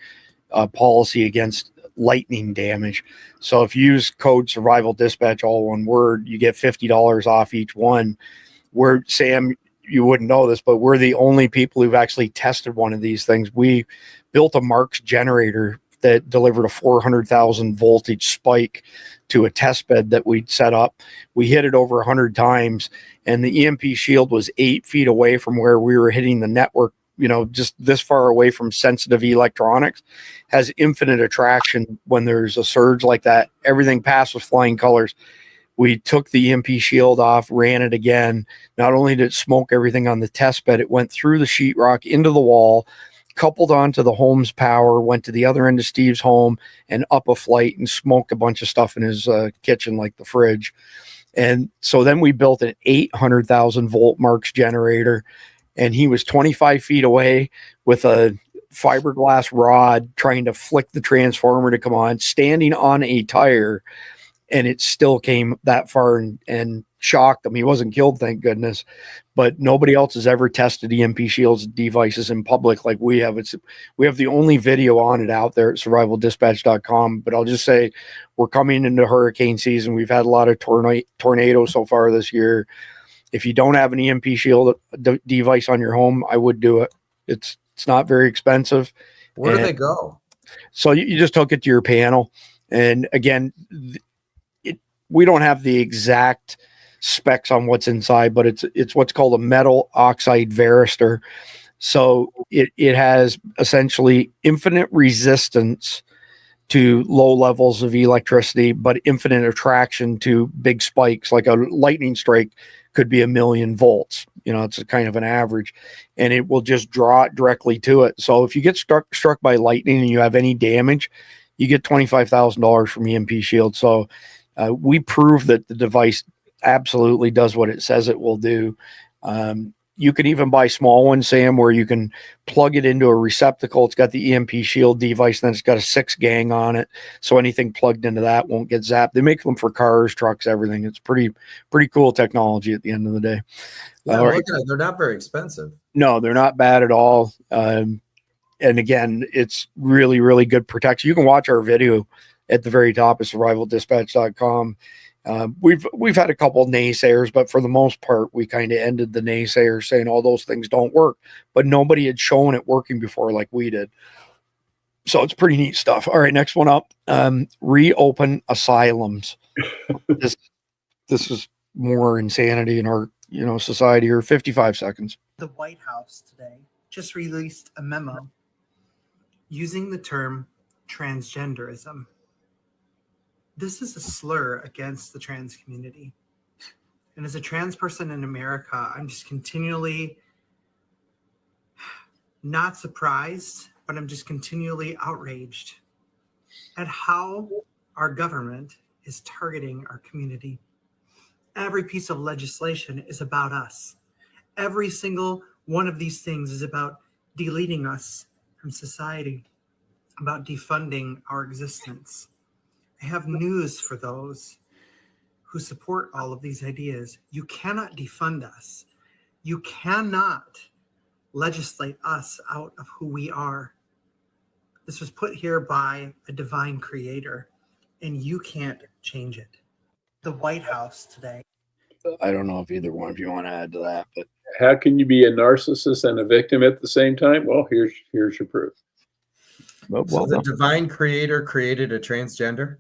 B: policy against lightning damage. So if you use code Survival Dispatch, all one word, you get $50 off each one. We're, Sam, you wouldn't know this, but we're the only people who've actually tested one of these things. We built a Marks generator that delivered a 400,000 voltage spike to a test bed that we'd set up. We hit it over 100 times, and the EMP Shield was 8 feet away from where we were hitting the network, just this far away from sensitive electronics, has infinite attraction. When there's a surge like that, everything passed with flying colors. We took the EMP Shield off, ran it again. Not only did it smoke everything on the test bed, it went through the sheetrock into the wall, coupled onto the home's power, went to the other end of Steve's home and up a flight and smoked a bunch of stuff in his kitchen, like the fridge. And so then we built an 800,000 volt Marks generator, and he was 25 feet away with a fiberglass rod trying to flick the transformer to come on, standing on a tire. And it still came that far and shocked him. He wasn't killed, thank goodness. But nobody else has ever tested EMP Shield's devices in public like we have. We have the only video on it out there at survivaldispatch.com. But I'll just say, we're coming into hurricane season. We've had a lot of tornadoes so far this year. If you don't have an EMP Shield device on your home, I would do it. It's not very expensive.
C: Where do they go?
B: So you just hook it to your panel. And again, we don't have the exact specs on what's inside, but it's what's called a metal oxide varistor. So it has essentially infinite resistance to low levels of electricity, but infinite attraction to big spikes. Like a lightning strike could be 1,000,000 volts. It's a kind of an average, and it will just draw it directly to it. So if you get struck by lightning and you have any damage, you get $25,000 from EMP Shield. So we prove that the device absolutely does what it says it will do. You can even buy small ones, Sam, where you can plug it into a receptacle. It's got the EMP Shield device, then it's got a 6-gang on it, so anything plugged into that won't get zapped. They make them for cars, trucks, everything. It's pretty cool technology at the end of the day.
C: Yeah, right. They're not very expensive.
B: No, they're not bad at all. And again, it's really, really good protection. You can watch our video at the very top of survivaldispatch.com. We've had a couple of naysayers, but for the most part, we kind of ended the naysayers saying all those things don't work, but nobody had shown it working before like we did. So it's pretty neat stuff. All right, next one up. Reopen asylums. This is more insanity in our society here. 55 seconds.
G: The White House today just released a memo using the term transgenderism. This is a slur against the trans community. And as a trans person in America, I'm just continually not surprised, but I'm just continually outraged at how our government is targeting our community. Every piece of legislation is about us. Every single one of these things is about deleting us from society, about defunding our existence. I have news for those who support all of these ideas. You cannot defund us. You cannot legislate us out of who we are. This was put here by a divine creator, and you can't change it. The White House today.
B: I don't know if either one of you want to add to that, but
D: how can you be a narcissist and a victim at the same time? Well, here's your proof.
C: So the divine creator created a transgender?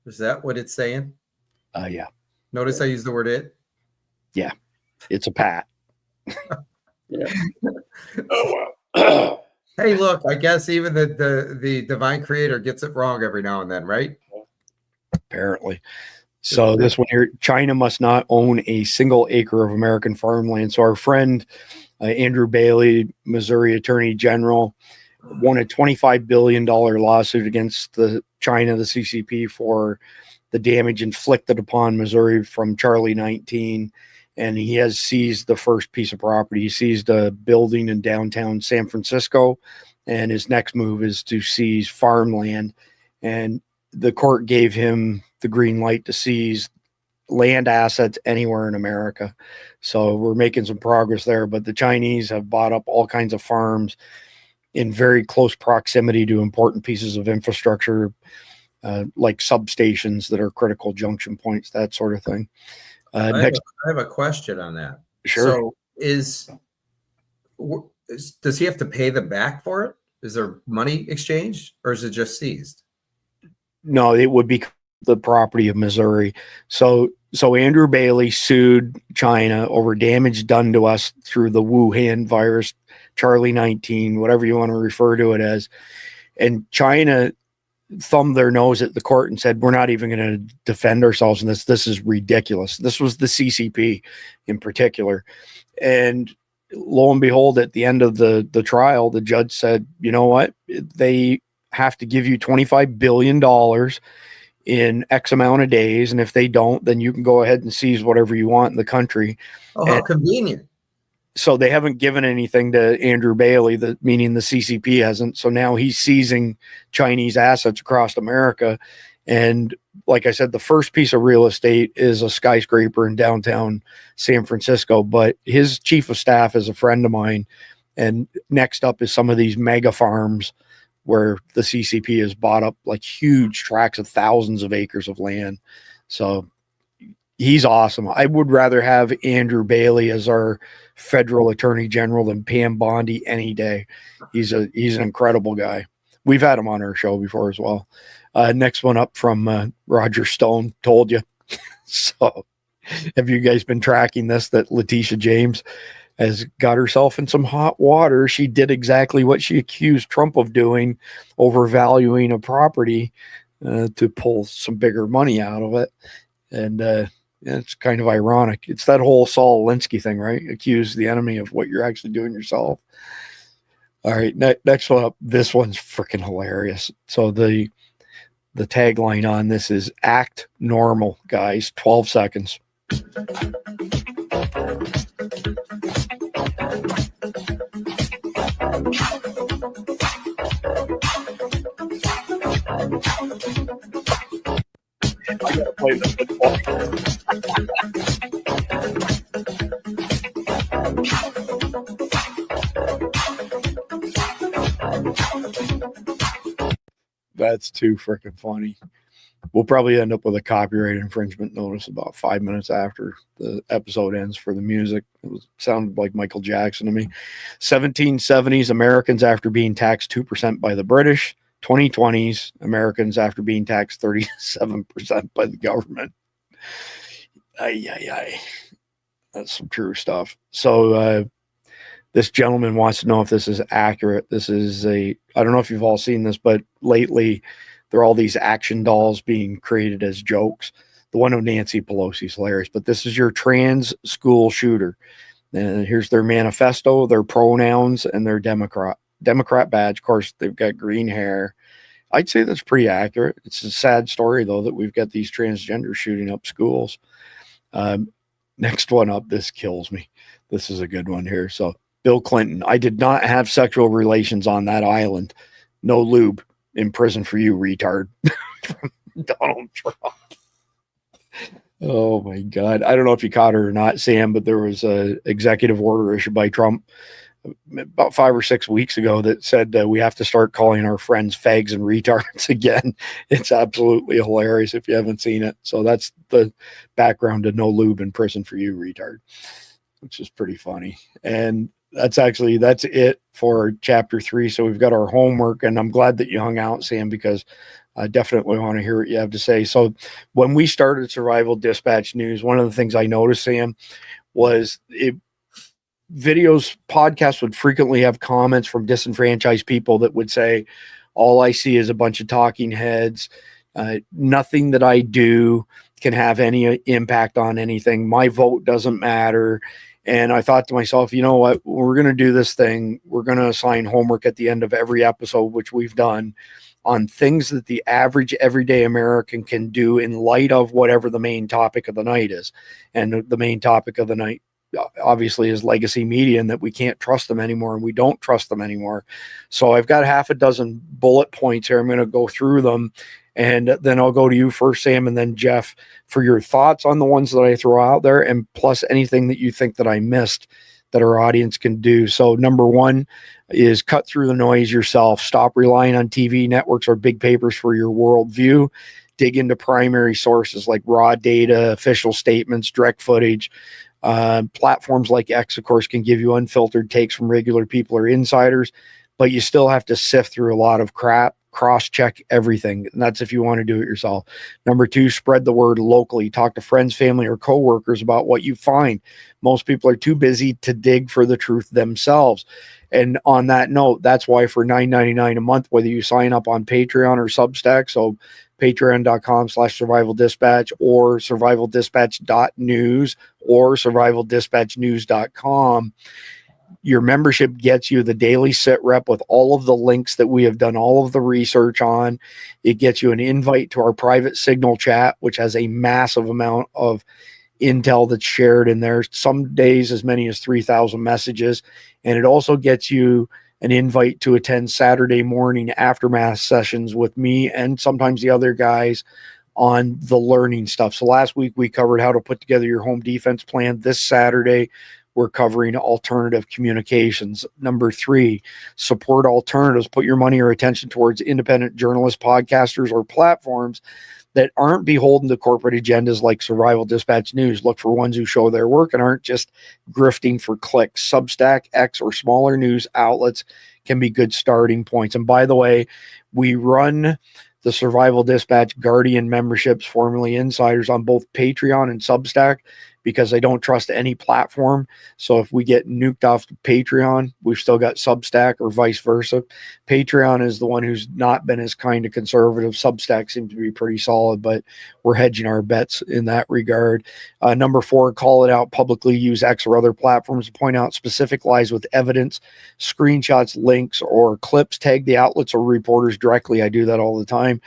C: Is that what it's saying?
B: Yeah.
C: Notice I use the word it?
B: Yeah. It's a pat.
D: Yeah. Oh, wow.
C: Hey, look, I guess even the divine creator gets it wrong every now and then, right?
B: Apparently. So this one here, China must not own a single acre of American farmland. So our friend, Andrew Bailey, Missouri Attorney General, won a $25 billion lawsuit against China, the CCP, for the damage inflicted upon Missouri from Charlie 19. And he has seized the first piece of property. He seized a building in downtown San Francisco. And his next move is to seize farmland. And the court gave him the green light to seize land assets anywhere in America. So we're making some progress there. But the Chinese have bought up all kinds of farms in very close proximity to important pieces of infrastructure, like substations that are critical junction points, that sort of thing.
C: I have a question on that.
B: Sure.
C: So does he have to pay them back for it? Is there money exchanged, or is it just seized?
B: No, it would be the property of Missouri. So Andrew Bailey sued China over damage done to us through the Wuhan virus, Charlie 19, whatever you want to refer to it as. And China thumbed their nose at the court and said, we're not even going to defend ourselves in this. This is ridiculous. This was the CCP in particular. And lo and behold, at the end of the trial, the judge said, you know what? They have to give you $25 billion in X amount of days. And if they don't, then you can go ahead and seize whatever you want in the country.
C: Oh, how convenient.
B: So they haven't given anything to Andrew Bailey, meaning the CCP hasn't. So now he's seizing Chinese assets across America. And like I said, the first piece of real estate is a skyscraper in downtown San Francisco, but his chief of staff is a friend of mine. And next up is some of these mega farms where the CCP has bought up like huge tracts of thousands of acres of land. So he's awesome. I would rather have Andrew Bailey as our federal attorney general than Pam Bondi any day. He's an incredible guy. We've had him on our show before as well. Next one up from Roger Stone, told you. So have you guys been tracking this, that Letitia James has got herself in some hot water? She did exactly what she accused Trump of doing, overvaluing a property to pull some bigger money out of it. And it's kind of ironic. It's that whole Saul Alinsky thing, right? Accuse the enemy of what you're actually doing yourself. All right, next one up. This one's freaking hilarious. So the tagline on this is act normal, guys. 12 seconds. I gotta play this football. That's too freaking funny. We'll probably end up with a copyright infringement notice about 5 minutes after the episode ends for the music. It sounded like Michael Jackson to me. 1770s Americans after being taxed 2% by the British. 2020s Americans after being taxed 37% by the government. That's some true stuff. So this gentleman wants to know if this is accurate. This is I don't know if you've all seen this, but lately there are all these action dolls being created as jokes. The one of Nancy Pelosi is hilarious, but this is your trans school shooter. And here's their manifesto, their pronouns, and their Democrat badge. Of course, they've got green hair. I'd say that's pretty accurate. It's a sad story, though, that we've got these transgenders shooting up schools. Next one up, this kills me. This is a good one here. So, Bill Clinton, I did not have sexual relations on that island. No lube. In prison for you, retard. From Donald Trump. Oh, my God. I don't know if you caught it or not, Sam, but there was an executive order issued by Trump about 5 or 6 weeks ago that said that we have to start calling our friends fags and retards again. It's absolutely hilarious if you haven't seen it. So that's the background to no lube in prison for you, retard, which is pretty funny. And that's it for chapter 3. So we've got our homework, and I'm glad that you hung out, Sam, because I definitely want to hear what you have to say. So when we started Survival Dispatch News, one of the things I noticed, Sam, was podcasts would frequently have comments from disenfranchised people that would say, all I see is a bunch of talking heads. Nothing that I do can have any impact on anything. My vote doesn't matter. And I thought to myself, you know what, we're going to do this thing. We're going to assign homework at the end of every episode, which we've done, on things that the average everyday American can do in light of whatever the main topic of the night is. And the main topic of the night, obviously, is legacy media, and that we can't trust them anymore, and we don't trust them anymore. So I've got half a dozen bullet points here. I'm going to go through them, and then I'll go to you first, Sam, and then Jeff, for your thoughts on the ones that I throw out there, and plus anything that you think that I missed that our audience can do. So number 1 is cut through the noise yourself. Stop relying on TV networks or big papers for your worldview. Dig into primary sources like raw data, official statements, direct footage. Platforms like X, of course, can give you unfiltered takes from regular people or insiders, but you still have to sift through a lot of crap, cross-check everything. And that's if you want to do it yourself. Number 2, spread the word locally. Talk to friends, family, or coworkers about what you find. Most people are too busy to dig for the truth themselves. And on that note, that's why for $9.99 a month, whether you sign up on Patreon or Substack, so patreon.com/survival dispatch or survivaldispatch.news or survivaldispatchnews.com, your membership gets you the daily sit rep with all of the links that we have done all of the research on. It gets you an invite to our private Signal chat, which has a massive amount of intel that's shared in there. Some days as many as 3,000 messages. And it also gets you an invite to attend Saturday morning aftermath sessions with me and sometimes the other guys on the learning stuff. So last week we covered how to put together your home defense plan. This Saturday, we're covering alternative communications. Number 3, support alternatives. Put your money or attention towards independent journalists, podcasters, or platforms that aren't beholden to corporate agendas like Survival Dispatch News. Look for ones who show their work and aren't just grifting for clicks. Substack, X, or smaller news outlets can be good starting points. And by the way, we run the Survival Dispatch Guardian memberships, formerly Insiders, on both Patreon and Substack, because I don't trust any platform. So if we get nuked off Patreon, we've still got Substack, or vice versa. Patreon is the one who's not been as kind of conservative. Substack seems to be pretty solid, but we're hedging our bets in that regard. Number 4, call it out publicly. Use X or other platforms to point out specific lies with evidence, screenshots, links, or clips. Tag the outlets or reporters directly. I do that all the time.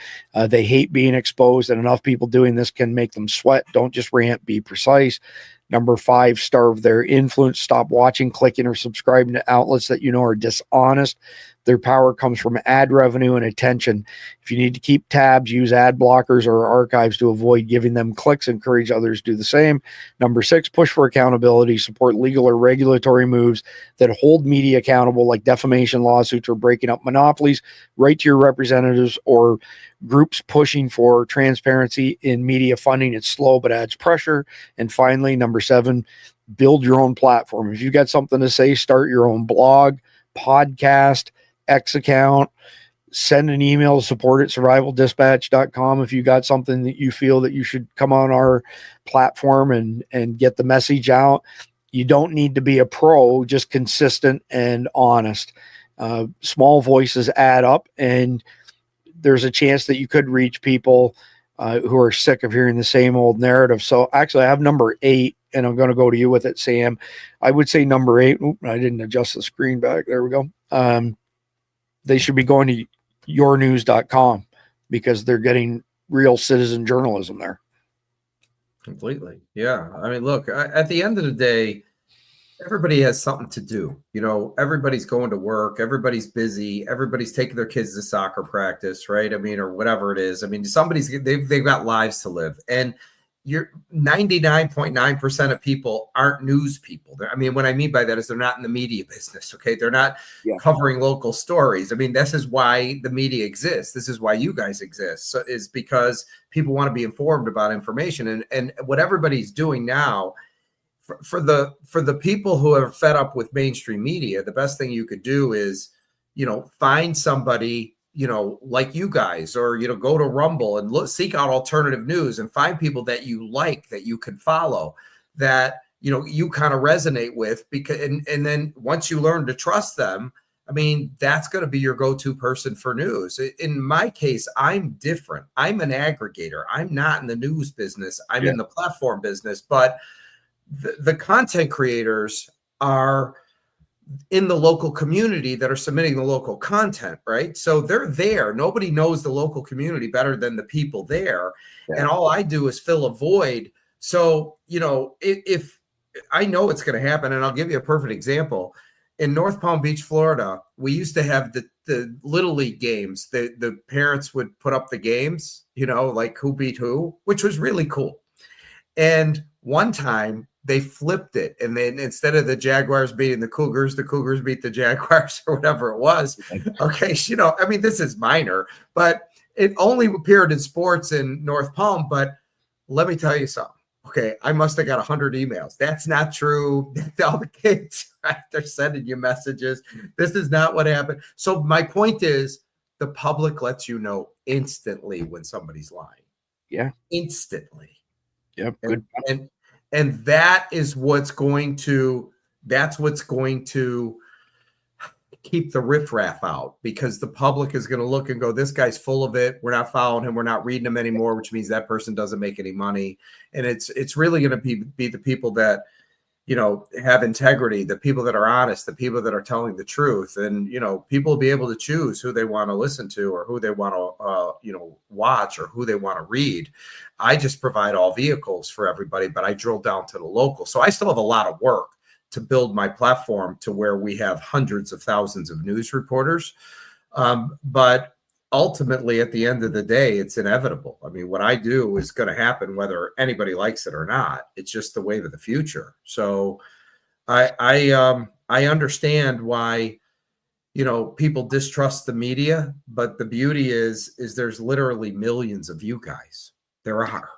B: They hate being exposed, and enough people doing this can make them sweat. Don't just rant, be precise. Number 5, starve their influence. Stop watching, clicking, or subscribing to outlets that you know are dishonest. Their power comes from ad revenue and attention. If you need to keep tabs, use ad blockers or archives to avoid giving them clicks. Encourage others to do the same. Number 6, push for accountability. Support legal or regulatory moves that hold media accountable, like defamation lawsuits or breaking up monopolies. Write to your representatives or groups pushing for transparency in media funding. It's slow but adds pressure. And finally, number 7, build your own platform. If you've got something to say, start your own blog, podcast, X account. Send an email to support@survivaldispatch.com if you got something that you feel that you should come on our platform and get the message out. You don't need to be a pro, just consistent and honest. Small voices add up, and there's a chance that you could reach people who are sick of hearing the same old narrative. So actually, I have number 8, and I'm going to go to you with it, Sam. I would say number 8. Oop, I didn't adjust the screen back. There we go. They should be going to yournews.com because they're getting real citizen journalism there.
C: Completely. Yeah. I mean, look, at the end of the day, everybody has something to do. You know, everybody's going to work, everybody's busy, everybody's taking their kids to soccer practice, right? I mean, or whatever it is. I mean, they've got lives to live. And you're 99.9% of people aren't news people. I mean, what I mean by that is they're not in the media business. Okay. They're not covering local stories. I mean, this is why the media exists. This is why you guys exist. So is because people want to be informed about information, and what everybody's doing now for the people who are fed up with mainstream media, the best thing you could do is, you know, find somebody, you know, like you guys, or, you know, go to Rumble and seek out alternative news and find people that you like, that you can follow, that, you know, you kind of resonate with, because, and then once you learn to trust them, I mean, that's going to be your go-to person for news. In my case, I'm different. I'm an aggregator. I'm not in the news business. I'm in the platform business, but the content creators are in the local community that are submitting the local content, right? So they're there. Nobody knows the local community better than the people there. And all I do is fill a void. So, you know, if I know it's going to happen, and I'll give you a perfect example. In North Palm Beach, Florida, we used to have the Little League games. The parents would put up the games, you know, like who beat who, which was really cool. And one time they flipped it, and then instead of the Jaguars beating the Cougars beat the Jaguars, or whatever it was. Okay, you know, I mean, this is minor, but it only appeared in sports in North Palm. But let me tell you something. Okay, I must have got 100 emails. That's not true. All the kids, right, they're sending you messages. This is not what happened. So my point is, the public lets you know instantly when somebody's lying.
B: Yeah,
C: instantly.
B: Yep. Good.
C: And that is what's going to keep the riffraff out, because the public is going to look and go, this guy's full of it. We're not following him. We're not reading him anymore, which means that person doesn't make any money. And it's really going to be the people that, you know, have integrity, the people that are honest, the people that are telling the truth. And, you know, people will be able to choose who they want to listen to, or who they want to, you know, watch, or who they want to read. I just provide all vehicles for everybody, but I drill down to the local. So I still have a lot of work to build my platform to where we have hundreds of thousands of news reporters. But ultimately, at the end of the day, it's inevitable. I mean, what I do is going to happen whether anybody likes it or not. It's just the wave of the future. So I understand why, you know, people distrust the media, but the beauty is there's literally millions of you guys. There are.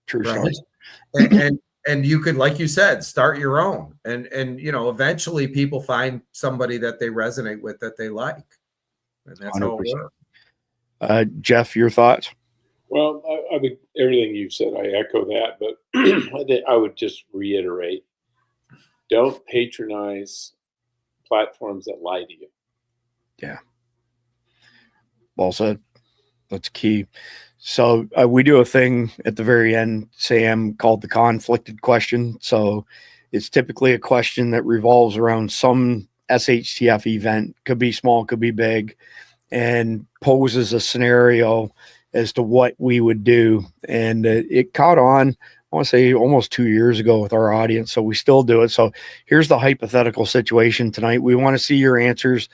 B: True.
C: Right? And you could, like you said, start your own, and you know, eventually people find somebody that they resonate with, that they like, and that's 100%. How it works.
B: Jeff, your thoughts?
D: Well, I would, everything you said, I echo that, but I would just reiterate: don't patronize platforms that lie to you.
B: Yeah. Well said. That's key. So we do a thing at the very end, Sam, called the conflicted question. So it's typically a question that revolves around some SHTF event, could be small, could be big, and poses a scenario as to what we would do. And it caught on, I want to say almost 2 years ago with our audience. So we still do it. So here's the hypothetical situation tonight. We want to see your answers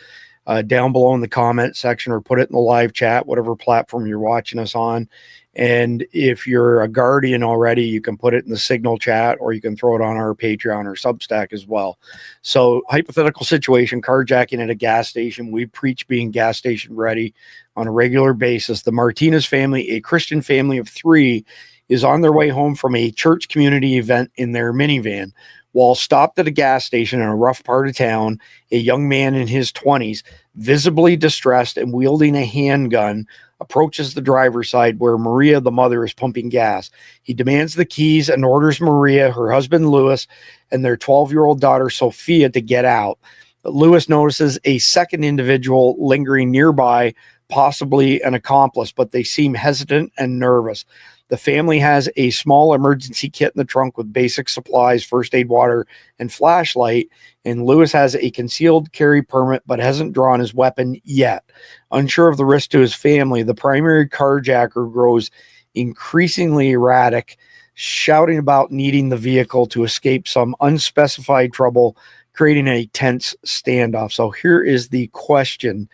B: down below in the comment section, or put it in the live chat, whatever platform you're watching us on. And if you're a Guardian already, you can put it in the Signal chat, or you can throw it on our Patreon or Substack as well. So hypothetical situation, carjacking at a gas station. We preach being gas station ready on a regular basis. The Martinez family, a Christian family of 3, is on their way home from a church community event in their minivan. While stopped at a gas station in a rough part of town, a young man in his 20s, visibly distressed and wielding a handgun, approaches the driver's side where Maria, the mother, is pumping gas. He demands the keys and orders Maria, her husband Louis, and their 12-year-old daughter Sophia to get out. But Louis notices a second individual lingering nearby, possibly an accomplice, but they seem hesitant and nervous. The family has a small emergency kit in the trunk with basic supplies, first aid, water, and flashlight. And Lewis has a concealed carry permit but hasn't drawn his weapon yet. Unsure of the risk to his family, the primary carjacker grows increasingly erratic, shouting about needing the vehicle to escape some unspecified trouble, creating a tense standoff. So here is the question.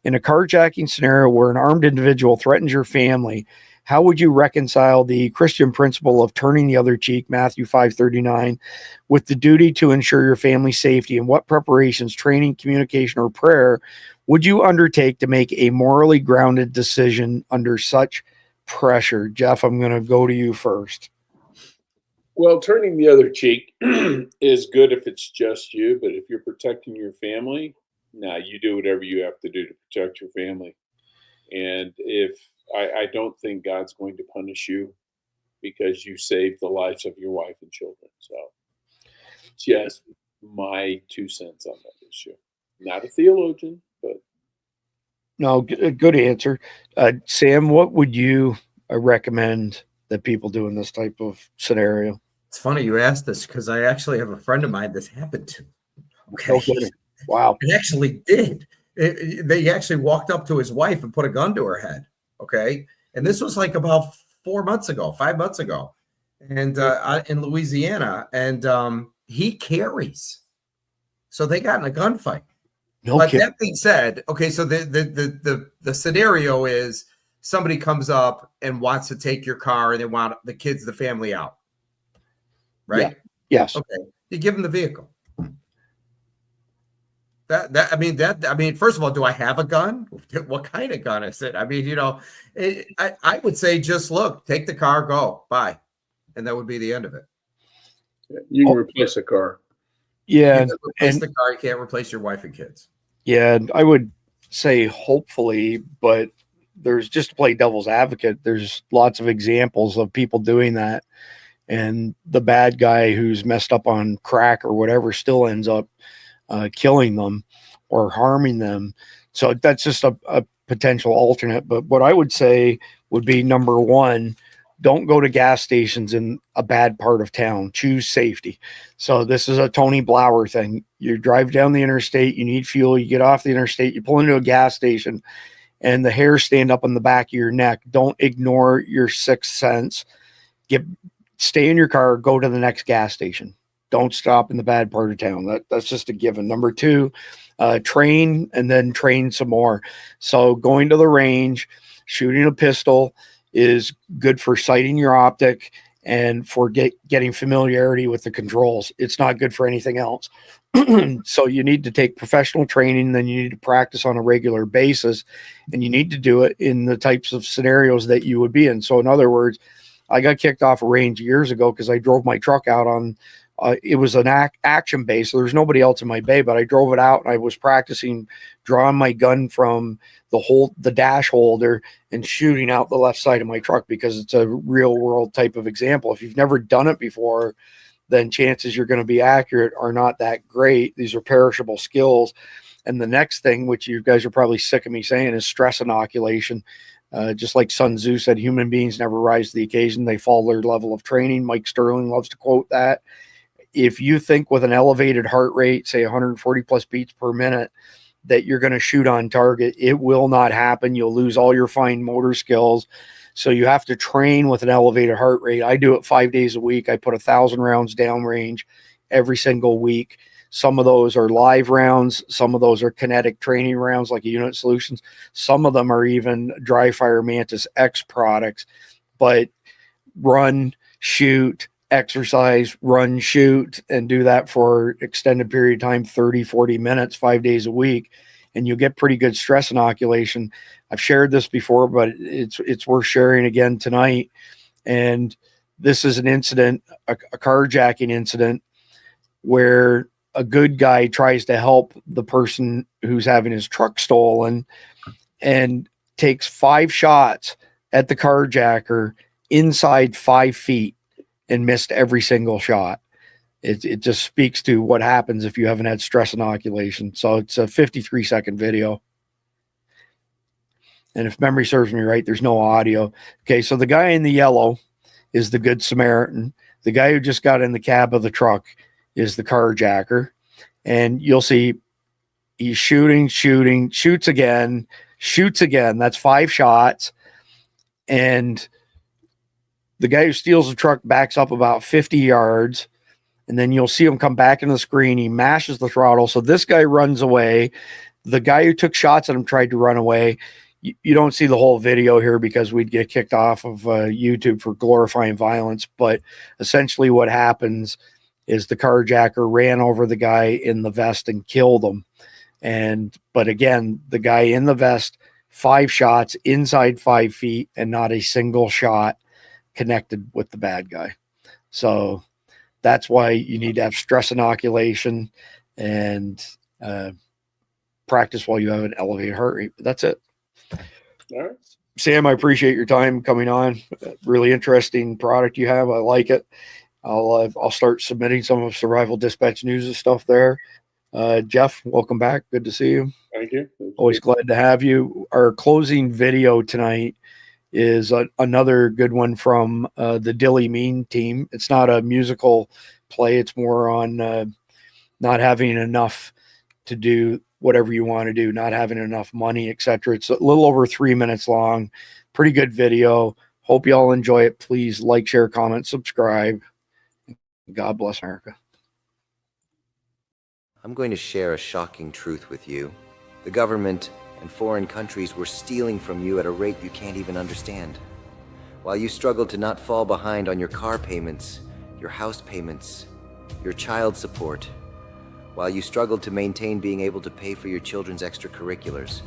B: In a carjacking scenario where an armed individual threatens your family, how would you reconcile the Christian principle of turning the other cheek, Matthew 5:39, with the duty to ensure your family's safety? And what preparations, training, communication, or prayer would you undertake to make a morally grounded decision under such pressure? Jeff, I'm going to go to you first.
D: Well, turning the other cheek is good if it's just you, but if you're protecting your family, you do whatever you have to do to protect your family. And if I don't think God's going to punish you because you saved the lives of your wife and children. So just my 2 cents on that issue. Not a theologian, but.
B: No, good answer. Sam, what would you recommend that people do in this type of scenario?
C: It's funny you asked this because I actually have a friend of mine this happened to.
B: Okay. Wow.
C: It actually did. They actually walked up to his wife and put a gun to her head. Okay. And this was like about 5 months ago. And in Louisiana. And he carries. So they got in a gunfight. That being said, okay, so the scenario is somebody comes up and wants to take your car and they want the kids, the family out. Right?
B: Yeah. Yes.
C: Okay. You give them the vehicle. I mean, first of all, do I have a gun? What kind of gun is it? I mean, I would say just look, take the car, go, bye. And that would be the end of it.
D: You can replace a car.
B: Yeah.
C: You can replace the car. You can't replace your wife and kids.
B: Yeah. I would say hopefully, but there's, just to play devil's advocate, there's lots of examples of people doing that. And the bad guy who's messed up on crack or whatever still ends up killing them or harming them. So that's just a potential alternate. But what I would say would be, number one, don't go to gas stations in a bad part of town. Choose safety. So this is a Tony Blauer thing. You drive down the interstate, you need fuel, you get off the interstate, you pull into a gas station, and the hairs stand up on the back of your neck. Don't ignore your sixth sense. Stay in your car, go to the next gas station. Don't stop in the bad part of town. That's just a given. Number two, train and then train some more. So going to the range, shooting a pistol is good for sighting your optic and for getting familiarity with the controls. It's not good for anything else. So you need to take professional training, then you need to practice on a regular basis, and you need to do it in the types of scenarios that you would be in. So in other words, I got kicked off a range years ago because I drove my truck out on it was an action base. So there's nobody else in my bay, but I drove it out and I was practicing drawing my gun from the dash holder and shooting out the left side of my truck, because it's a real world type of example. If you've never done it before, then chances you're going to be accurate are not that great. These are perishable skills. And the next thing, which you guys are probably sick of me saying, is stress inoculation. Just like Sun Tzu said, human beings never rise to the occasion. They follow their level of training. Mike Sterling loves to quote that. If you think with an elevated heart rate, say 140 plus beats per minute, that you're going to shoot on target, it will not happen. You'll lose all your fine motor skills. So you have to train with an elevated heart rate. I do it 5 days a week. I put 1,000 rounds downrange every single week. Some of those are live rounds. Some of those are kinetic training rounds like Unit Solutions. Some of them are even Dry Fire Mantis X products. But run, shoot, exercise, run, shoot, and do that for extended period of time, 30, 40 minutes, 5 days a week, and you'll get pretty good stress inoculation. I've shared this before, but it's worth sharing again tonight. And this is an incident, a carjacking incident, where a good guy tries to help the person who's having his truck stolen and takes 5 shots at the carjacker inside 5 feet and missed every single shot. It just speaks to what happens if you haven't had stress inoculation. So it's a 53-second video. And if memory serves me right, there's no audio. Okay, so the guy in the yellow is the Good Samaritan. The guy who just got in the cab of the truck is the carjacker. And you'll see he's shooting, shoots again. That's 5 shots. And the guy who steals the truck backs up about 50 yards. And then you'll see him come back into the screen. He mashes the throttle. So this guy runs away. The guy who took shots at him tried to run away. You don't see the whole video here because we'd get kicked off of YouTube for glorifying violence. But essentially what happens is the carjacker ran over the guy in the vest and killed him. But again, the guy in the vest, 5 shots inside 5 feet, and not a single shot connected with the bad guy. So that's why you need to have stress inoculation and practice while you have an elevated heart rate. But that's it.
D: All right.
B: Sam, I appreciate your time coming on. Really interesting product you have. I like it. I'll start submitting some of Survival Dispatch News' stuff there. Jeff, welcome back. Good to see you.
D: Thank you.
B: Always glad to have you. Our closing video tonight is another good one from the Dilly Mean team. It's not a musical play. It's more on not having enough to do whatever you want to do, not having enough money, etc. It's a little over 3 minutes long. Pretty good video. Hope you all enjoy it. Please like, share, comment, subscribe. God bless America.
F: I'm going to share a shocking truth with you. The government and foreign countries were stealing from you at a rate you can't even understand. While you struggled to not fall behind on your car payments, your house payments, your child support, while you struggled to maintain being able to pay for your children's extracurriculars,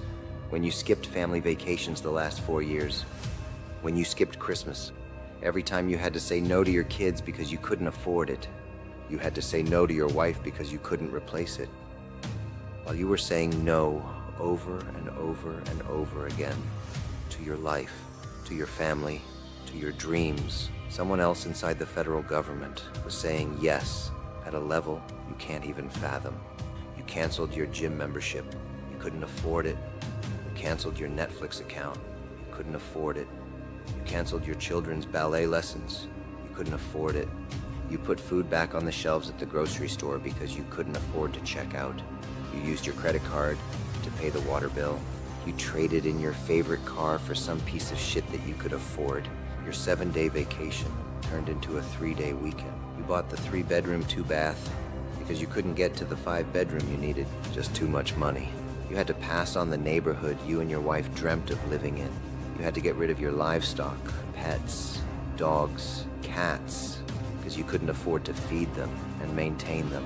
F: when you skipped family vacations the last 4 years, when you skipped Christmas, every time you had to say no to your kids because you couldn't afford it, you had to say no to your wife because you couldn't replace it, while you were saying no over and over and over again to your life, to your family, to your dreams, someone else inside the federal government was saying yes at a level you can't even fathom. You canceled your gym membership. You couldn't afford it. You canceled your Netflix account. You couldn't afford it. You canceled your children's ballet lessons. You couldn't afford it. You put food back on the shelves at the grocery store because you couldn't afford to check out. You used your credit card to pay the water bill. You traded in your favorite car for some piece of shit that you could afford. Your 7-day vacation turned into a 3-day weekend. You bought the 3-bedroom, 2-bath because you couldn't get to the 5-bedroom you needed. Just too much money. You had to pass on the neighborhood you and your wife dreamt of living in. You had to get rid of your livestock, pets, dogs, cats, because you couldn't afford to feed them and maintain them.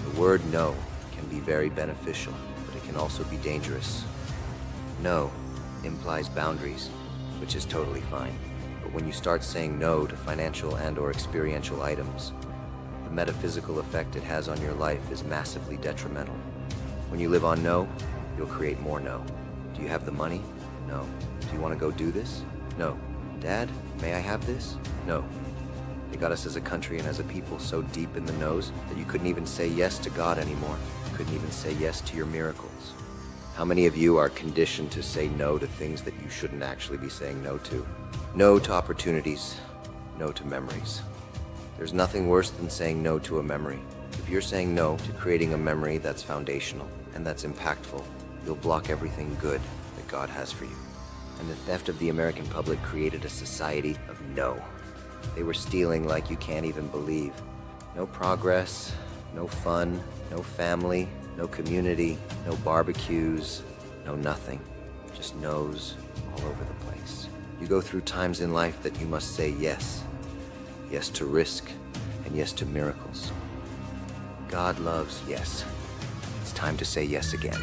F: The word no can be very beneficial, but it can also be dangerous. No implies boundaries, which is totally fine. But when you start saying no to financial and/or experiential items, the metaphysical effect it has on your life is massively detrimental. When you live on no, you'll create more no. Do you have the money? No. Do you want to go do this? No. Dad, may I have this? No. They got us as a country and as a people so deep in the nose that you couldn't even say yes to God anymore. You couldn't even say yes to your miracles. How many of you are conditioned to say no to things that you shouldn't actually be saying no to? No to opportunities, no to memories. There's nothing worse than saying no to a memory. If you're saying no to creating a memory that's foundational and that's impactful, you'll block everything good that God has for you. And the theft of the American public created a society of no. They were stealing like you can't even believe. No progress, no fun, no family, no community, no barbecues, no nothing. Just no's all over the place. You go through times in life that you must say yes. Yes to risk, and yes to miracles. God loves yes. It's time to say yes again.